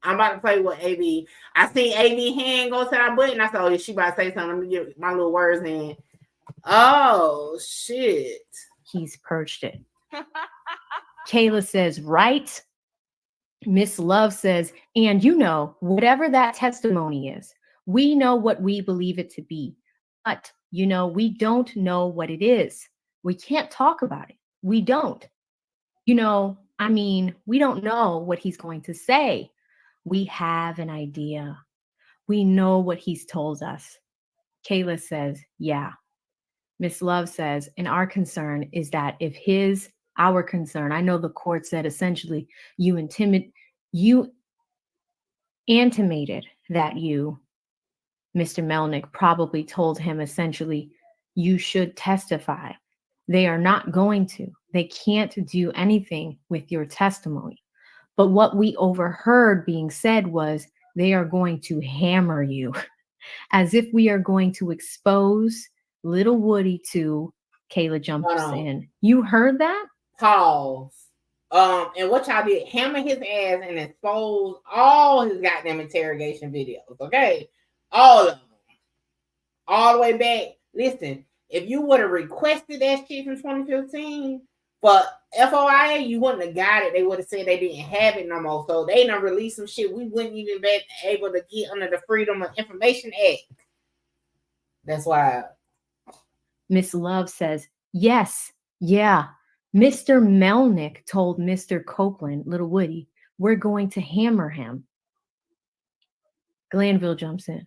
I'm about to play with AB. I seen AB hand go to that button. I said, oh, she about to say something. Let me get my little words in. Oh, shit. He's purged it. Kayla says, right. Miss Love says, and whatever that testimony is, we know what we believe it to be. But, we don't know what it is. We can't talk about it. We don't. We don't know what he's going to say. We have an idea. We know what he's told us. Kayla says, yeah. Miss Love says, and our concern is that our concern, I know the court said essentially you intimated that you, Mr. Melnick, probably told him essentially you should testify. They are not going to. They can't do anything with your testimony. But what we overheard being said was they are going to hammer you as if we are going to expose Lil Woody to. Kayla jumps in. You heard that? Pause. And what y'all did, hammer his ass and expose all his goddamn interrogation videos, okay? All of them. All the way back. Listen, if you would have requested that shit from 2015, but FOIA, you wouldn't have got it. They would have said they didn't have it no more. So they done released some shit we wouldn't even be able to get under the Freedom of Information Act. That's why. Miss Love says, yes, yeah. Mr. Melnick told Mr. Copeland, Lil Woody, we're going to hammer him. Glanville jumps in.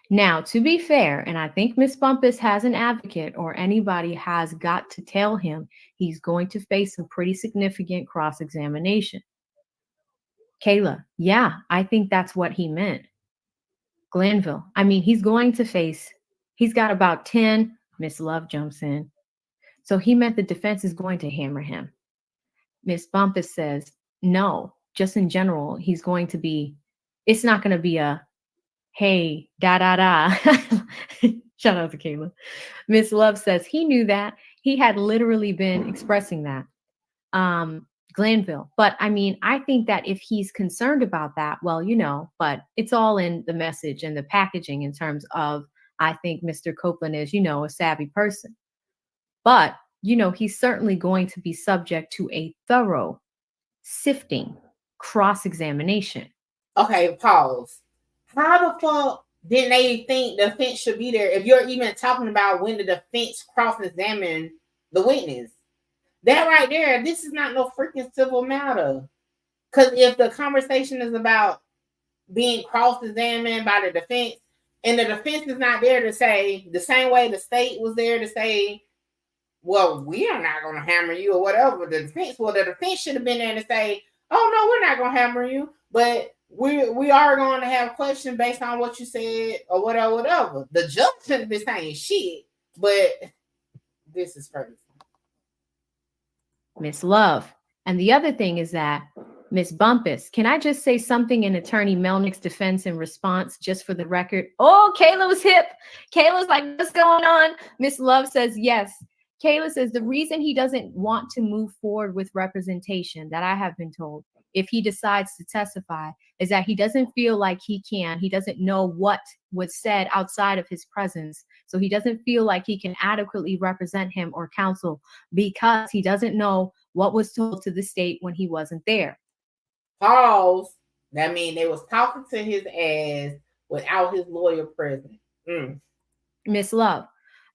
Now, to be fair, and I think Miss Bumpus has an advocate or anybody has got to tell him he's going to face some pretty significant cross-examination. Kayla, yeah, I think that's what he meant. Glanville, he's got about 10. Miss Love jumps in. So he meant the defense is going to hammer him. Miss Bumpus says, no, just in general, he's going to be, it's not going to be a, hey, da, da, da. Shout out to Kayla. Miss Love says he knew that. He had literally been expressing that. Glanville. But I mean, I think that if he's concerned about that, well, you know, but it's all in the message and the packaging in terms of, I think Mr. Copeland is, you know, a savvy person. But, you know, he's certainly going to be subject to a thorough sifting cross-examination. Okay, pause. How the fuck didn't they think the defense should be there if you're even talking about when the defense cross-examine the witness? That right there, this is not no freaking civil matter. Because if the conversation is about being cross-examined by the defense, and the defense is not there to say, the same way the state was there to say, well, we are not going to hammer you or whatever. The defense should have been there to say, oh, no, we're not going to hammer you, but we are going to have questions based on what you said or whatever. The judge shouldn't be saying shit, but this is crazy. Miss Love. And the other thing is that, Miss Bumpus, can I just say something in Attorney Melnick's defense in response, just for the record? Oh, Kayla was hip. Kayla's like, what's going on? Miss Love says, yes. Kayla says the reason he doesn't want to move forward with representation, that I have been told, if he decides to testify, is that he doesn't feel like he can. He doesn't know what was said outside of his presence. So he doesn't feel like he can adequately represent him or counsel because he doesn't know what was told to the state when he wasn't there. Pause. That means they was talking to his ass without his lawyer present. Miss Love.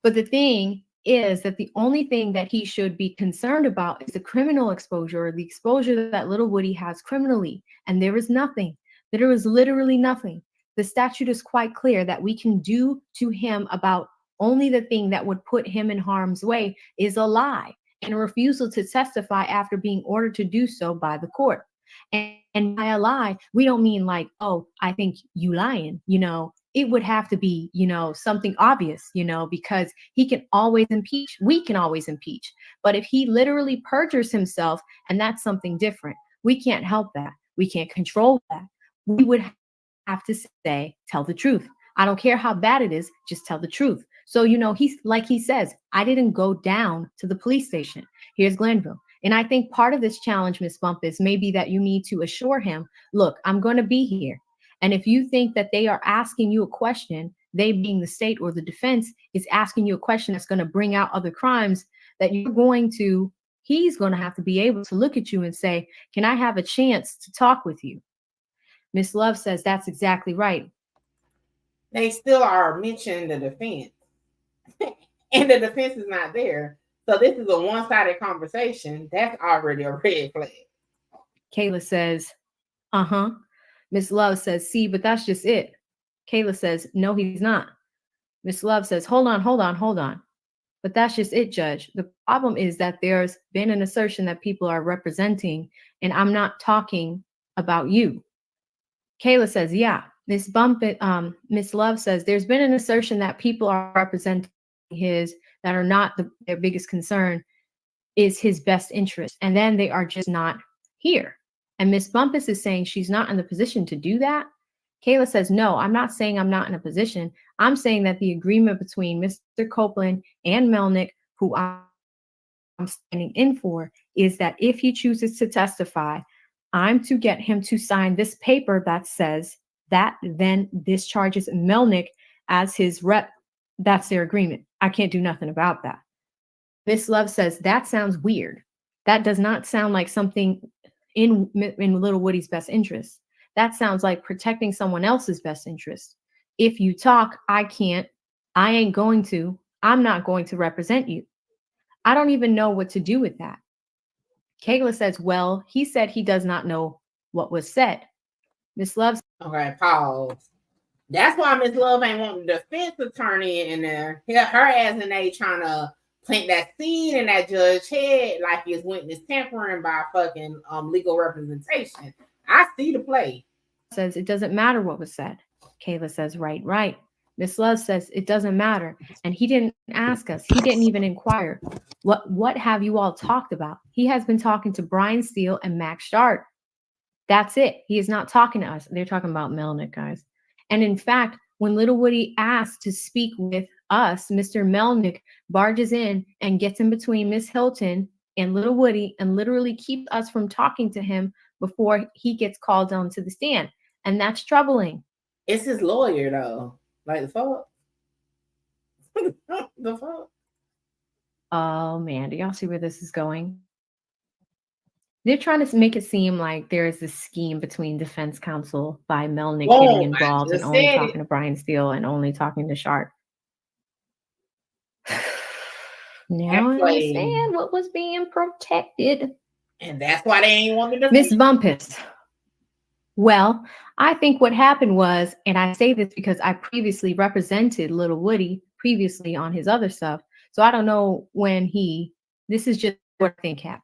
But the thing is that the only thing that he should be concerned about is the criminal exposure, or the exposure that Lil Woody has criminally. And there is nothing. There is literally nothing. The statute is quite clear that we can do to him about only the thing that would put him in harm's way is a lie and a refusal to testify after being ordered to do so by the court. And by a lie, we don't mean like, oh, I think you lying, you know. It would have to be, you know, something obvious, you know, because he can always impeach. We can always impeach. But if he literally perjures himself, and that's something different, we can't help that. We can't control that. We would have to say, tell the truth. I don't care how bad it is, just tell the truth. So, you know, he's like he says, I didn't go down to the police station. Here's Glenville. And I think part of this challenge, Miss Bumpus, may be that you need to assure him, look, I'm going to be here. And if you think that they are asking you a question, they being the state or the defense is asking you a question that's going to bring out other crimes, that he's going to have to be able to look at you and say, can I have a chance to talk with you? Miss Love says that's exactly right. They still are mentioning the defense. And the defense is not there. So this is a one-sided conversation. That's already a red flag. Kayla says, uh-huh. Miss Love says, see, but that's just it. Kayla says, no, he's not. Miss Love says, hold on. But that's just it, Judge. The problem is that there's been an assertion that people are representing, and I'm not talking about you. Kayla says, yeah. Miss Love says, there's been an assertion that people are representing that are not their biggest concern is his best interest. And then they are just not here. And Miss Bumpus is saying she's not in the position to do that. Kayla says, no, I'm not saying I'm not in a position. I'm saying that the agreement between Mr. Copeland and Melnick, who I'm standing in for, is that if he chooses to testify, I'm to get him to sign this paper that says that then discharges Melnick as his rep. That's their agreement. I can't do nothing about that. Miss Love says, that sounds weird. That does not sound like something in Lil Woody's best interest. That sounds like protecting someone else's best interest. If you talk, I'm not going to represent you. I don't even know what to do with that. Kayla says, well, he said he does not know what was said. Miss Love. Okay, pause. That's why Miss Love ain't wanting the defense attorney in there. Her ass and they trying to plant that seed in that judge's head like it's witness tampering by fucking legal representation. I see the play. Says it doesn't matter what was said. Kayla says, right. Miss Love says it doesn't matter. And he didn't ask us. He didn't even inquire. What have you all talked about? He has been talking to Brian Steele and Max Shard. That's it. He is not talking to us. They're talking about Melnick, guys. And in fact, when Little Woody asked to speak with us, Mr. Melnick barges in and gets in between Miss Hilton and Little Woody and literally keeps us from talking to him before he gets called onto the stand. And that's troubling. It's his lawyer, though. Like, the fuck? The fuck? Oh, man. Do y'all see where this is going? They're trying to make it seem like there is this scheme between defense counsel by Melnick getting involved and only talking to Brian Steele and only talking to Sharp. Now I understand what was being protected. And that's why they ain't want to Miss Bumpus. Well, I think what happened was, and I say this because I previously represented Little Woody previously on his other stuff. So I don't know when this is just what I think happened.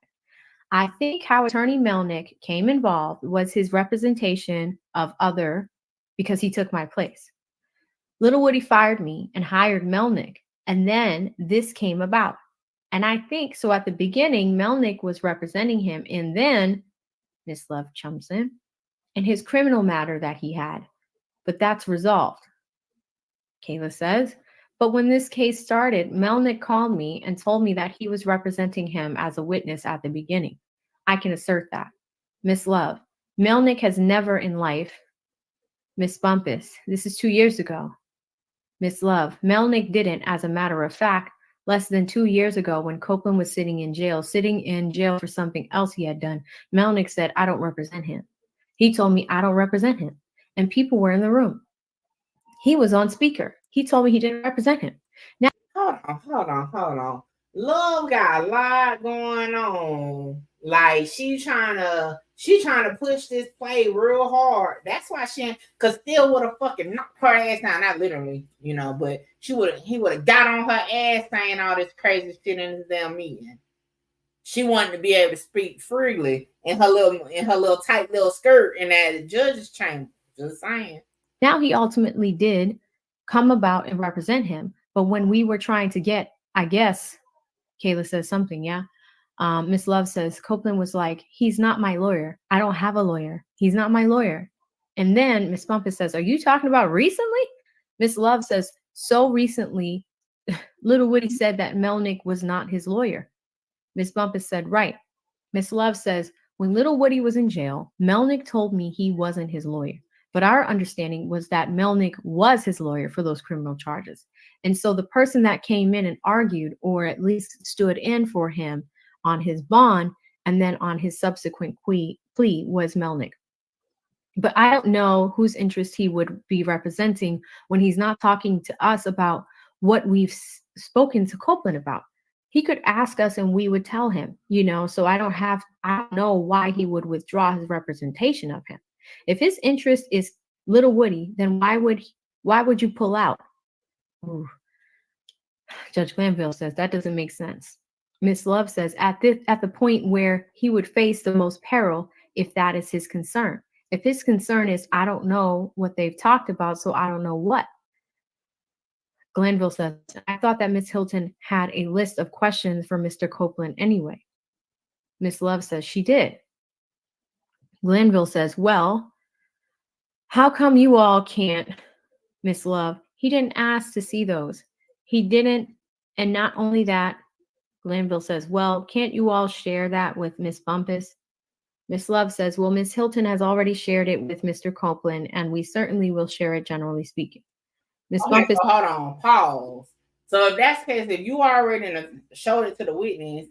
I think how Attorney Melnick came involved was his representation of because he took my place. Little Woody fired me and hired Melnick, and then this came about. And I think so at the beginning, Melnick was representing him, and then Miss Love chumps in in his criminal matter that he had. But that's resolved. Kayla says, but when this case started, Melnick called me and told me that he was representing him as a witness at the beginning. I can assert that. Miss Love, Melnick has never in life. Miss Bumpus, this is 2 years ago. Miss Love, Melnick didn't, as a matter of fact, less than 2 years ago when Copeland was sitting in jail for something else he had done. Melnick said, I don't represent him. He told me I don't represent him. And people were in the room. He was on speaker. He told me he didn't represent him. Now, hold on. Love got a lot going on. Like she trying to push this play real hard. That's why cause Steele would have fucking knocked her ass down. Not literally, but he would have got on her ass saying all this crazy shit in his damn meeting. She wanted to be able to speak freely in her little tight little skirt in that judge's chamber. Just saying. Now he ultimately did come about and represent him. But when we were trying to get, I guess, Kayla says something, yeah? Miss Love says, Copeland was like, he's not my lawyer. I don't have a lawyer. He's not my lawyer. And then Miss Bumpus says, are you talking about recently? Miss Love says, so recently, Little Woody said that Melnick was not his lawyer. Miss Bumpus said, right. Miss Love says, when Little Woody was in jail, Melnick told me he wasn't his lawyer. But our understanding was that Melnick was his lawyer for those criminal charges. And so the person that came in and argued, or at least stood in for him on his bond and then on his subsequent plea was Melnick. But I don't know whose interest he would be representing when he's not talking to us about what we've spoken to Copeland about. He could ask us and we would tell him, so I don't know why he would withdraw his representation of him. If his interest is Little Woody, then why would you pull out? Ooh. Judge Glanville says that doesn't make sense. Miss Love says at the point where he would face the most peril, if that is his concern. If his concern is, I don't know what they've talked about, so I don't know what. Glanville says, I thought that Miss Hilton had a list of questions for Mr. Copeland anyway. Miss Love says she did. Glanville says, well, how come you all can't, Miss Love? He didn't ask to see those. He didn't. And not only that, Glanville says, well, can't you all share that with Miss Bumpus? Miss Love says, well, Miss Hilton has already shared it with Mr. Copeland, and we certainly will share it, generally speaking. Miss Bumpus. So hold on, pause. So if that's the case, if you already showed it to the witness,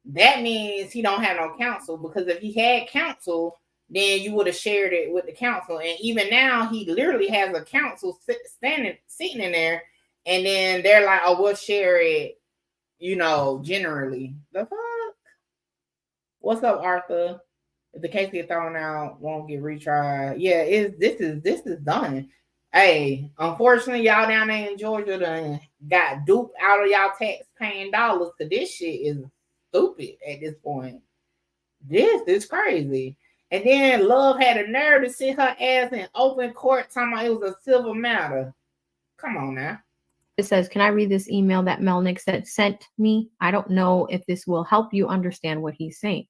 that means he don't have no counsel, because if he had counsel, then you would have shared it with the counsel. And even now, he literally has a counsel sitting in there, and then they're like, oh, we'll share it, generally. The fuck? What's up, Arthur? If the case gets thrown out, won't get retried. Yeah, this is done. Hey, unfortunately, y'all down there in Georgia done got duped out of y'all tax-paying dollars, because this shit is stupid at this point. This is crazy. And then Love had a nerve to sit her ass in open court talking about it was a civil matter. Come on now. It says, can I read this email that Melnick sent me? I don't know if this will help you understand what he's saying.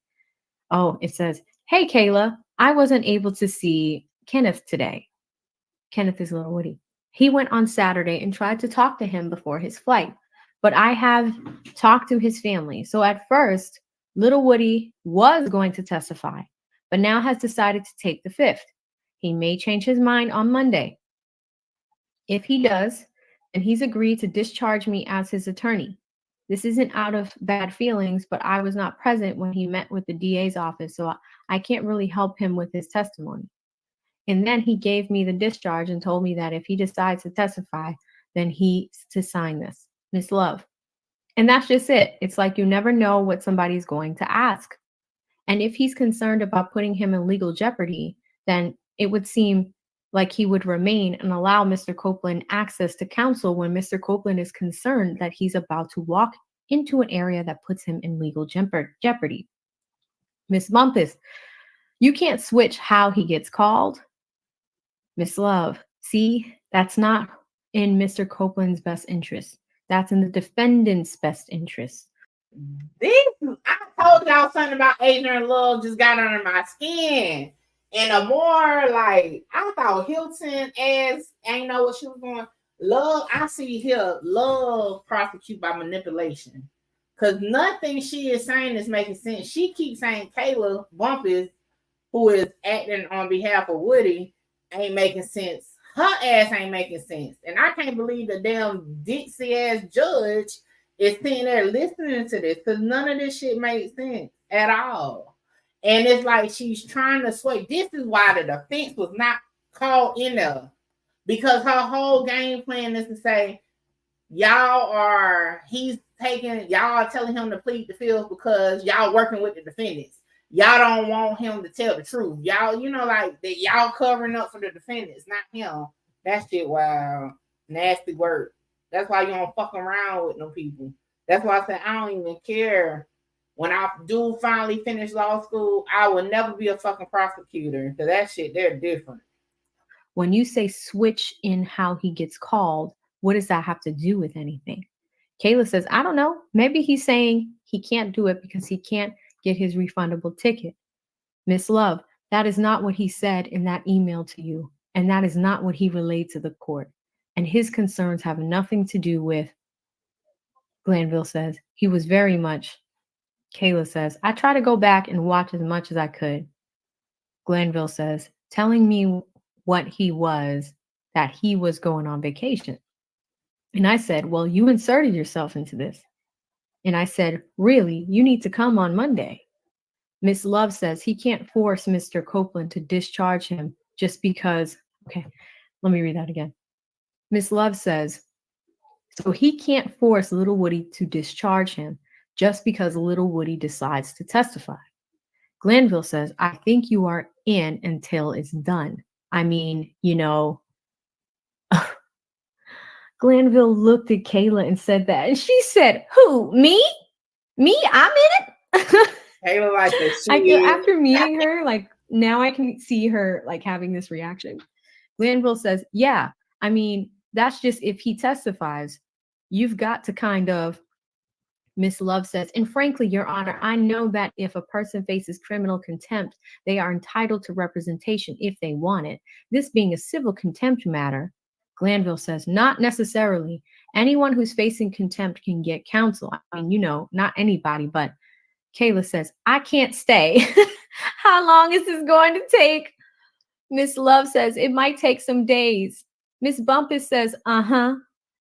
Oh, it says, hey, Kayla, I wasn't able to see Kenneth today. Kenneth is Lil Woody. He went on Saturday and tried to talk to him before his flight, but I have talked to his family. So at first, Lil Woody was going to testify, but now has decided to take the 5th. He may change his mind on Monday. If he does, then he's agreed to discharge me as his attorney. This isn't out of bad feelings, but I was not present when he met with the DA's office, so I can't really help him with his testimony. And then he gave me the discharge and told me that if he decides to testify, then he's to sign this. Miss Love. And that's just it. It's like you never know what somebody's going to ask. And if he's concerned about putting him in legal jeopardy, then it would seem like he would remain and allow Mr. Copeland access to counsel when Mr. Copeland is concerned that he's about to walk into an area that puts him in legal jeopardy. Miss Bumpus, you can't switch how he gets called. Miss Love, see, that's not in Mr. Copeland's best interest. That's in the defendant's best interest. I told y'all something about Adrian Love just got under my skin. And the more like I thought Hilton as ain't know what she was going. Love, I see here, Love prosecute by manipulation. Because nothing she is saying is making sense. She keeps saying Kayla Bumpus, who is acting on behalf of Woody, ain't making sense. Her ass ain't making sense. And I can't believe the damn Dixie ass judge is sitting there listening to this because none of this shit makes sense at all. And it's like she's trying to sway. This is why the defense was not called in there. Because her whole game plan is to say, y'all are telling him to plead the fifth because y'all working with the defendants. Y'all don't want him to tell the truth. Y'all, like that y'all covering up for the defendants, not him. That shit, wow. Nasty work. That's why you don't fuck around with no people. That's why I said I don't even care. When I do finally finish law school, I will never be a fucking prosecutor. Because that shit, they're different. When you say switch in how he gets called, what does that have to do with anything? Kayla says, I don't know. Maybe he's saying he can't do it because he can't get his refundable ticket. Miss Love, that is not what he said in that email to you. And that is not what he relayed to the court. And his concerns have nothing to do with, Glanville says, he was very much, Kayla says, I try to go back and watch as much as I could. Glanville says, telling me what he was, that he was going on vacation. And I said, well, you inserted yourself into this. And I said, really, you need to come on Monday. Miss Love says he can't force Mr. Copeland to discharge him just because, okay, let me read that again. Miss Love says, so he can't force Lil Woody to discharge him just because Lil Woody decides to testify. Glanville says, I think you are in until it's done. I mean, Glanville looked at Kayla and said that. And she said, who, me? Me? I'm in it? Kayla like this. After meeting her, like now I can see her like having this reaction. Glanville says, yeah, I mean, that's just if he testifies, you've got to kind of, Miss Love says, and frankly, Your Honor, I know that if a person faces criminal contempt, they are entitled to representation if they want it. This being a civil contempt matter, Glanville says, not necessarily. Anyone who's facing contempt can get counsel. I mean, not anybody, but Kayla says, I can't stay. How long is this going to take? Miss Love says, it might take some days. Miss Bumpus says,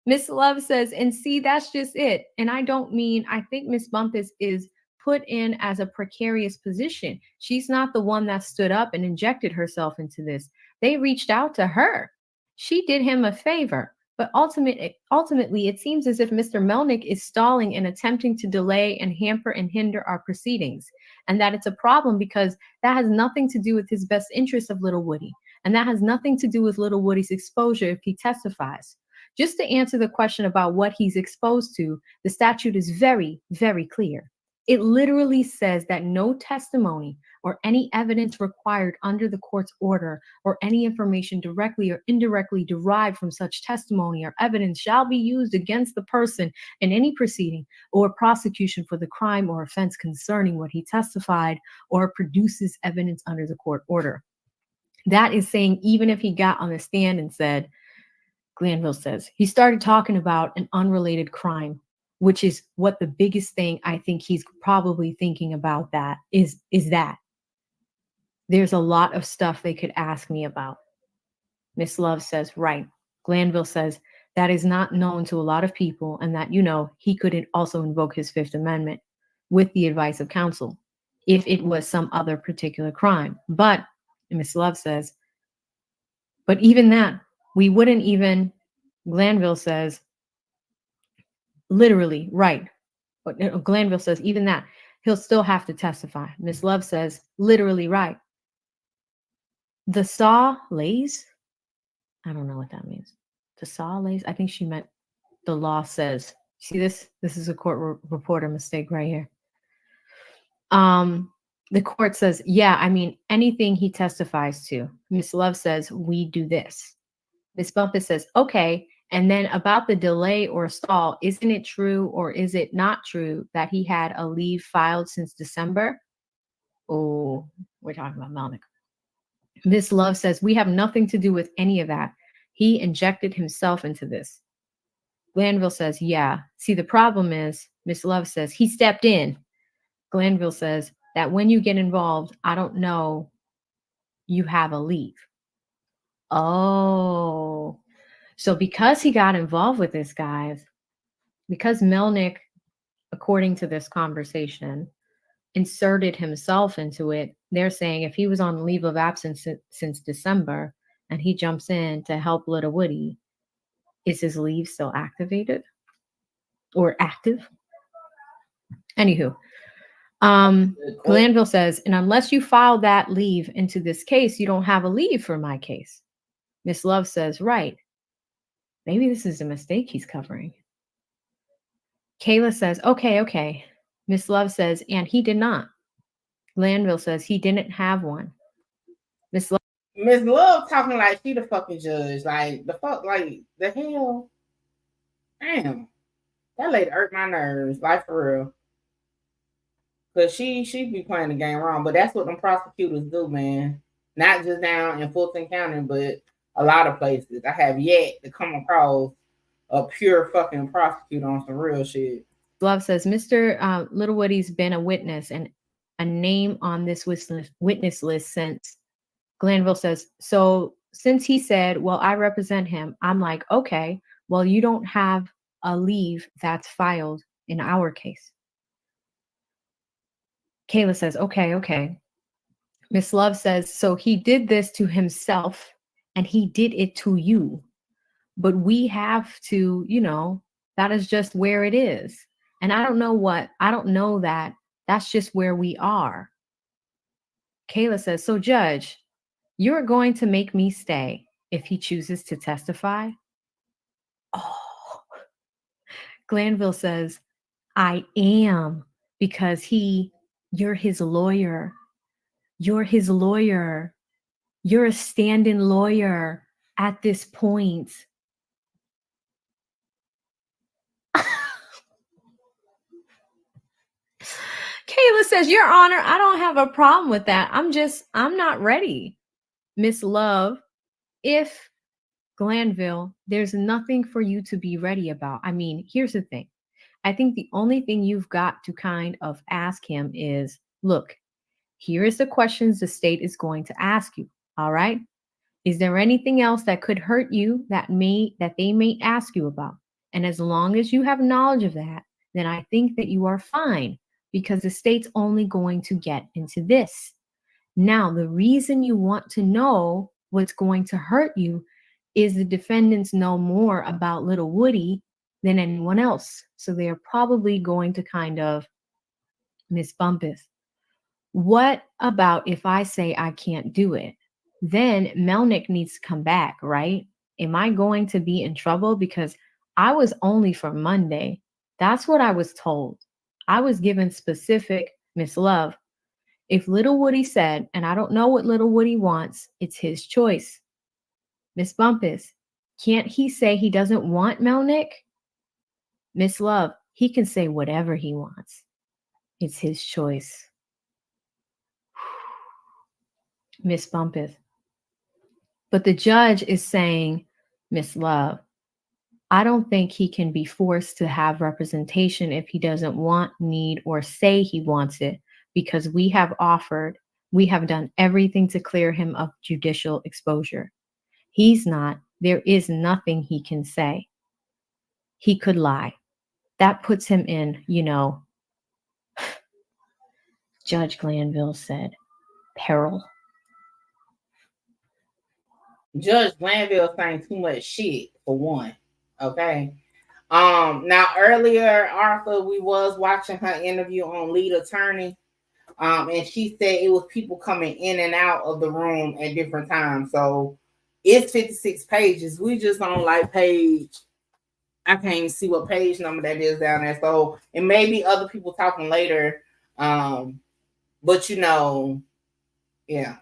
Miss Love says, and see, that's just it. And I think Miss Bumpus is put in as a precarious position. She's not the one that stood up and injected herself into this. They reached out to her. She did him a favor. But ultimately, it seems as if Mr. Melnick is stalling and attempting to delay and hamper and hinder our proceedings. And that it's a problem because that has nothing to do with his best interest of Lil Woody. And that has nothing to do with Lil Woody's exposure if he testifies. Just to answer the question about what he's exposed to, the statute is very, very clear. It literally says that no testimony or any evidence required under the court's order or any information directly or indirectly derived from such testimony or evidence shall be used against the person in any proceeding or prosecution for the crime or offense concerning what he testified or produces evidence under the court order. That is saying, even if he got on the stand and said, Glanville says, he started talking about an unrelated crime, which is what the biggest thing I think he's probably thinking about that is that there's a lot of stuff they could ask me about. Miss Love says, right. Glanville says, that is not known to a lot of people and that, he could also invoke his Fifth Amendment with the advice of counsel if it was some other particular crime. But Miss Love says, but even that, we wouldn't even, Glanville says, literally, right. But Glanville says, even that, he'll still have to testify. Miss Love says, literally, right. The saw lays? I don't know what that means. The saw lays? I think she meant the law says. See this? This is a court reporter mistake right here. The court says, yeah, I mean, anything he testifies to. Miss Love says, we do this. Miss Bumpus says, okay. And then about the delay or stall, isn't it true or is it not true that he had a leave filed since December? Oh, we're talking about Melnick. Miss Love says, we have nothing to do with any of that. He injected himself into this. Glanville says, yeah. See, the problem is, Miss Love says, he stepped in. Glanville says that when you get involved, I don't know, you have a leave. Oh, so because he got involved with this, guys, because Melnick, according to this conversation, inserted himself into it, they're saying if he was on leave of absence since December and he jumps in to help Lil Woody, is his leave still activated or active? Anywho, Glanville says, and unless you file that leave into this case, you don't have a leave for my case. Miss Love says, right. Maybe this is a mistake he's covering. Kayla says, okay. Miss Love says, and he did not. Glanville says he didn't have one. Miss Love talking like she the fucking judge. Like, the fuck, like, the hell? Damn. That lady hurt my nerves, like, for real. Because she be playing the game wrong, but that's what them prosecutors do, man. Not just down in Fulton County, but a lot of places. I have yet to come across a pure fucking prosecutor on some real shit. Love says, Mr. Lil Woody's been a witness and a name on this witness list since. Glanville says, so since he said, well, I represent him, I'm like, okay, well, you don't have a leave that's filed in our case. Kayla says, okay. Miss Love says, so he did this to himself and he did it to you. But we have to, that is just where it is. And I don't know that. That's just where we are. Kayla says, so Judge, you're going to make me stay if he chooses to testify? Oh. Glanville says, I am, because you're his lawyer. You're his lawyer. You're a stand-in lawyer at this point. Kayla says, Your Honor, I don't have a problem with that. I'm not ready. Miss Love, if Glanville, there's nothing for you to be ready about. I mean, here's the thing. I think the only thing you've got to kind of ask him is, look, here is the questions the state is going to ask you. All right. Is there anything else that could hurt you that they may ask you about? And as long as you have knowledge of that, then I think that you are fine, because the state's only going to get into this. Now, the reason you want to know what's going to hurt you is the defendants know more about Lil Woody than anyone else. So they are probably going to kind of, Miss Bumpus, what about if I say I can't do it? Then Melnick needs to come back, right? Am I going to be in trouble? Because I was only for Monday. That's what I was told. I was given specific, Miss Love. If Little Woody said, and I don't know what Little Woody wants, it's his choice. Miss Bumpus, can't he say he doesn't want Melnick? Miss Love, he can say whatever he wants. It's his choice. Miss Bumpus. But the judge is saying, Miss Love, I don't think he can be forced to have representation if he doesn't want, need, or say he wants it, because we have done everything to clear him of judicial exposure. He's not, there is nothing he can say. He could lie. That puts him in, Judge Glanville said, peril. Judge Glanville saying too much shit for one. Okay. Now earlier, Arthur, we was watching her interview on Lead Attorney. And she said it was people coming in and out of the room at different times. So it's 56 pages. We just on like page, I can't even see what page number that is down there. So it may be other people talking later. But yeah.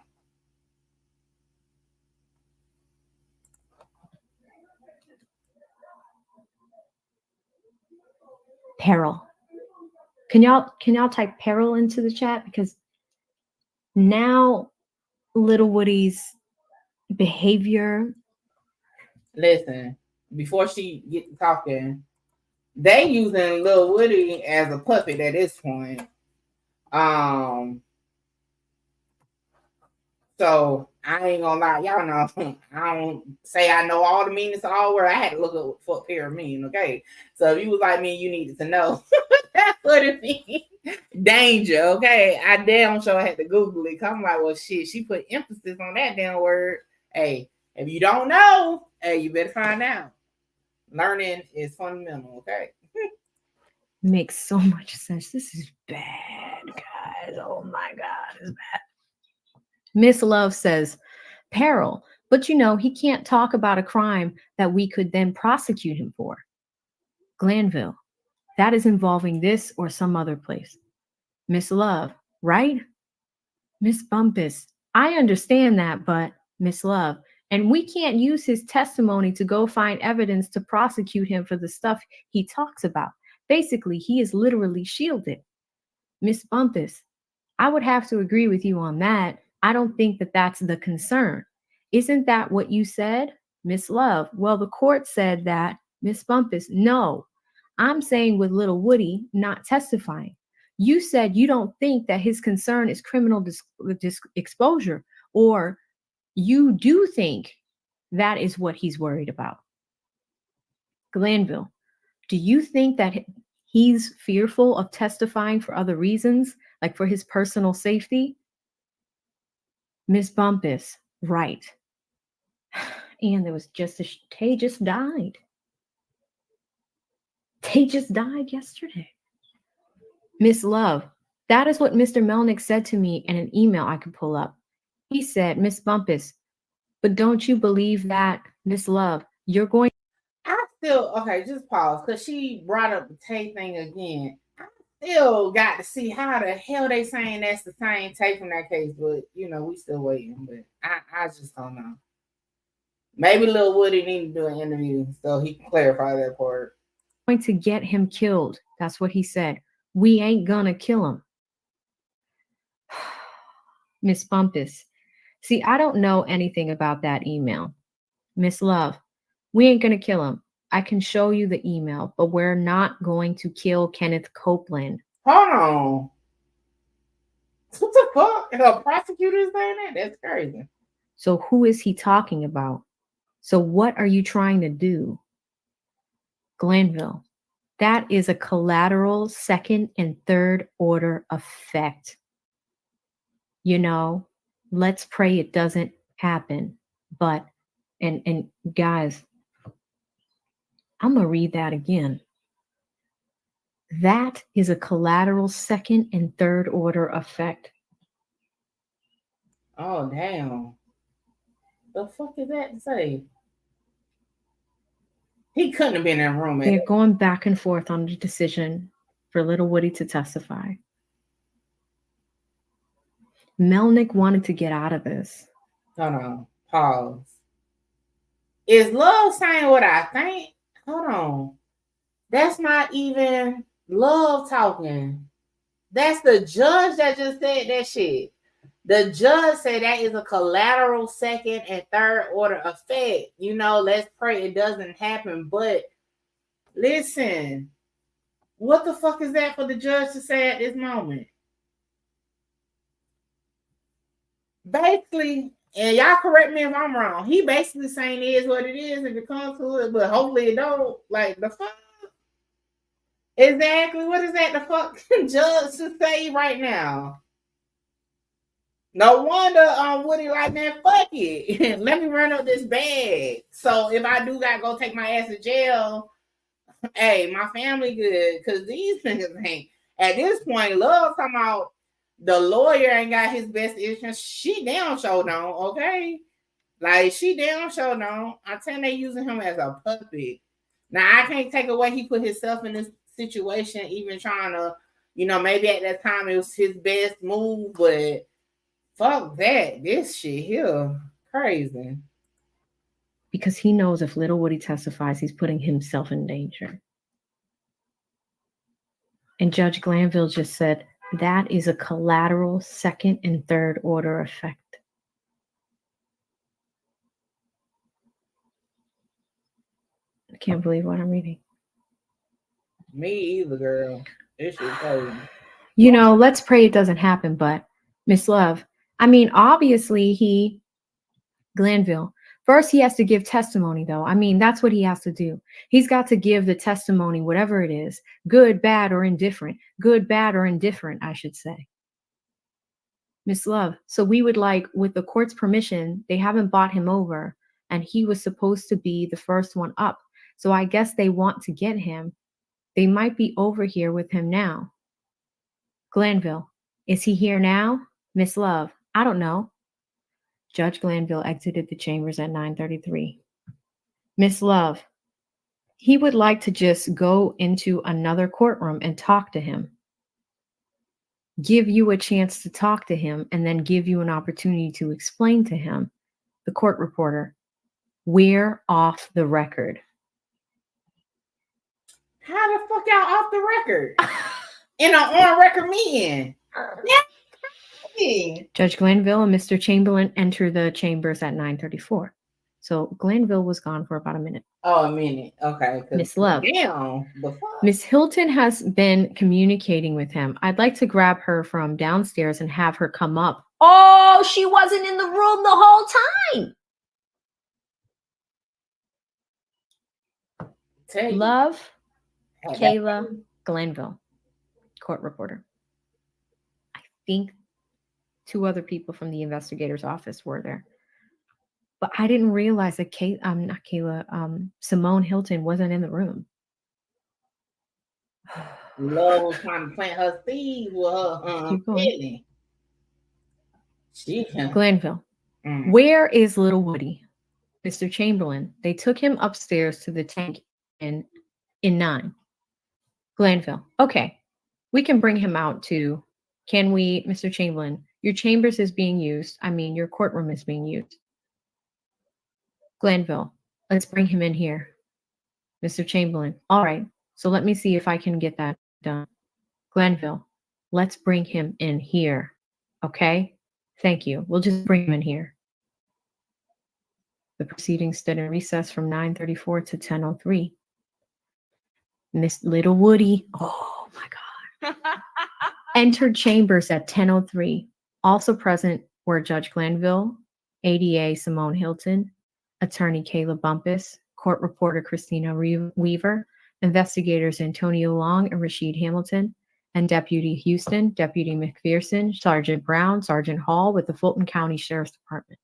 Peril. Can y'all type peril into the chat? Because now Little Woody's behavior. Listen, before she get to talking, they using Lil Woody as a puppet at this point. So I ain't gonna lie, y'all know I don't say I know all the meanings of all words. I had to look up what pair mean, okay? So if you was like me, you needed to know that's what it means. Danger, okay? I damn sure had to Google it. I'm like, well, shit, she put emphasis on that damn word. Hey, if you don't know, hey, you better find out. Learning is fundamental, okay? Makes so much sense. This is bad, guys. Oh my God, it's bad. Miss Love says, peril, but he can't talk about a crime that we could then prosecute him for. Glanville, that is involving this or some other place. Miss Love, right? Miss Bumpus, I understand that, but Miss Love, and we can't use his testimony to go find evidence to prosecute him for the stuff he talks about. Basically, he is literally shielded. Miss Bumpus, I would have to agree with you on that. I don't think that that's the concern. Isn't that what you said, Miss Love? Well, the court said that. Miss Bumpus, no. I'm saying with Little Woody not testifying. You said you don't think that his concern is criminal exposure, or you do think that is what he's worried about. Glanville, do you think that he's fearful of testifying for other reasons, like for his personal safety? Miss Bumpus, right. And there was Tay just died. Tay just died yesterday. Miss Love, that is what Mr. Melnick said to me in an email I could pull up. He said, Miss Bumpus, but don't you believe that, Miss Love, you're going. Okay, just pause, because she brought up the Tay thing again. I still got to see how the hell they saying that's the same Tay from that case, but we still waiting. But I just don't know. Maybe Lil Woody need to do an interview so he can clarify that part. Going to get him killed. That's what he said. We ain't gonna kill him. Miss Bumpus, see, I don't know anything about that email. Miss Love, we ain't gonna kill him. I can show you the email, but we're not going to kill Kenneth Copeland. Hold on. What the fuck? The prosecutor saying that? That's crazy. So who is he talking about? So what are you trying to do? Glanville, that is a collateral second and third order effect. Let's pray it doesn't happen. But, and guys, I'm going to read that again. That is a collateral second and third order effect. Oh, damn. The fuck is that to say? He couldn't have been in that room. They're going back and forth on the decision. for Lil Woody to testify. Melnick wanted to get out of this. Hold on. Pause. Is Love saying what I think? Hold on. That's not even Love talking. That's the judge that just said that shit. The judge said that is a collateral second and third order effect. You know, let's pray it doesn't happen. But listen, what the fuck is that for the judge to say at this moment? Basically, and y'all correct me if I'm wrong, he basically saying it is what it is if it comes to it, but hopefully it don't. Like, the fuck? Exactly. What is that the fuck judge to say right now? No wonder Woody like, man, fuck it. Let me run up this bag. So if I do gotta go take my ass to jail, hey, my family good. Cause these niggas ain't at this point, Love talking about the lawyer ain't got his best interest. She damn sure don't, okay? Like, she damn sure don't. I tell you, they using him as a puppet. Now, I can't take away he put himself in this situation, even trying to, you know, maybe at that time it was his best move, but fuck that. This shit here, crazy. Because he knows if Lil Woody testifies, he's putting himself in danger. And Judge Glanville just said, that is a collateral second and third order effect. I can't believe what I'm reading. Me either, girl. This shit crazy. You know, let's pray it doesn't happen, but Miss Love, I mean, obviously Glanville, first he has to give testimony though. I mean, that's what he has to do. He's got to give the testimony, whatever it is, good, bad, or indifferent. Good, bad, or indifferent, I should say. Miss Love, so we would like, with the court's permission, they haven't bought him over, and he was supposed to be the first one up. So I guess they want to get him. They might be over here with him now. Glanville, is he here now? Miss Love, I don't know. Judge Glanville exited the chambers at 9:33. Miss Love, he would like to just go into another courtroom and talk to him. Give you a chance to talk to him and then give you an opportunity to explain to him. The court reporter, we're off the record. How the fuck y'all off the record? In an on-record meeting. Yeah. Judge Glanville and Mr. Chamberlain enter the chambers at 9:34. So Glanville was gone for about a minute. Oh, a minute. Okay. Miss Love. Damn. The fuck? Miss Hilton has been communicating with him. I'd like to grab her from downstairs and have her come up. Oh, she wasn't in the room the whole time. Love, Kayla Glanville, court reporter. I think 2 other people from the investigator's office were there. But I didn't realize that Simone Hilton wasn't in the room. Love was trying to plant her seed with her feeling. Glanville, where is Lil Woody? Mr. Chamberlain, they took him upstairs to the tank in 9. Glanville, okay, we can bring him out too. Can we, Mr. Chamberlain, your chambers is being used. I mean, your courtroom is being used. Glanville, let's bring him in here. Mr. Chamberlain, all right, so let me see if I can get that done. Glanville, let's bring him in here, okay? Thank you. We'll just bring him in here. The proceedings stood in recess from 9:34 to 10:03. Miss Lil Woody, oh my God, entered chambers at 10:03. Also present were Judge Glanville, ADA Simone Hilton, Attorney Kayla Bumpus, Court Reporter Christina Weaver, investigators Antonio Long and Rashid Hamilton, and Deputy Houston, Deputy McPherson, Sergeant Brown, Sergeant Hall with the Fulton County Sheriff's Department.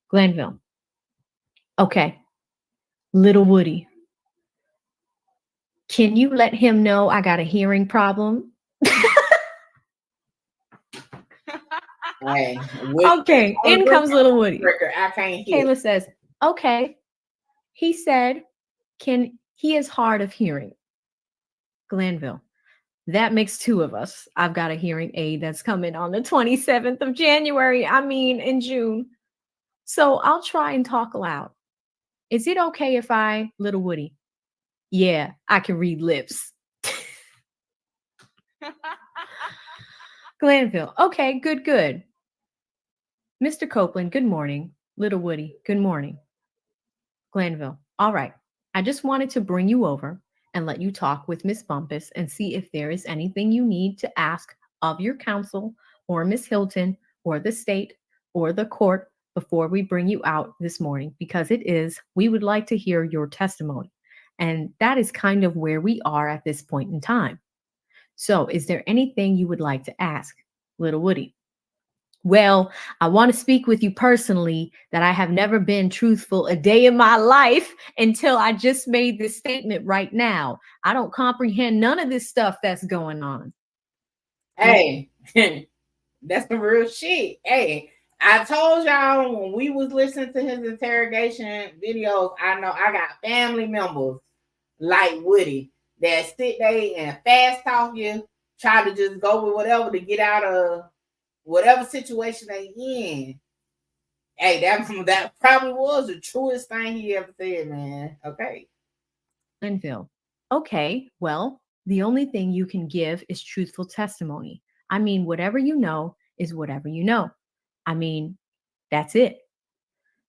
Glanville, okay, Lil Woody, can you let him know I got a hearing problem? Hey, okay, in comes Lil Woody. I can't hear. Kayla says, okay. He said, he is hard of hearing. Glanville, That makes two of us. I've got a hearing aid that's coming on the 27th of January. In June. So I'll try and talk aloud. Is it okay if I, Little Woody? Yeah, I can read lips. Glanville. Okay, good. Mr. Copeland, good morning. Little Woody, good morning. Glanville. All right. I just wanted to bring you over and let you talk with Miss Bumpus and see if there is anything you need to ask of your counsel or Miss Hilton or the state or the court before we bring you out this morning, because we would like to hear your testimony. And that is kind of where we are at this point in time. So is there anything you would like to ask, Little Woody? Well, I want to speak with you personally that I have never been truthful a day in my life until I just made this statement right now. I don't comprehend none of this stuff that's going on. Hey, that's some real shit. Hey, I told y'all when we was listening to his interrogation videos, I know I got family members like Woody that sit there and fast talk you, try to just go with whatever to get out of whatever situation they in. Hey, that probably was the truest thing he ever said, man. Okay. Linville. Okay, well, the only thing you can give is truthful testimony. Whatever you know is whatever you know. That's it.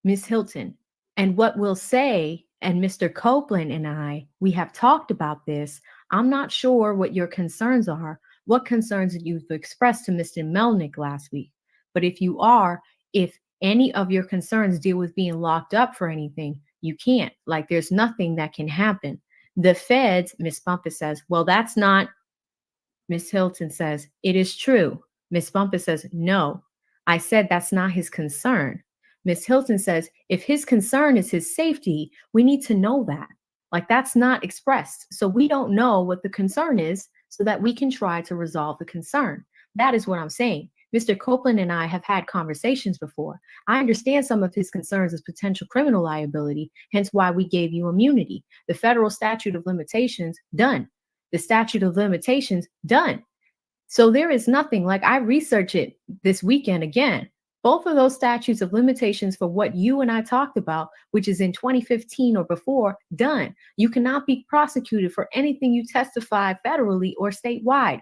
Miss Hilton, and what we'll say, and Mr. Copeland and we have talked about this. I'm not sure what your concerns are, what concerns you've expressed to Mr. Melnick last week. But if any of your concerns deal with being locked up for anything, you can't. Like, there's nothing that can happen. The feds, Miss Bumpus says, well, that's not. Miss Hilton says, it is true. Miss Bumpus says, no. I said that's not his concern. Miss Hilton says, if his concern is his safety, we need to know that. Like, that's not expressed. So we don't know what the concern is so that we can try to resolve the concern. That is what I'm saying. Mr. Copeland and I have had conversations before. I understand some of his concerns as potential criminal liability, hence why we gave you immunity. The federal statute of limitations, done. The statute of limitations, done. So there is nothing, like, I researched it this weekend again. Both of those statutes of limitations for what you and I talked about, which is in 2015 or before, done. You cannot be prosecuted for anything you testify federally or statewide.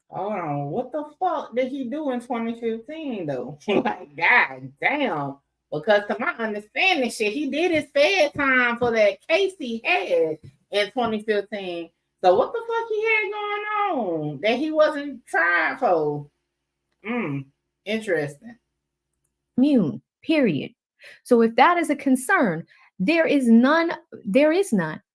Hold on, what the fuck did he do in 2015 though? Like, god damn. Because to my understanding, shit, he did his fed time for that case he had in 2015. So what the fuck he had going on that he wasn't tried for? Interesting. Immune, period. So if that is a concern, there is none,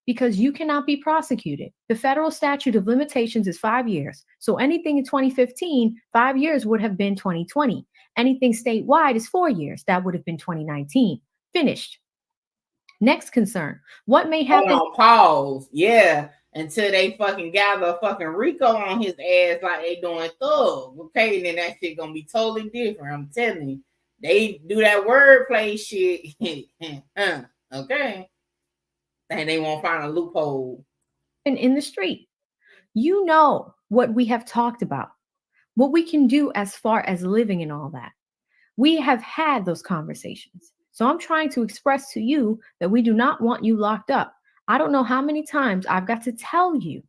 because you cannot be prosecuted. The federal statute of limitations is 5 years. So anything in 2015, 5 years would have been 2020. Anything statewide is 4 years. That would have been 2019. Finished. Next concern. What may happen? Hold on, pause. Yeah. Until they fucking gather a fucking Rico on his ass like they doing Thug. Okay, and then that shit gonna be totally different. I'm telling you. They do that wordplay shit. Okay. And they won't find a loophole. In the street. You know what we have talked about. What we can do as far as living and all that. We have had those conversations. So I'm trying to express to you that we do not want you locked up. I don't know how many times I've got to tell you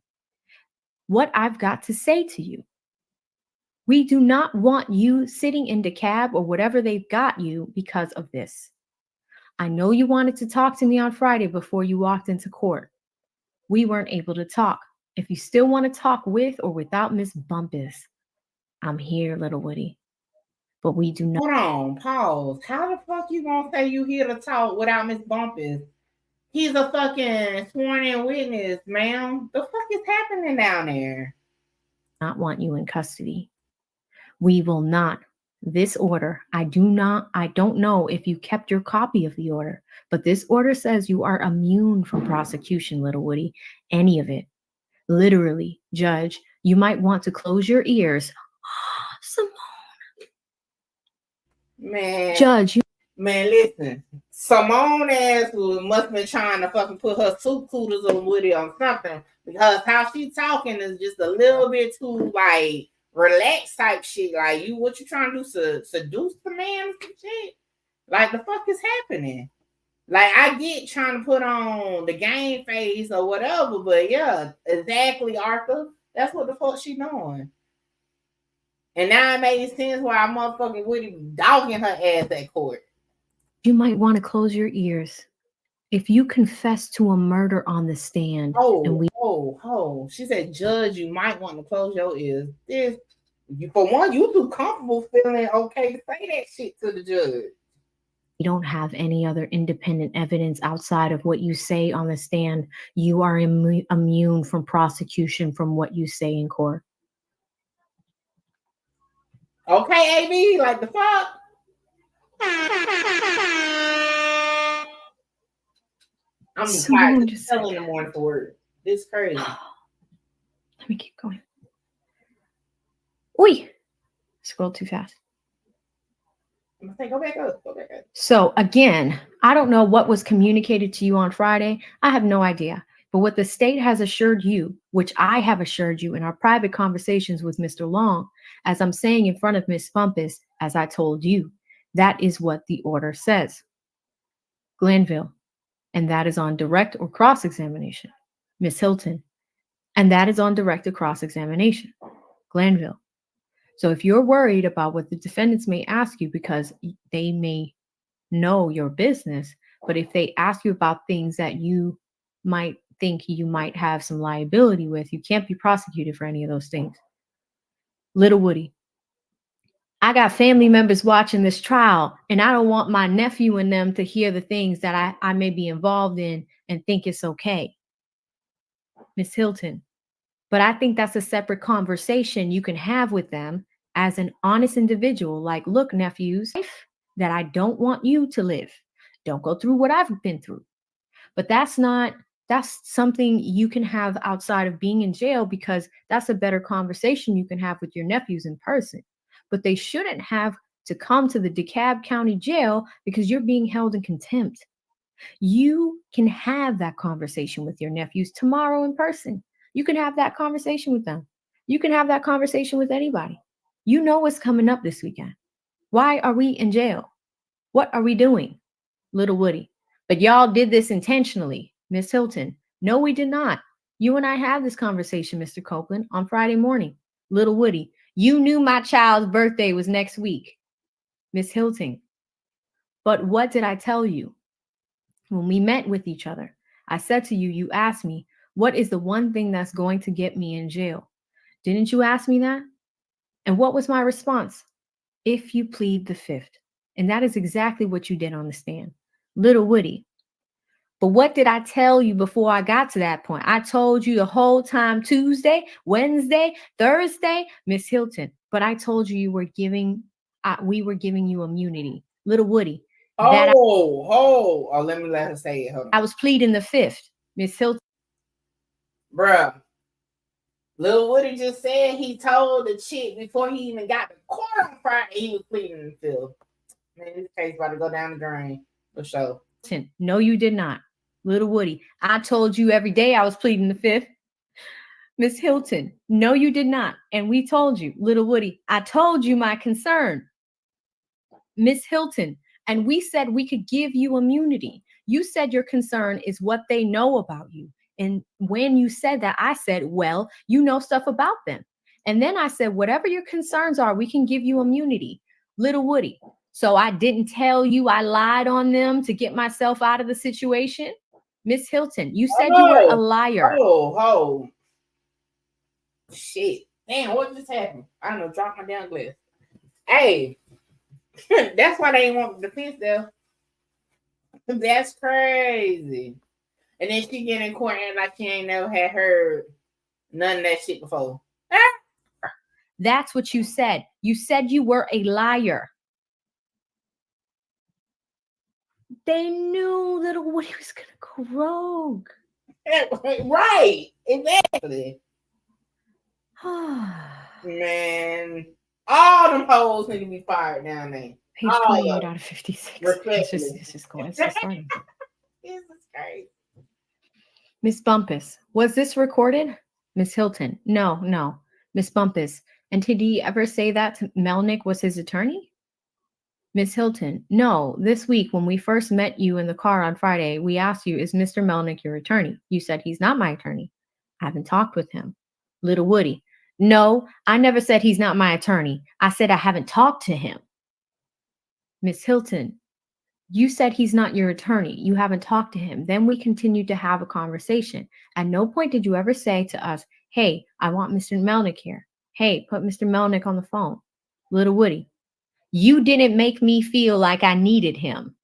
what I've got to say to you. We do not want you sitting in the cab or whatever they've got you because of this. I know you wanted to talk to me on Friday before you walked into court. We weren't able to talk. If you still want to talk with or without Miss Bumpus, I'm here, Little Woody. But we do not. Hold on, pause. How the fuck you gonna say you here to talk without Miss Bumpus? He's a fucking sworn-in witness, ma'am. The fuck is happening down there? Not want you in custody. We will not. This order, I don't know if you kept your copy of the order, but this order says you are immune from prosecution, Little Woody. Any of it. Literally, Judge, you might want to close your ears. Simone. Man. Judge, Man, listen. Simone ass must have been trying to fucking put her soup coolers on Woody or something because how she talking is just a little bit too like relaxed type shit. Like what you trying to do? Seduce the man or some shit? Like the fuck is happening? Like I get trying to put on the game face or whatever, but yeah, exactly, Arthur. That's what the fuck she doing. And now it made sense why I motherfucking Woody dogging her ass at court. You might want to close your ears. If you confess to a murder on the stand, she said, Judge, you might want to close your ears. For one, you too comfortable feeling okay to say that shit to the judge. You don't have any other independent evidence outside of what you say on the stand. You are immune from prosecution from what you say in court. Okay, AB, like the fuck? I'm tired of telling in the morning for work. This is crazy. Let me keep going. Oi! Scroll too fast. Go back up. So again, I don't know what was communicated to you on Friday. I have no idea. But what the state has assured you, which I have assured you in our private conversations with Mr. Long, as I'm saying in front of Ms. Bumpus, as I told you, that is what the order says. Glanville, and that is on direct or cross-examination. Ms. Hilton, and that is on direct or cross-examination. Glanville. So if you're worried about what the defendants may ask you because they may know your business, but if they ask you about things that you might think you might have some liability with, you can't be prosecuted for any of those things. Lil Woody, I got family members watching this trial, and I don't want my nephew and them to hear the things that I may be involved in and think it's okay. Miss Hilton, but I think that's a separate conversation you can have with them as an honest individual. Like, look, nephews, that I don't want you to live. Don't go through what I've been through. But that's something you can have outside of being in jail, because that's a better conversation you can have with your nephews in person. But they shouldn't have to come to the DeKalb County Jail because you're being held in contempt. You can have that conversation with your nephews tomorrow in person. You can have that conversation with them. You can have that conversation with anybody. You know what's coming up this weekend. Why are we in jail? What are we doing? Lil Woody. But y'all did this intentionally. Miss Hilton. No, we did not. You and I had this conversation, Mr. Copeland, on Friday morning. Lil Woody. You knew my child's birthday was next week. Miss Hilton. But what did I tell you? When we met with each other, I said to you, you asked me, what is the one thing that's going to get me in jail? Didn't you ask me that? And what was my response? If you plead the fifth. And that is exactly what you did on the stand. Lil Woody. But what did I tell you before I got to that point? I told you the whole time, Tuesday, Wednesday, Thursday, Miss Hilton. But I told you we were giving you immunity. Lil Woody. Let me let her say it. Hold on. I was pleading the fifth, Miss Hilton. Bruh. Lil Woody just said he told the chick before he even got to court on Friday he was pleading the fifth. Man, this case about to go down the drain for sure. No, you did not. Lil Woody, I told you every day I was pleading the fifth. Miss Hilton, no, you did not. And we told you, Lil Woody, I told you my concern. Miss Hilton, and we said we could give you immunity. You said your concern is what they know about you. And when you said that, I said, well, you know stuff about them. And then I said, whatever your concerns are, we can give you immunity. Lil Woody. So I didn't tell you I lied on them to get myself out of the situation. Miss Hilton, you said you were a liar. Shit. Damn, what just happened? I don't know, drop my damn glass. Hey, that's why they ain't want the defense there. That's crazy. And then she get in court and like she ain't never had heard none of that shit before. That's what you said. You said you were a liar. They knew Lil Woody was gonna go rogue. Right, exactly. Man, all them hoes need to be fired down there. Page All 28 of out of 56. respectfully. It's just starting. This is crazy. Miss Bumpus, was this recorded? Miss Hilton, no. Miss Bumpus, and did he ever say that Melnick was his attorney? Miss Hilton, no. This week, when we first met you in the car on Friday, we asked you, is Mr. Melnick your attorney? You said he's not my attorney. I haven't talked with him. Lil Woody, no, I never said he's not my attorney. I said I haven't talked to him. Miss Hilton, you said he's not your attorney. You haven't talked to him. Then we continued to have a conversation. At no point did you ever say to us, hey, I want Mr. Melnick here. Hey, put Mr. Melnick on the phone. Lil Woody, you didn't make me feel like I needed him.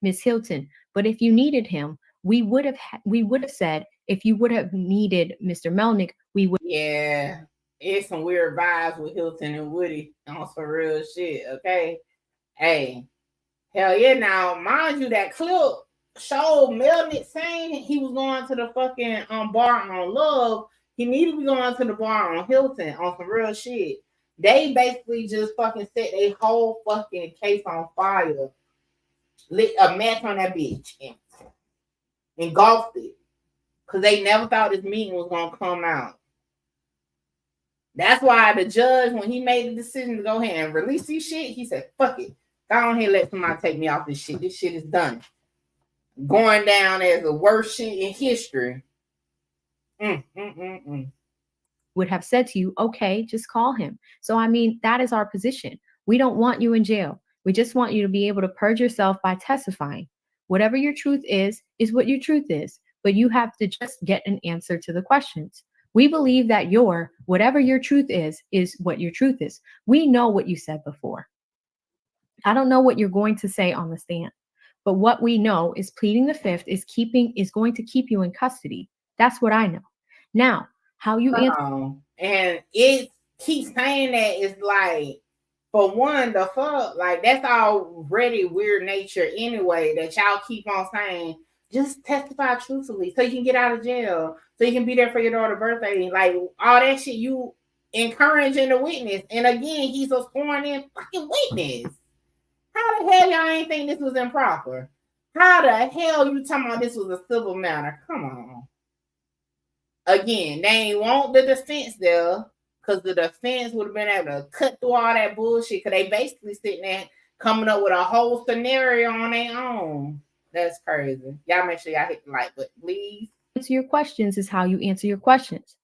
Miss Hilton, but if you needed him, we would have said, if you would have needed Mr. Melnick, we would. Yeah, it's some weird vibes with Hilton and Woody on some real shit. Okay, hey, hell yeah! Now, mind you, that clip showed Melnick saying he was going to the fucking bar on Love. He needed to be going to the bar on Hilton on some real shit. They basically just fucking set a whole fucking case on fire, lit a match on that bitch, and engulfed it. Because they never thought this meeting was going to come out. That's why the judge, when he made the decision to go ahead and release this shit, he said, fuck it. Go on here and let somebody take me off this shit. This shit is done. Going down as the worst shit in history. Would have said to you, okay, just call him. So, I mean, that is our position. We don't want you in jail. We just want you to be able to purge yourself by testifying. Whatever your truth is what your truth is. But you have to just get an answer to the questions. We believe that whatever your truth is what your truth is. We know what you said before. I don't know what you're going to say on the stand. But what we know is pleading the fifth is going to keep you in custody. That's what I know. Now, how you answer. And it keeps saying that it's like, for one, the fuck, like that's already weird nature anyway, that y'all keep on saying, just testify truthfully so you can get out of jail, so you can be there for your daughter's birthday. Like all that shit, you encouraging the witness. And again, he's a sworn in fucking witness. How the hell y'all ain't think this was improper? How the hell you talking about this was a civil matter? Come on. Again, they ain't want the defense there because the defense would have been able to cut through all that bullshit because they basically sitting there coming up with a whole scenario on their own. That's crazy. Y'all make sure y'all hit the like button, please. Answer your questions is how you answer your questions.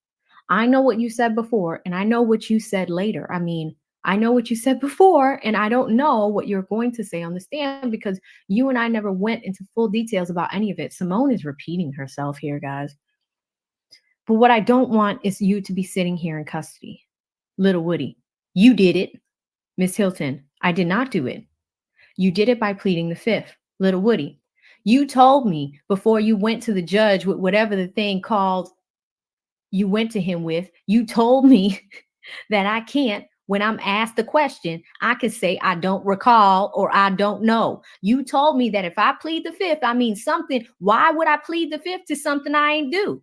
I know what you said before, and I know what you said later. I mean, I know what you said before, and I don't know what you're going to say on the stand because you and I never went into full details about any of it. Simone is repeating herself here, guys. But what I don't want is you to be sitting here in custody. Lil Woody, you did it. Miss Hilton, I did not do it. You did it by pleading the fifth. Lil Woody, you told me before you went to the judge with whatever the thing called you went to him with, you told me that I can't, when I'm asked the question, I can say I don't recall or I don't know. You told me that if I plead the fifth, I mean something. Why would I plead the fifth to something I ain't do?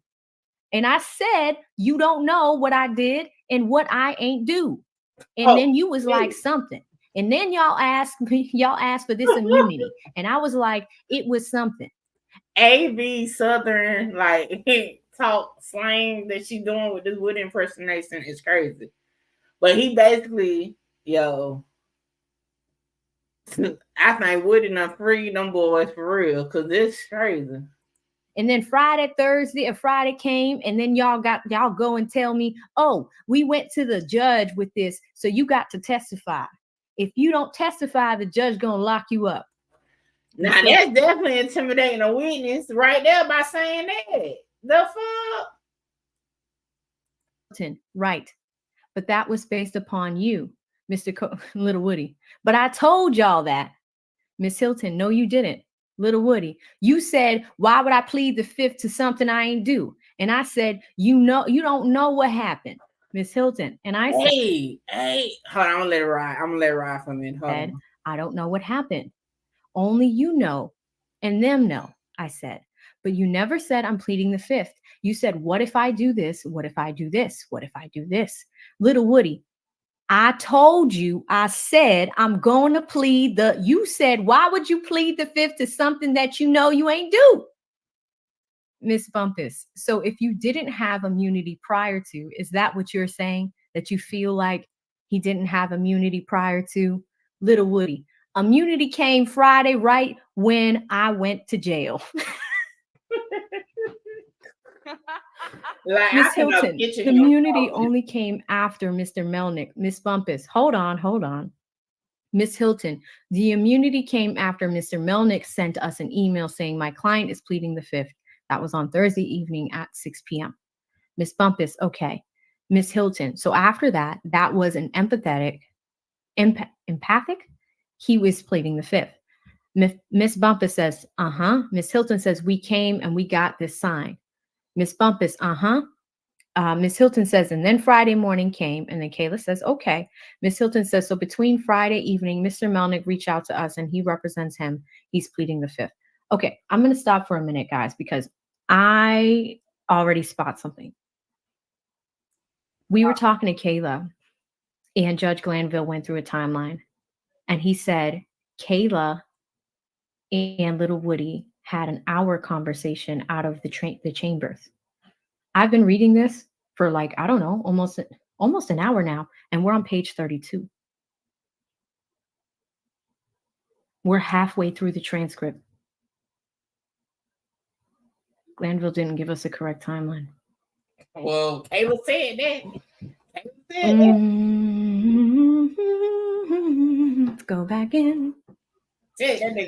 And I said, you don't know what I did and what I ain't do. And then you was like something. And then y'all asked for this immunity. And I was like, it was something. AV Southern, like, talk slang that she doing with this Woody impersonation is crazy. But he basically, I think Woody done freed them boys for real, because it's crazy. And then Friday came, and then y'all go and tell me, oh, we went to the judge with this, so you got to testify. If you don't testify, the judge gonna lock you up. Now that's definitely intimidating a witness right there by saying that. The fuck? Right. But that was based upon you, Mr. Lil Woody. But I told y'all that. Miss Hilton, no, you didn't. Lil Woody, you said, why would I plead the fifth to something I ain't do? And I said, you don't know what happened, Miss Hilton. And I said, hey, hold on, I'm gonna let it ride. I'm gonna let it ride for a minute. Hold on. I don't know what happened. Only you know, and them know, I said. But you never said I'm pleading the fifth. You said, what if I do this? What if I do this? What if I do this? Lil Woody, I told you, I said, I'm going to plead you said, why would you plead the fifth to something that you know you ain't do? Miss Bumpus. So if you didn't have immunity prior to, is that what you're saying? That you feel like he didn't have immunity prior to? Lil Woody. Immunity came Friday, right when I went to jail. Like, Miss I cannot Hilton, picture the him immunity talking. only came after Mr. Melnick. Miss Bumpus, hold on. Miss Hilton, the immunity came after Mr. Melnick sent us an email saying my client is pleading the fifth. That was on Thursday evening at 6 p.m. Miss Bumpus, okay. Miss Hilton, so after that, that was an empathic. He was pleading the fifth. Miss Bumpus says, Miss Hilton says, we came and we got this signed. Miss Bumpus, Miss Hilton says, and then Friday morning came, and then Kayla says, okay. Miss Hilton says, so between Friday evening, Mr. Melnick reached out to us and he represents him. He's pleading the fifth. Okay, I'm going to stop for a minute, guys, because I already spot something. We were talking to Kayla, and Judge Glanville went through a timeline, and he said Kayla and Lil Woody had an hour conversation out of the chambers. I've been reading this for like, I don't know, almost an hour now, and we're on page 32. We're halfway through the transcript. Glanville didn't give us a correct timeline. Well, Kayla said that. Let's go back in.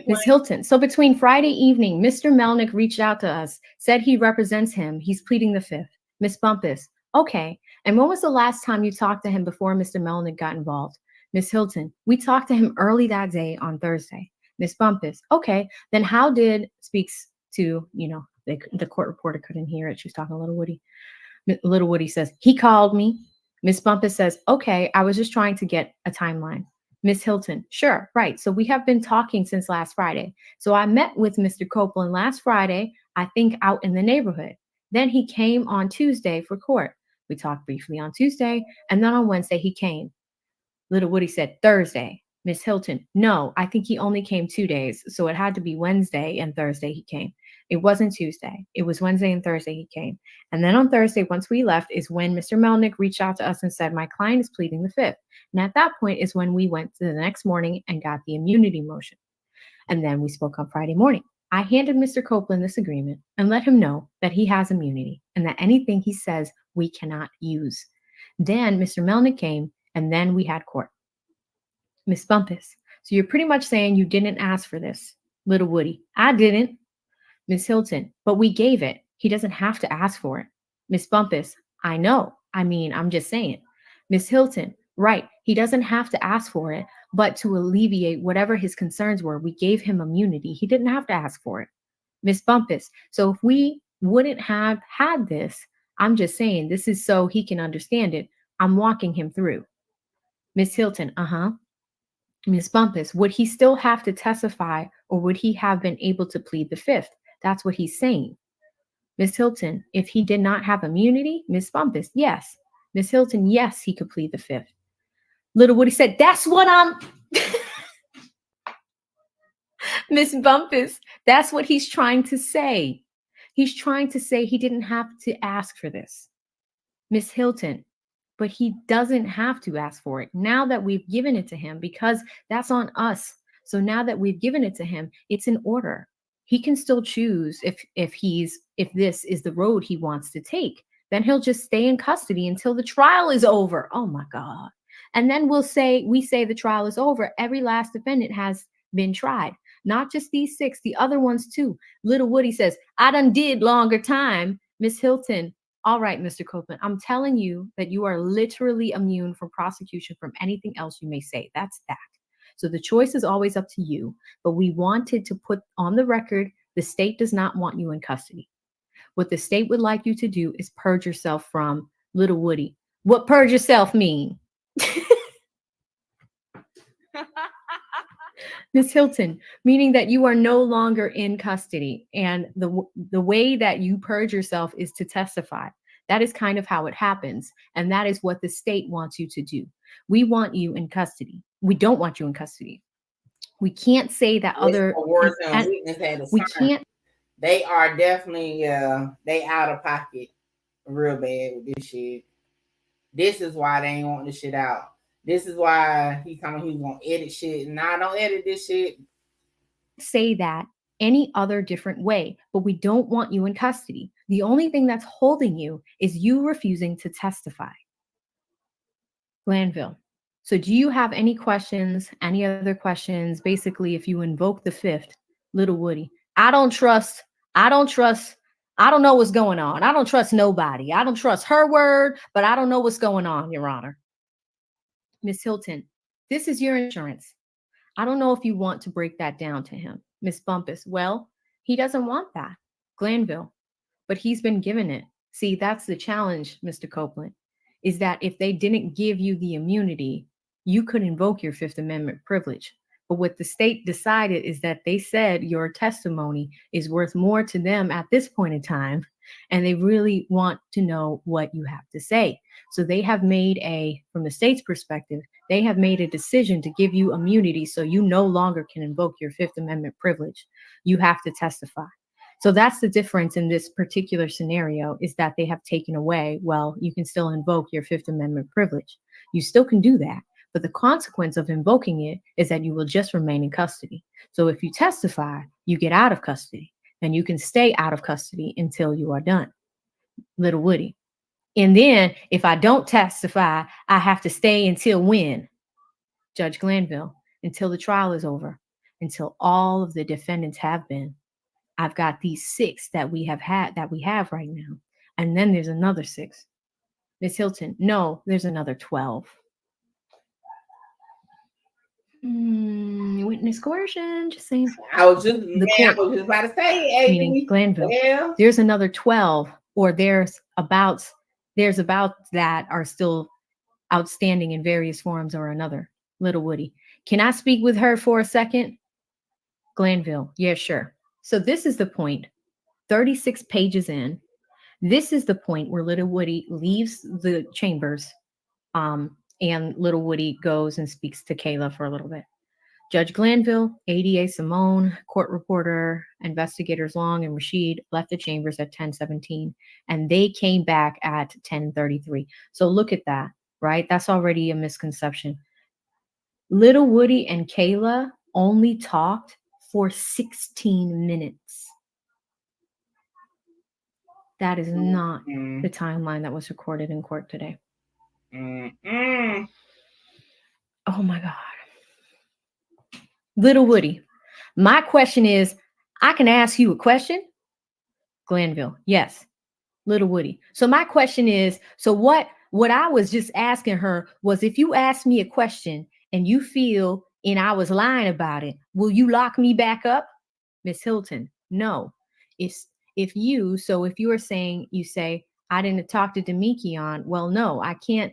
Miss Hilton. So between Friday evening, Mr. Melnick reached out to us, said he represents him. He's pleading the fifth. Miss Bumpus. Okay. And when was the last time you talked to him before Mr. Melnick got involved? Miss Hilton. We talked to him early that day on Thursday. Miss Bumpus. Okay. Then how did speaks to, the court reporter couldn't hear it. She was talking to Lil Woody. Lil Woody says, he called me. Miss Bumpus says, okay, I was just trying to get a timeline. Miss Hilton, sure, right. So we have been talking since last Friday. So I met with Mr. Copeland last Friday, I think out in the neighborhood. Then he came on Tuesday for court. We talked briefly on Tuesday, and then on Wednesday he came. Lil Woody said Thursday. Miss Hilton, no, I think he only came 2 days. So it had to be Wednesday and Thursday he came. It wasn't Tuesday. It was Wednesday and Thursday he came. And then on Thursday, once we left, is when Mr. Melnick reached out to us and said, my client is pleading the fifth. And at that point is when we went to the next morning and got the immunity motion. And then we spoke on Friday morning. I handed Mr. Copeland this agreement and let him know that he has immunity and that anything he says we cannot use. Then Mr. Melnick came, and then we had court. Miss Bumpus, so you're pretty much saying you didn't ask for this. Lil Woody, I didn't. Miss Hilton, but we gave it. He doesn't have to ask for it. Miss Bumpus, I know. I'm just saying. Miss Hilton, right. He doesn't have to ask for it, but to alleviate whatever his concerns were, we gave him immunity. He didn't have to ask for it. Miss Bumpus, so if we wouldn't have had this, I'm just saying this is so he can understand it. I'm walking him through. Miss Hilton, Miss Bumpus, would he still have to testify, or would he have been able to plead the fifth? That's what he's saying. Miss Hilton, if he did not have immunity, Miss Bumpus, yes. Miss Hilton, yes, he could plead the fifth. Lil Woody said, that's what I'm... Miss Bumpus, that's what he's trying to say. He's trying to say he didn't have to ask for this. Miss Hilton, but he doesn't have to ask for it now that we've given it to him, because that's on us. So now that we've given it to him, it's in order. He can still choose if this is the road he wants to take. Then he'll just stay in custody until the trial is over. Oh my God. And then we say the trial is over. Every last defendant has been tried. Not just these 6, the other ones too. Lil Woody says, I done did longer time. Miss Hilton, all right, Mr. Copeland, I'm telling you that you are literally immune from prosecution from anything else you may say. That's that. So the choice is always up to you, but we wanted to put on the record, the state does not want you in custody. What the state would like you to do is purge yourself from Lil Woody. What purge yourself mean? Miss Hilton, meaning that you are no longer in custody, and the way that you purge yourself is to testify. That is kind of how it happens, and that is what the state wants you to do. We want you in custody. We don't want you in custody. We can't say that other. Words and weakness had a We sign. can't. They are definitely they out of pocket real bad with this shit. This is why they ain't want this shit out. This is why he's coming. He's gonna edit shit. Nah, don't edit this shit. Say that any other different way, but we don't want you in custody. The only thing that's holding you is you refusing to testify. Glanville. So do you have any questions, any other questions? Basically, if you invoke the fifth, Lil Woody, I don't know what's going on. I don't trust nobody. I don't trust her word, but I don't know what's going on, Your Honor. Miss Hilton, this is your insurance. I don't know if you want to break that down to him. Miss Bumpus, well, he doesn't want that. Glanville, but he's been given it. See, that's the challenge, Mr. Copeland, is that if they didn't give you the immunity, you could invoke your Fifth Amendment privilege. But what the state decided is that they said your testimony is worth more to them at this point in time, and they really want to know what you have to say. So they have made from the state's perspective, they have made a decision to give you immunity so you no longer can invoke your Fifth Amendment privilege. You have to testify. So that's the difference in this particular scenario, is that they have taken away, well, you can still invoke your Fifth Amendment privilege. You still can do that. But the consequence of invoking it is that you will just remain in custody. So if you testify, you get out of custody, and you can stay out of custody until you are done. Lil Woody. And then if I don't testify, I have to stay until when? Judge Glanville, until the trial is over, until all of the defendants have been. I've got these 6 that we have right now. And then there's another 6. Miss Hilton, no, there's another 12. Witness coercion, just saying. I was just about to say, hey, meaning Glanville. Yeah. There's another 12, or there's about that are still outstanding in various forms or another. Lil Woody, can I speak with her for a second? Glanville, yeah, sure. So this is the point. 36 pages in. This is the point where Lil Woody leaves the chambers, and Lil Woody goes and speaks to Kayla for a little bit. Judge Glanville, ADA Simone, court reporter, investigators Long and Rashid left the chambers at 10:17, and they came back at 10:33. So look at that, right? That's already a misconception. Lil Woody and Kayla only talked for 16 minutes. That is not the timeline that was recorded in court today. Oh my God. Lil Woody, my question is, I can ask you a question? Glanville, yes. Lil Woody. So my question is, so what I was just asking her was, if you ask me a question and you feel and I was lying about it, will you lock me back up? Miss Hilton, no. If you are saying, you say, I didn't talk to Demikion, well, no, I can't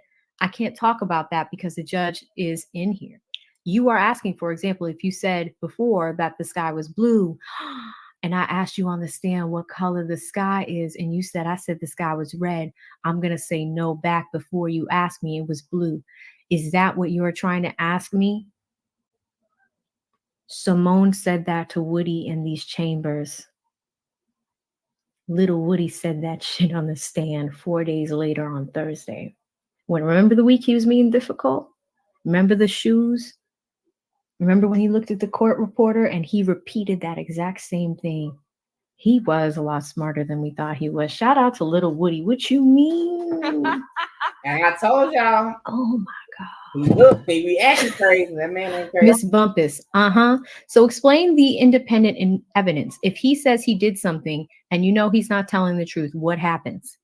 talk about that because the judge is in here. You are asking, for example, if you said before that the sky was blue, and I asked you on the stand what color the sky is, and you said, I said the sky was red, I'm going to say no back before you asked me it was blue. Is that what you are trying to ask me? Simone said that to Woody in these chambers. Lil Woody said that shit on the stand 4 days later on Thursday. Remember the week he was being difficult? Remember the shoes? Remember when he looked at the court reporter and he repeated that exact same thing? He was a lot smarter than we thought he was. Shout out to Lil Woody. What you mean? And I told y'all. Oh my God. Look, they reacted crazy. That man ain't crazy. Miss Bumpus. So explain the independent evidence. If he says he did something and you know he's not telling the truth, what happens?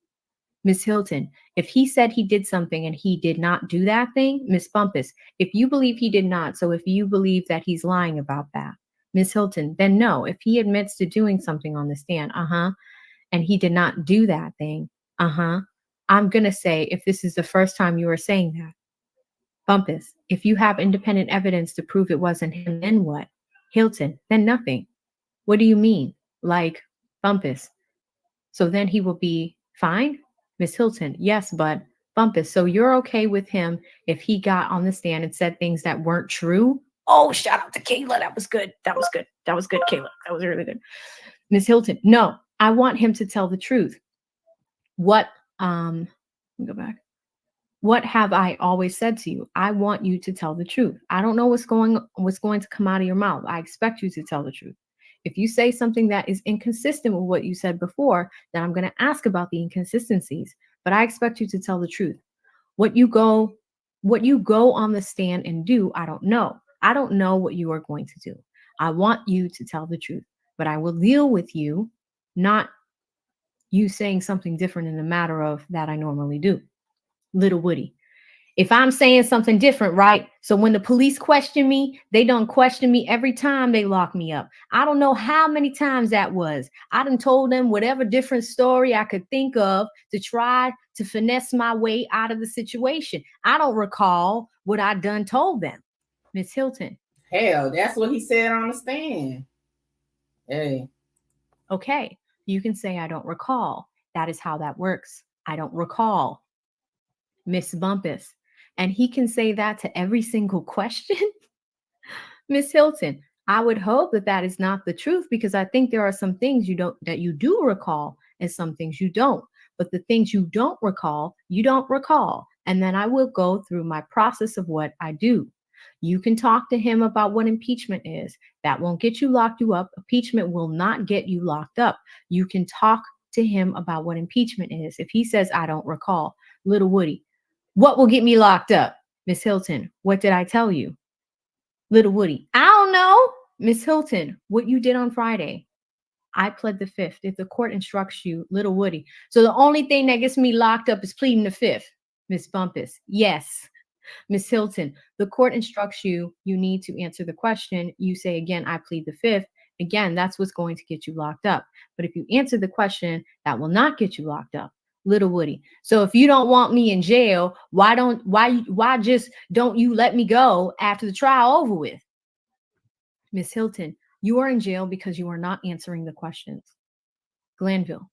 Miss Hilton, if he said he did something and he did not do that thing, Miss Bumpus, if you believe he did not, so if you believe that he's lying about that, Miss Hilton, then no. If he admits to doing something on the stand, and he did not do that thing, I'm going to say, if this is the first time you are saying that, Bumpus, if you have independent evidence to prove it wasn't him, then what? Hilton, then nothing. What do you mean? Like, Bumpus. So then he will be fine? Miss Hilton, yes, but Bumpus, so you're okay with him if he got on the stand and said things that weren't true? Oh, shout out to Kayla. That was good. That was good. That was good, Kayla. That was really good. Miss Hilton, no, I want him to tell the truth. What, let me go back. What have I always said to you? I want you to tell the truth. I don't know what's going to come out of your mouth. I expect you to tell the truth. If you say something that is inconsistent with what you said before, then I'm going to ask about the inconsistencies, but I expect you to tell the truth. What you go on the stand and do, I don't know. I don't know what you are going to do. I want you to tell the truth, but I will deal with you, not you saying something different in the matter of that I normally do. Lil Woody. If I'm saying something different, right? So when the police question me, they don't question me every time they lock me up. I don't know how many times that was. I done told them whatever different story I could think of to try to finesse my way out of the situation. I don't recall what I done told them. Miss Hilton. Hell, that's what he said on the stand. Hey. Okay, you can say I don't recall. That is how that works. I don't recall. Miss Bumpus. And he can say that to every single question. Miss Hilton, I would hope that that is not the truth, because I think there are some things that you do recall and some things you don't. But the things you don't recall, you don't recall. And then I will go through my process of what I do. You can talk to him about what impeachment is. That won't get you locked up. Impeachment will not get you locked up. You can talk to him about what impeachment is. If he says, I don't recall, Lil Woody, what will get me locked up? Miss Hilton, what did I tell you? Lil Woody, I don't know. Miss Hilton, what you did on Friday. I pled the fifth. If the court instructs you, Lil Woody. So the only thing that gets me locked up is pleading the fifth. Miss Bumpus, yes. Miss Hilton, the court instructs you, you need to answer the question. You say, again, I plead the fifth. Again, that's what's going to get you locked up. But if you answer the question, that will not get you locked up. Lil Woody. So if you don't want me in jail, why just don't you let me go after the trial over with? Miss Hilton, you are in jail because you are not answering the questions. Glanville,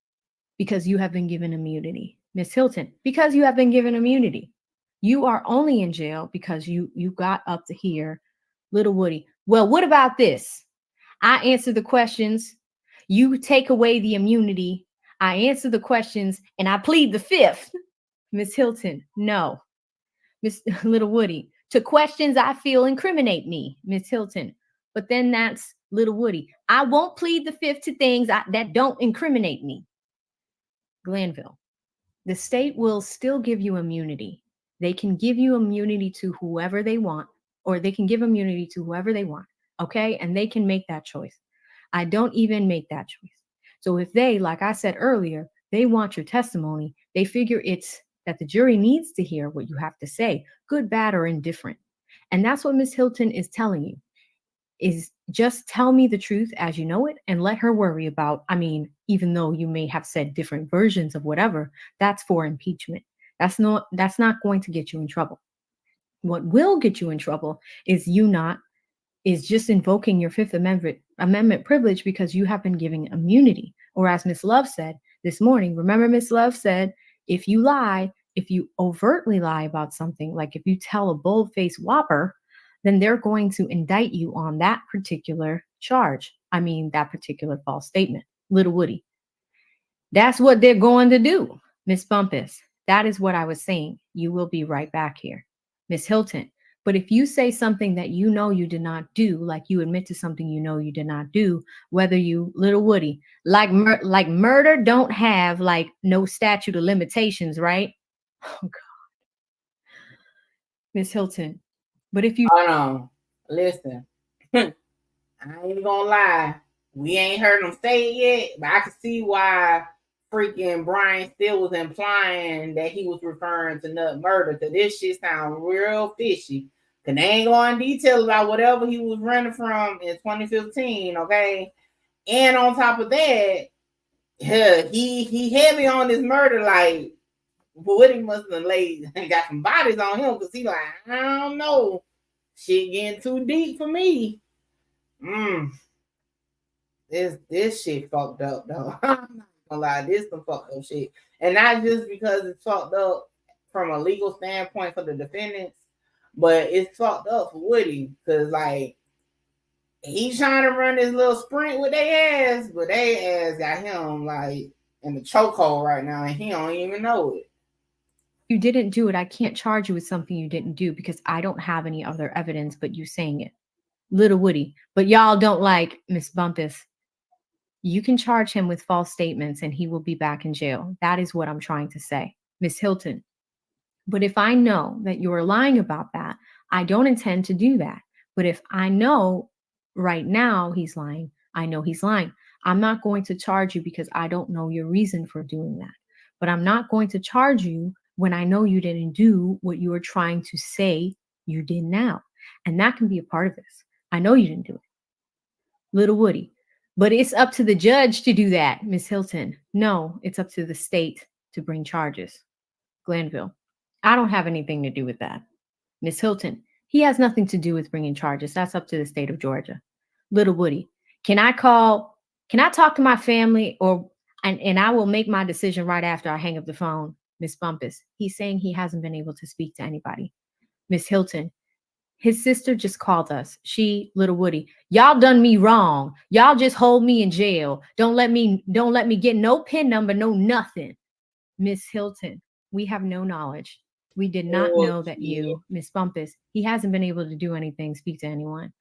because you have been given immunity. Miss Hilton, because you have been given immunity. You are only in jail because you got up to here. Lil Woody, well, what about this? I answer the questions. You take away the immunity. I answer the questions and I plead the fifth. Miss Hilton, no. Miss Lil Woody, to questions I feel incriminate me. Miss Hilton, but then that's Lil Woody. I won't plead the fifth to things that don't incriminate me. Glanville, the state will still give you immunity. They can give you immunity to whoever they want, or they can give immunity to whoever they want. Okay. And they can make that choice. I don't even make that choice. So if they, like I said earlier, they want your testimony, they figure it's that the jury needs to hear what you have to say, good, bad, or indifferent. And that's what Miss Hilton is telling you, is just tell me the truth as you know it and let her worry about, even though you may have said different versions of whatever, that's for impeachment. That's not going to get you in trouble. What will get you in trouble is just invoking your Fifth Amendment privilege because you have been given immunity. Or as Miss Love said this morning, remember Miss Love said, if you overtly lie about something, like if you tell a bold-faced whopper, then they're going to indict you on that particular charge. That particular false statement. Lil Woody. That's what they're going to do. Miss Bumpus, that is what I was saying. You will be right back here. Miss Hilton, but if you say something that you know you did not do, like you admit to something you know you did not do, whether you, Lil Woody, like murder don't have like no statute of limitations, right? Oh God. Miss Hilton, but if you Hold on, listen, I ain't gonna lie, we ain't heard them say it yet, but I can see why freaking Brian still was implying that he was referring to nut murder, because this shit sounds real fishy. Cause they ain't going in detail about whatever he was running from in 2015, okay? And on top of that, he heavy on this murder, like Woody must have got some bodies on him, because he like, I don't know. Shit getting too deep for me. This shit fucked up though. I'm not gonna lie, this some fucked up shit. And not just because it's fucked up from a legal standpoint for the defendants, but it's fucked up for Woody because like he's trying to run this little sprint with their ass, but their ass got him like in the chokehold right now, and he don't even know it. You didn't do it. I can't charge you with something you didn't do because I don't have any other evidence but you saying it. Lil Woody. But y'all don't like Miss Bumpus. You can charge him with false statements and he will be back in jail. That is what I'm trying to say. Miss Hilton. But if I know that you're lying about that, I don't intend to do that. But if I know right now he's lying, I know he's lying. I'm not going to charge you because I don't know your reason for doing that. But I'm not going to charge you when I know you didn't do what you were trying to say you did now. And that can be a part of this. I know you didn't do it. Lil Woody. But it's up to the judge to do that, Miss Hilton. No, it's up to the state to bring charges. Glanville. I don't have anything to do with that. Miss Hilton. He has nothing to do with bringing charges. That's up to the state of Georgia. Lil Woody. Can I talk to my family and I will make my decision right after I hang up the phone? Miss Bumpus. He's saying he hasn't been able to speak to anybody. Miss Hilton. His sister just called us. Lil Woody. Y'all done me wrong. Y'all just hold me in jail. Don't let me get no PIN number, no nothing. Miss Hilton. We have no knowledge. We did not know that you, Miss Bumpus, he hasn't been able to do anything, speak to anyone.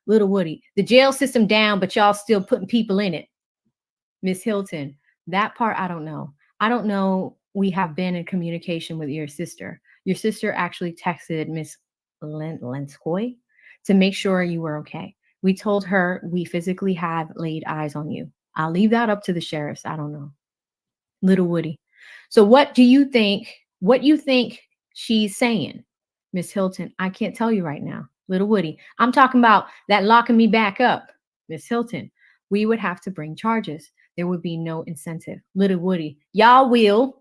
Lil Woody. The jail system down, but y'all still putting people in it. Miss Hilton. That part I don't know. I don't know. We have been in communication with your sister. Your sister actually texted Miss Lenskoy to make sure you were okay. We told her we physically have laid eyes on you. I'll leave that up to the sheriffs. I don't know. Lil Woody. So what you think she's saying? Miss Hilton, I can't tell you right now. Lil Woody. I'm talking about that locking me back up. Miss Hilton, we would have to bring charges. There would be no incentive. Lil Woody, y'all will.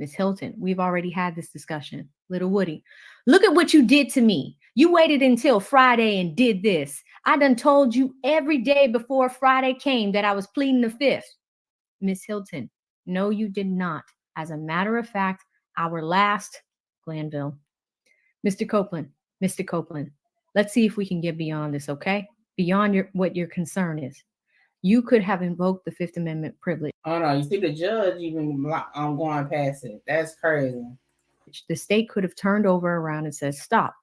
Miss Hilton, we've already had this discussion. Lil Woody, look at what you did to me. You waited until Friday and did this. I done told you every day before Friday came that I was pleading the fifth. Miss Hilton, no, you did not. As a matter of fact, our last Glanville. Mr. Copeland, let's see if we can get beyond this, okay? Beyond what your concern is. You could have invoked the Fifth Amendment privilege. Oh no, you see the judge even going past it. That's crazy. The state could have turned over around and said, stop,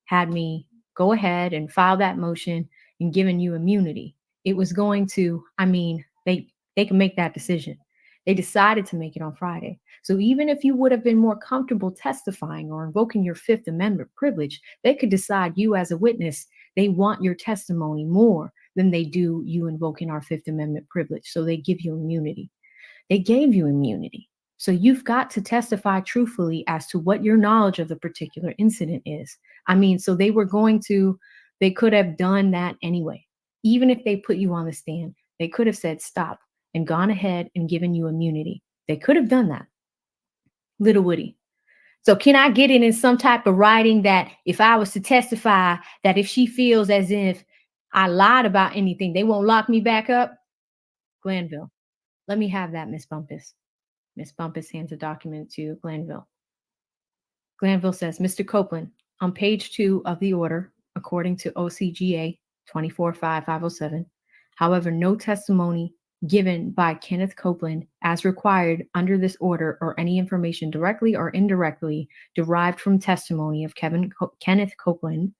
had me go ahead and file that motion and given you immunity. It was going to, they can make that decision. They decided to make it on Friday. So even if you would have been more comfortable testifying or invoking your Fifth Amendment privilege, they could decide you as a witness, they want your testimony more than they do you invoking our Fifth Amendment privilege. So they give you immunity. They gave you immunity. So you've got to testify truthfully as to what your knowledge of the particular incident is. So they could have done that anyway. Even if they put you on the stand, they could have said stop and gone ahead and given you immunity. They could have done that. Lil Woody. So can I get it in some type of writing that if I was to testify that if she feels as if I lied about anything, they won't lock me back up? Glanville. Let me have that, Miss Bumpus. Miss Bumpus hands a document to Glanville. Glanville says, Mr. Copeland, on page 2 of the order, according to OCGA 245507, however, no testimony given by Kenneth Copeland as required under this order or any information directly or indirectly derived from testimony of Kenneth Copeland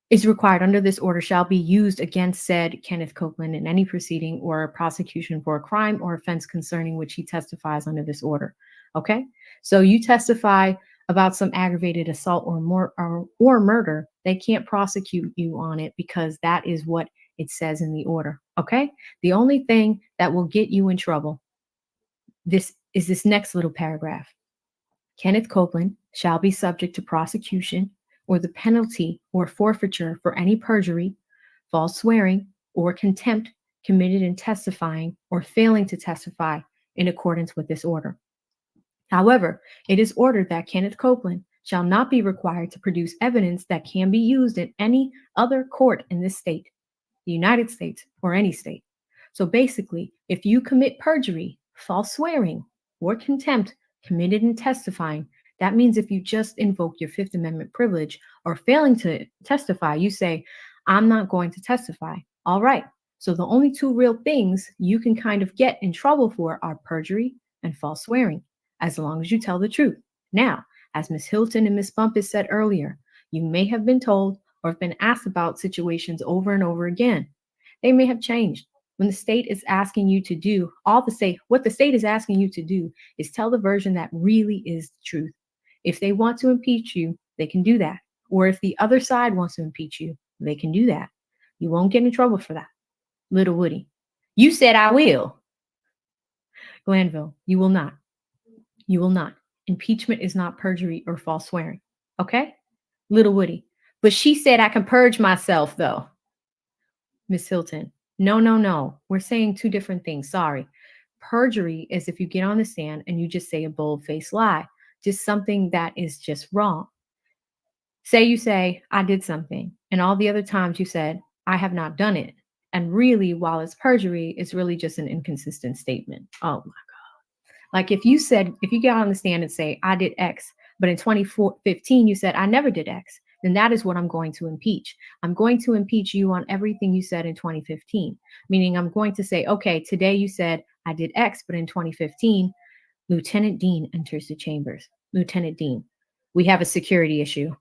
is required under this order shall be used against said Kenneth Copeland in any proceeding or prosecution for a crime or offense concerning which he testifies under this order. Okay, so you testify about some aggravated assault or murder, they can't prosecute you on it because that is what it says in the order. Okay, the only thing that will get you in trouble this next little paragraph. Kenneth Copeland shall be subject to prosecution or the penalty or forfeiture for any perjury, false swearing, or contempt committed in testifying or failing to testify in accordance with this order. However, it is ordered that Kenneth Copeland shall not be required to produce evidence that can be used in any other court in this state, the United States, or any state. So basically, if you commit perjury, false swearing, or contempt committed in testifying, that means if you just invoke your Fifth Amendment privilege or failing to testify, you say, I'm not going to testify. All right. So the only two real things you can kind of get in trouble for are perjury and false swearing, as long as you tell the truth. Now, as Ms. Hilton and Ms. Bumpus said earlier, you may have been told or have been asked about situations over and over again. They may have changed. When the state is asking you to do, what the state is asking you to do is tell the version that really is the truth. If they want to impeach you, they can do that. Or if the other side wants to impeach you, they can do that. You won't get in trouble for that. Lil Woody, you said I will. Glanville, you will not. You will not. Impeachment is not perjury or false swearing. Okay? Lil Woody, but she said I can purge myself though. Miss Hilton, no. We're saying two different things. Sorry. Perjury is if you get on the stand and you just say a bold-faced lie, just something that is just wrong. Say you say, I did something, and all the other times you said, I have not done it. And really, while it's perjury, it's really just an inconsistent statement. Oh my God. Like if you get on the stand and say, I did X, but in 2015, you said, I never did X, then that is what I'm going to impeach. I'm going to impeach you on everything you said in 2015, meaning I'm going to say, okay, today you said I did X, but in 2015, Lieutenant Dean enters the chambers. Lieutenant Dean, we have a security issue.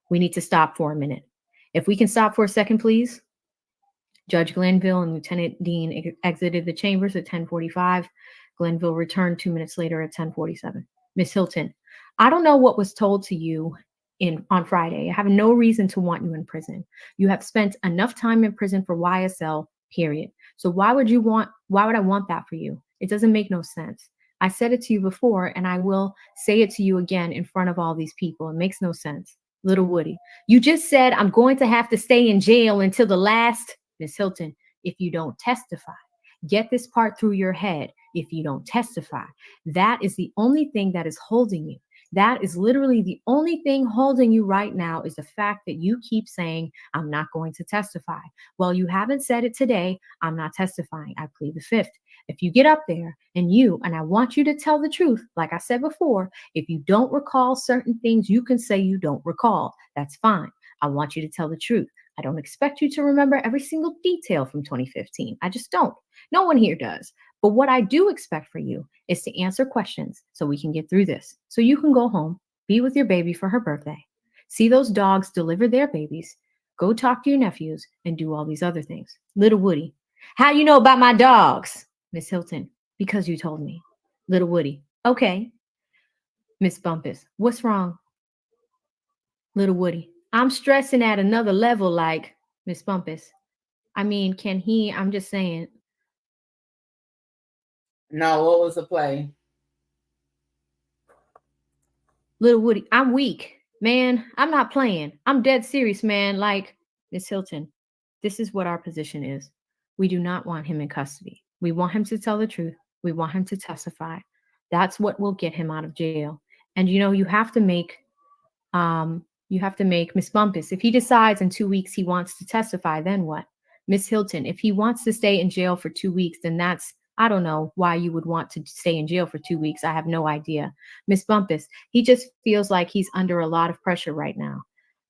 We need to stop for a minute. If we can stop for a second, please. Judge Glenville and Lieutenant Dean exited the chambers at 10:45. Glenville returned 2 minutes later at 10:47. Miss Hilton, I don't know what was told to you on Friday. I have no reason to want you in prison. You have spent enough time in prison for YSL, period. So why would I want that for you? It doesn't make no sense. I said it to you before, and I will say it to you again in front of all these people. It makes no sense. Lil Woody, you just said I'm going to have to stay in jail until the last. Miss Hilton, if you don't testify, get this part through your head. If you don't testify, that is the only thing that is holding you. That is literally the only thing holding you right now is the fact that you keep saying, I'm not going to testify. Well, you haven't said it today. I'm not testifying. I plead the fifth. If you get up there and I want you to tell the truth, like I said before, if you don't recall certain things, you can say you don't recall. That's fine. I want you to tell the truth. I don't expect you to remember every single detail from 2015. I just don't. No one here does. But what I do expect for you is to answer questions so we can get through this. So you can go home, be with your baby for her birthday, see those dogs deliver their babies, go talk to your nephews, and do all these other things. Lil Woody, how you know about my dogs? Miss Hilton, because you told me. Lil Woody, okay. Miss Bumpus, what's wrong? Lil Woody, I'm stressing at another level like Miss Bumpus. I mean, I'm just saying. No, what was the play? Lil Woody, I'm weak. Man, I'm not playing. I'm dead serious, man. Like, Miss Hilton, this is what our position is. We do not want him in custody. We want him to tell the truth. We want him to testify. That's what will get him out of jail. And you have to make Miss Bumpus. If he decides in 2 weeks he wants to testify, then what? Miss Hilton, if he wants to stay in jail for 2 weeks, then I don't know why you would want to stay in jail for 2 weeks. I have no idea. Miss Bumpus, he just feels like he's under a lot of pressure right now.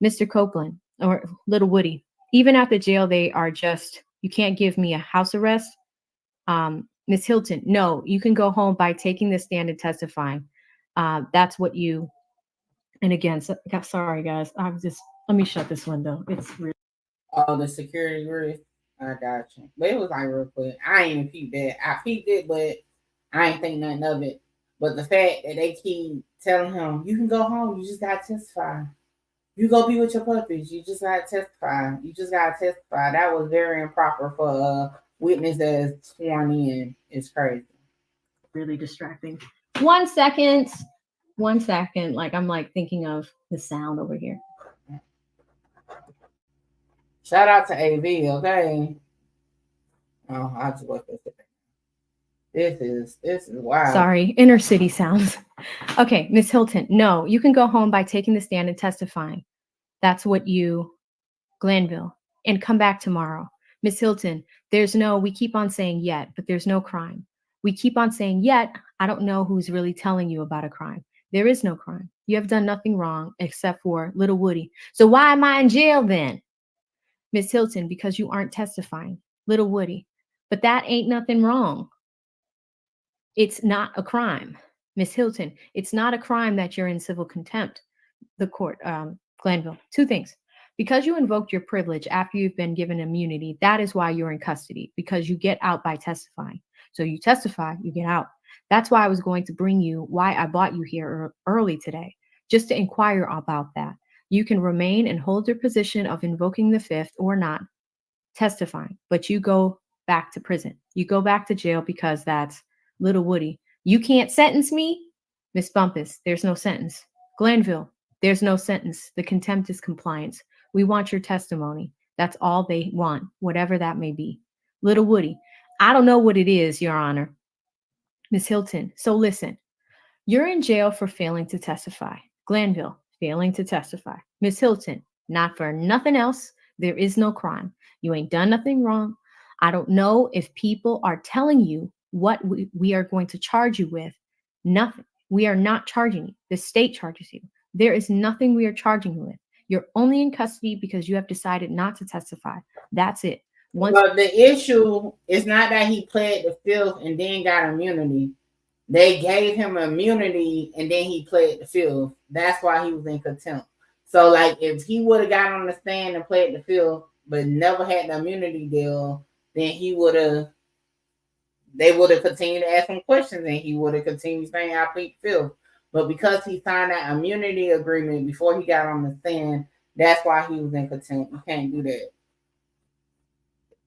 Mr. Copeland or Lil Woody, even at the jail, you can't give me a house arrest. Miss Hilton, no, you can go home by taking the stand and testifying. That's what you, and again, sorry guys, let me shut this window. It's really. Oh, the security risk. I got you. But it was like real quick. I ain't even peeped that. I peeped it, but I ain't think nothing of it. But the fact that they keep telling him, you can go home, you just gotta testify. You go be with your puppies, you just gotta testify. You just gotta testify. That was very improper for a witness that's sworn in. It's crazy. Really distracting. 1 second. 1 second. Like I'm thinking of the sound over here. Shout out to AV, okay? Oh, I just looked at it. This is wild. Sorry, inner city sounds. Okay, Miss Hilton, no, you can go home by taking the stand and testifying. That's what Glanville, and come back tomorrow. Miss Hilton, we keep on saying yet, but there's no crime. We keep on saying, yet I don't know who's really telling you about a crime. There is no crime. You have done nothing wrong except for Lil Woody. So why am I in jail then? Miss Hilton, because you aren't testifying. Lil Woody. But that ain't nothing wrong. It's not a crime. Miss Hilton, it's not a crime that you're in civil contempt. The court, Glanville, two things. Because you invoked your privilege after you've been given immunity, that is why you're in custody, because you get out by testifying. So you testify, you get out. That's why I was going to bring you why I brought you here early today, just to inquire about that. You can remain and hold your position of invoking the fifth or not testifying, but you go back to prison. You go back to jail because that's Lil Woody. You can't sentence me? Miss Bumpus, there's no sentence. Glanville, there's no sentence. The contempt is compliance. We want your testimony. That's all they want, whatever that may be. Lil Woody, I don't know what it is, Your Honor. Miss Hilton, so listen. You're in jail for failing to testify. Glanville, failing to testify. Miss Hilton, not for nothing else. There is no crime. You ain't done nothing wrong. I don't know if people are telling you what we are going to charge you with. Nothing. We are not charging you. The state charges you. There is nothing we are charging you with. You're only in custody because you have decided not to testify. That's it. But the issue is not that he pled the fifth and then got immunity. They gave him immunity and then he pled the fifth. That's why he was in contempt. So, like, if he would have got on the stand and pled the fifth, but never had the immunity deal, then they would have continued to ask him questions and he would have continued saying, I plead the fifth. But because he signed that immunity agreement before he got on the stand, that's why he was in contempt. You can't do that.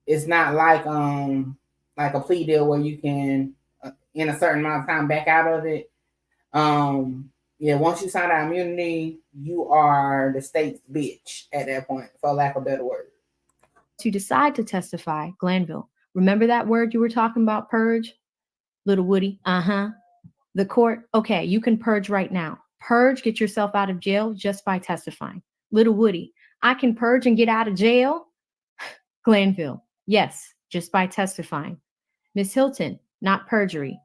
It's not like a plea deal where you can in a certain amount of time back out of it. Once you sign that immunity, you are the state's bitch at that point, for lack of a better word. To decide to testify, Glanville, remember that word you were talking about, purge? Lil Woody, The court, okay, you can purge right now. Purge, get yourself out of jail just by testifying. Lil Woody, I can purge and get out of jail? Glanville, yes, just by testifying. Miss Hilton, not perjury.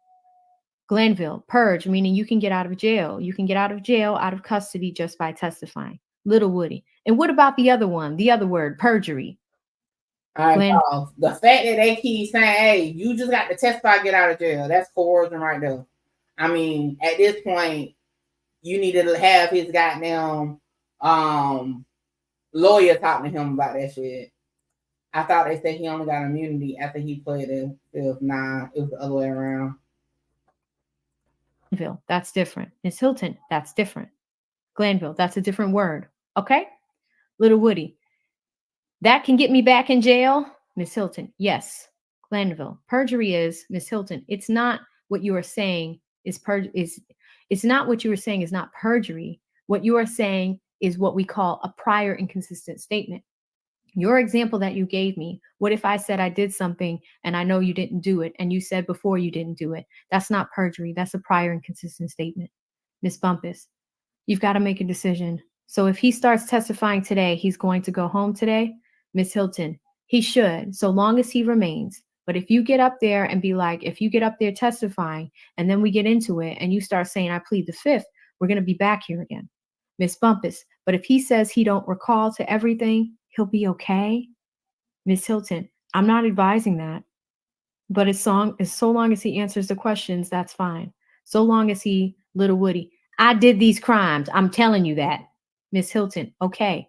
Glanville, purge, meaning you can get out of jail. You can get out of jail, out of custody just by testifying. Lil Woody. And what about the other one, the other word, perjury? All right, the fact that they keep saying, hey, you just got to testify, get out of jail, that's coercion right there. I mean, at this point, you need to have his goddamn lawyer talking to him about that shit. I thought they said he only got immunity after he played the fifth. Nah, it was the other way around. Glanville, that's different. Miss Hilton, that's different. Glanville, that's a different word. Okay? Lil Woody, that can get me back in jail? Miss Hilton, yes. Glanville, perjury is, Miss Hilton, it's not what you are saying it's not what you were saying is not perjury. What you are saying is what we call a prior inconsistent statement. Your example that you gave me, what if I said I did something and I know you didn't do it and you said before you didn't do it? That's not perjury. That's a prior inconsistent statement. Miss Bumpus, you've got to make a decision. So if he starts testifying today, he's going to go home today? Miss Hilton, he should, so long as he remains. But if you get up there and be like, if you get up there testifying and then we get into it and you start saying, I plead the fifth, we're going to be back here again. Miss Bumpus, but if he says he don't recall to everything, he'll be okay? Miss Hilton, I'm not advising that. But so long as he answers the questions, that's fine. So long as he, Lil Woody, I did these crimes. I'm telling you that. Miss Hilton, okay.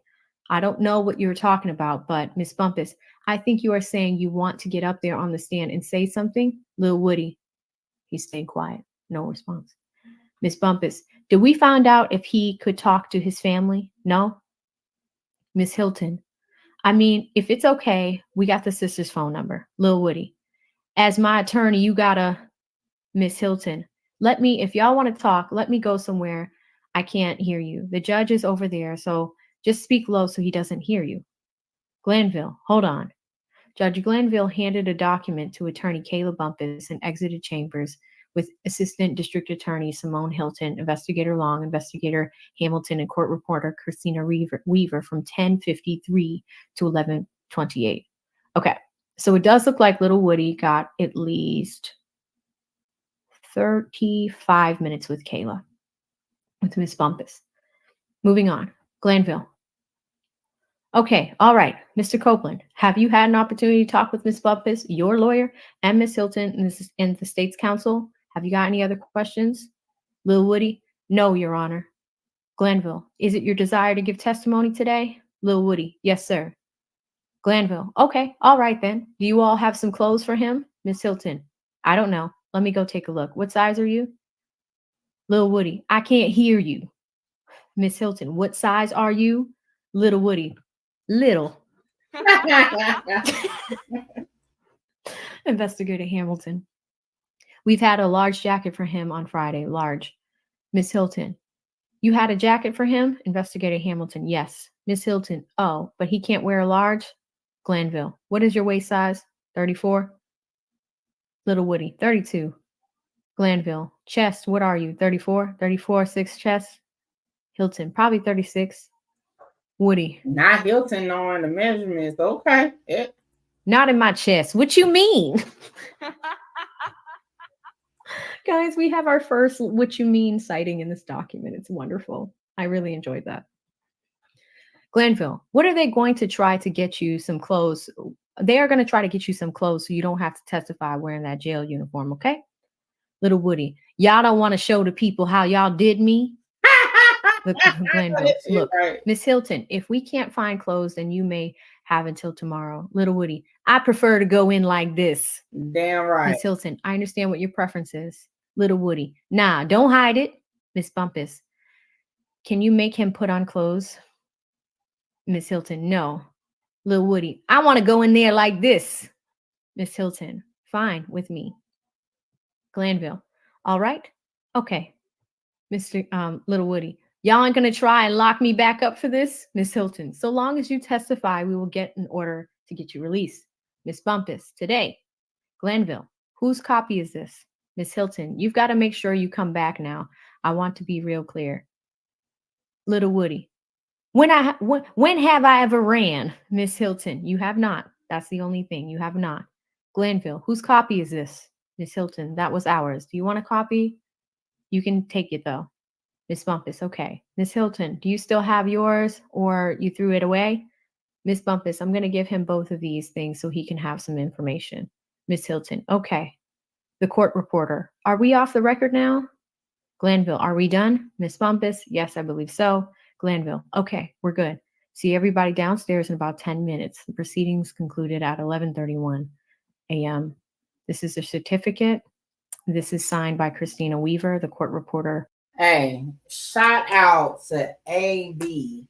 I don't know what you're talking about, but Miss Bumpus, I think you are saying you want to get up there on the stand and say something. Lil Woody, he's staying quiet. No response. Miss Bumpus, did we find out if he could talk to his family? No? Miss Hilton, I mean, if it's okay, we got the sister's phone number. Lil Woody, as my attorney, you gotta, Miss Hilton, if y'all want to talk, let me go somewhere. I can't hear you. The judge is over there, so just speak low so he doesn't hear you. Glanville, hold on. Judge Glanville handed a document to attorney Kayla Bumpus and exited chambers with Assistant District Attorney Simone Hilton, Investigator Long, Investigator Hamilton, and court reporter Christina Weaver from 10:53 to 11:28. Okay, so it does look like Lil Woody got at least 35 minutes with Kayla, with Miss Bumpus. Moving on. Glanville. Okay, all right. Mr. Copeland, have you had an opportunity to talk with Miss Bumpus, your lawyer, and Miss Hilton and the state's counsel? Have you got any other questions? Lil Woody? No, Your Honor. Glanville, is it your desire to give testimony today? Lil Woody? Yes, sir. Glanville, okay, all right then. Do you all have some clothes for him? Miss Hilton, I don't know. Let me go take a look. What size are you? Lil Woody, I can't hear you. Miss Hilton, what size are you? Little Woody, little. Investigator Hamilton, we've had a large jacket for him on Friday. Large. Miss Hilton, you had a jacket for him? Investigator Hamilton, yes. Miss Hilton, oh, but he can't wear a large? Glanville, what is your waist size? 34? Little Woody, 32. Glanville, chest, what are you? 34? 34, 6 chest? Hilton, probably 36. Woody, Not Hilton knowing the measurements. Okay. Yeah. not in my chest. What you mean? Guys, we have our first what you mean citing in this document. It's wonderful. I really enjoyed that. Glanville, what are they going to try to get you some clothes? They are going to try to get you some clothes so you don't have to testify wearing that jail uniform, okay? Little Woody, y'all don't want to show the people how y'all did me? Glanville, look, Right. Miss Hilton, if we can't find clothes, then you may have until tomorrow. Little Woody, I prefer to go in like this. Damn right. Miss Hilton, I understand what your preference is. Little Woody, nah, don't hide it. Miss Bumpus, can you make him put on clothes? Miss Hilton, no. Lil Woody, I want to go in there like this. Miss Hilton, fine with me. Glanville, all right? Okay. Mr. Little Woody, y'all ain't going to try and lock me back up for this? Miss Hilton, so long as you testify, we will get an order to get you released. Miss Bumpus, today. Glanville, whose copy is this? Miss Hilton, you've got to make sure you come back now. I want to be real clear. Little Woody, when have I ever ran? Miss Hilton, you have not. That's the only thing. You have not. Glanville, whose copy is this? Miss Hilton, that was ours. Do you want a copy? You can take it though. Miss Bumpus, okay. Miss Hilton, do you still have yours or you threw it away? Miss Bumpus, I'm going to give him both of these things so he can have some information. Miss Hilton, okay. The court reporter, are we off the record now? Glanville, are we done? Miss Bumpus, yes, I believe so. Glanville, okay, we're good. See everybody downstairs in about 10 minutes. The proceedings concluded at 11:31 a.m. This is a certificate. This is signed by Christina Weaver, the court reporter. Hey, shout out to AB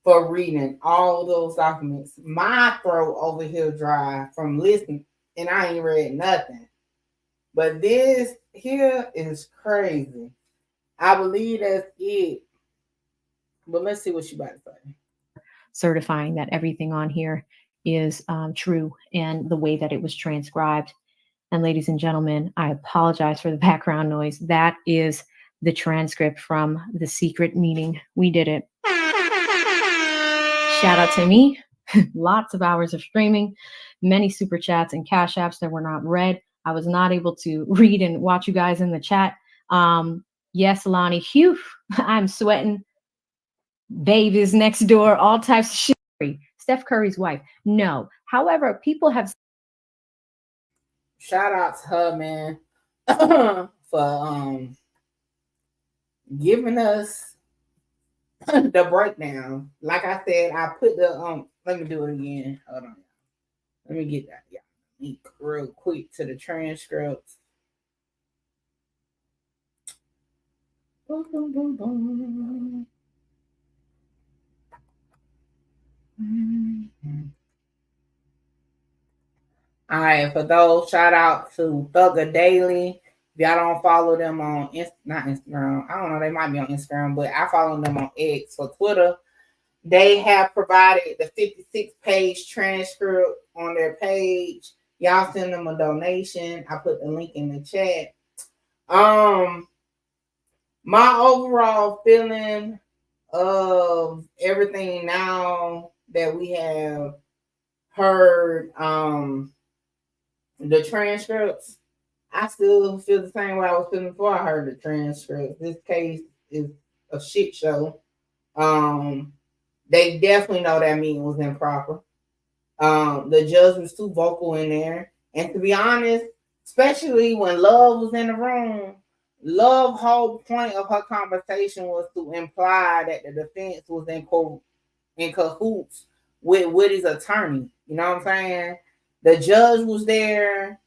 for reading all those documents. My throat over here dry from listening, and I ain't read nothing. But this here is crazy. I believe that's it. But let's see what she about to say. Certifying that everything on here is true and the way that it was transcribed. And ladies and gentlemen, I apologize for the background noise. That is the transcript from the secret meeting. We did it. Shout out to me. Lots of hours of streaming, many super chats and cash apps that were not read. I was not able to read and watch you guys in the chat. Yes, Lonnie, phew, I'm sweating. Babe is next door, all types of shit. Steph Curry's wife. No. However, people have. Shout out to her, man, for giving us the breakdown. Like I said, I put the let me do it again. Hold on. Let me get that. Yeah. Real quick to the transcripts. Boom, boom, boom, boom. Mm-hmm. All right, for those, shout out to Thugger Daily. If y'all don't follow them on not Instagram, I don't know, they might be on Instagram, but I follow them on X or Twitter. They have provided the 56-page transcript on their page. Y'all send them a donation. I put the link in the chat. My overall feeling of everything now that we have heard the transcripts, I still feel the same way I was feeling before I heard the transcript. This case is a shit show. They definitely know that meeting was improper. The judge was too vocal in there. And to be honest, especially when Love was in the room, Love's whole point of her conversation was to imply that the defense was in cahoots with Woody's attorney. You know what I'm saying? The judge was there.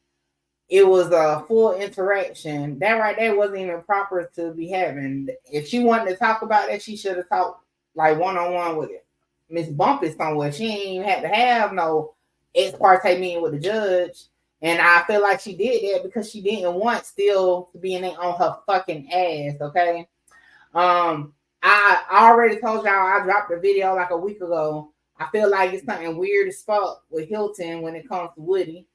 It was a full interaction. That right there wasn't even proper to be having. If she wanted to talk about that, she should have talked like one-on-one with it. Miss Bumpy somewhere. She ain't even had to have no ex parte meeting with the judge. And I feel like she did that because she didn't want still to be on her fucking ass, okay? I already told y'all I dropped a video like a week ago. I feel like it's something weird as fuck with Hilton when it comes to Woody.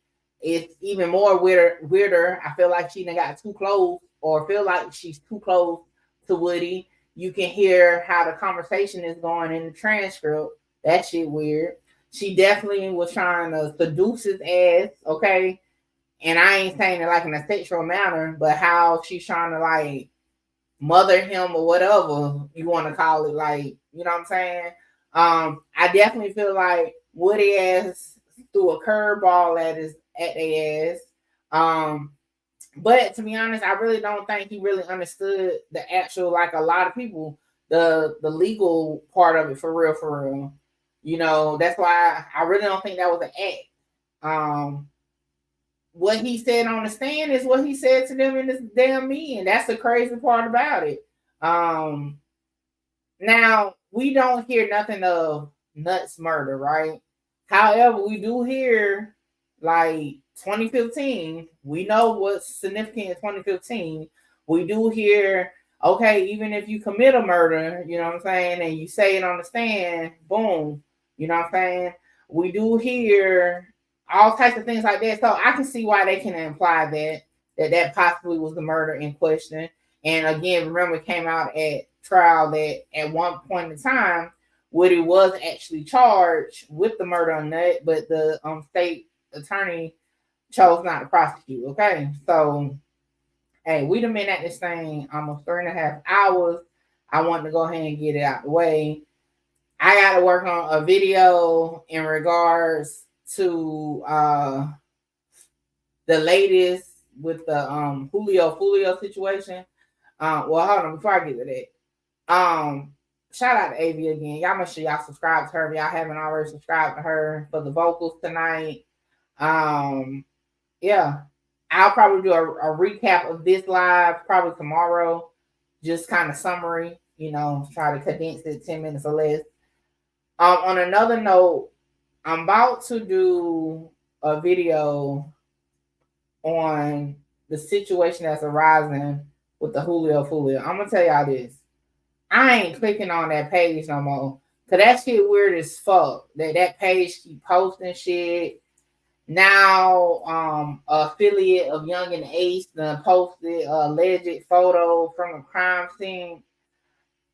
It's even more weirder. I feel like she done got too close or feel like she's too close to Woody. You can hear how the conversation is going in the transcript. That shit weird. She definitely was trying to seduce his ass, okay? And I ain't saying it like in a sexual manner, but how she's trying to like mother him or whatever you want to call it, like, you know what I'm saying? I definitely feel like Woody ass threw a curveball at their ass. But to be honest, I really don't think he really understood the actual, like a lot of people, the legal part of it for real. You know, that's why I really don't think that was an act. What he said on the stand is what he said to them in this damn meeting. That's the crazy part about it. Now, we don't hear nothing of Nuts murder, right? However, we do hear, like, 2015. We know what's significant in 2015. We do hear, okay, even if you commit a murder, you know what I'm saying, and you say it on the stand, boom, you know what I'm saying? We do hear all types of things like that. So I can see why they can imply that possibly was the murder in question. And again, remember, it came out at trial that at one point in time, Woody was actually charged with the murder on Nut, but the state attorney chose not to prosecute. Okay, so hey, we done been at this thing almost 3.5 hours. I wanted to go ahead and get it out the way. I got to work on a video in regards to the latest with the Julio situation. Well, hold on, before I get to that, shout out to Avi again. Y'all make sure y'all subscribe to her if y'all haven't already subscribed to her for the vocals tonight. Yeah, I'll probably do a recap of this live probably tomorrow. Just kind of summary, you know, try to condense it 10 minutes or less. On another note, I'm about to do a video on the situation that's arising with the Julio. I'm gonna tell y'all this. I ain't clicking on that page no more. Cause that shit weird as fuck. That page keep posting shit. Now, affiliate of Young and Ace posted an alleged photo from a crime scene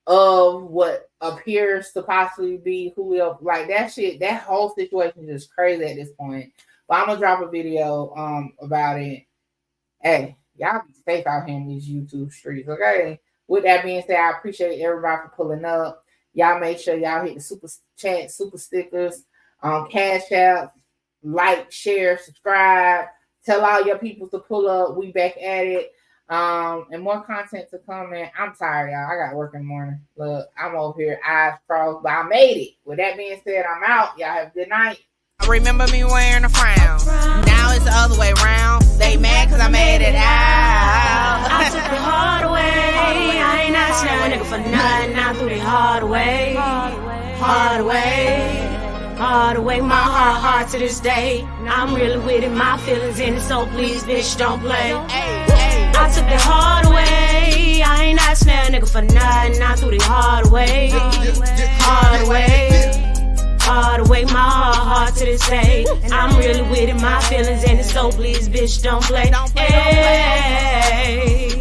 of what appears to possibly be Julio. Like that shit, that whole situation is just crazy at this point. But I'm gonna drop a video about it. Hey, y'all be safe out here in these YouTube streets, okay? With that being said, I appreciate everybody for pulling up. Y'all make sure y'all hit the super chat, super stickers, Cash App, like, share, subscribe. Tell all your people to pull up. We back at it. And more content to come, man. I'm tired, y'all. I got work in the morning. Look, I'm over here, eyes crossed, but I made it. With that being said, I'm out. Y'all have a good night. Remember me wearing a frown. Now it's the other way around. They mad cause I made it out. I took the hard way. I ain't asking a nigga for nothing. I threw the hard way. Hard way. Hard way. My heart to this day. I'm really with it. My feelings in it. So please, bitch, don't play. I took the hard way. I ain't asking a nigga for nothing. I threw the hard way. Hard way. Hard way, my heart to this day. I'm really with it, my feelings in it, so please, bitch, don't play. Hey.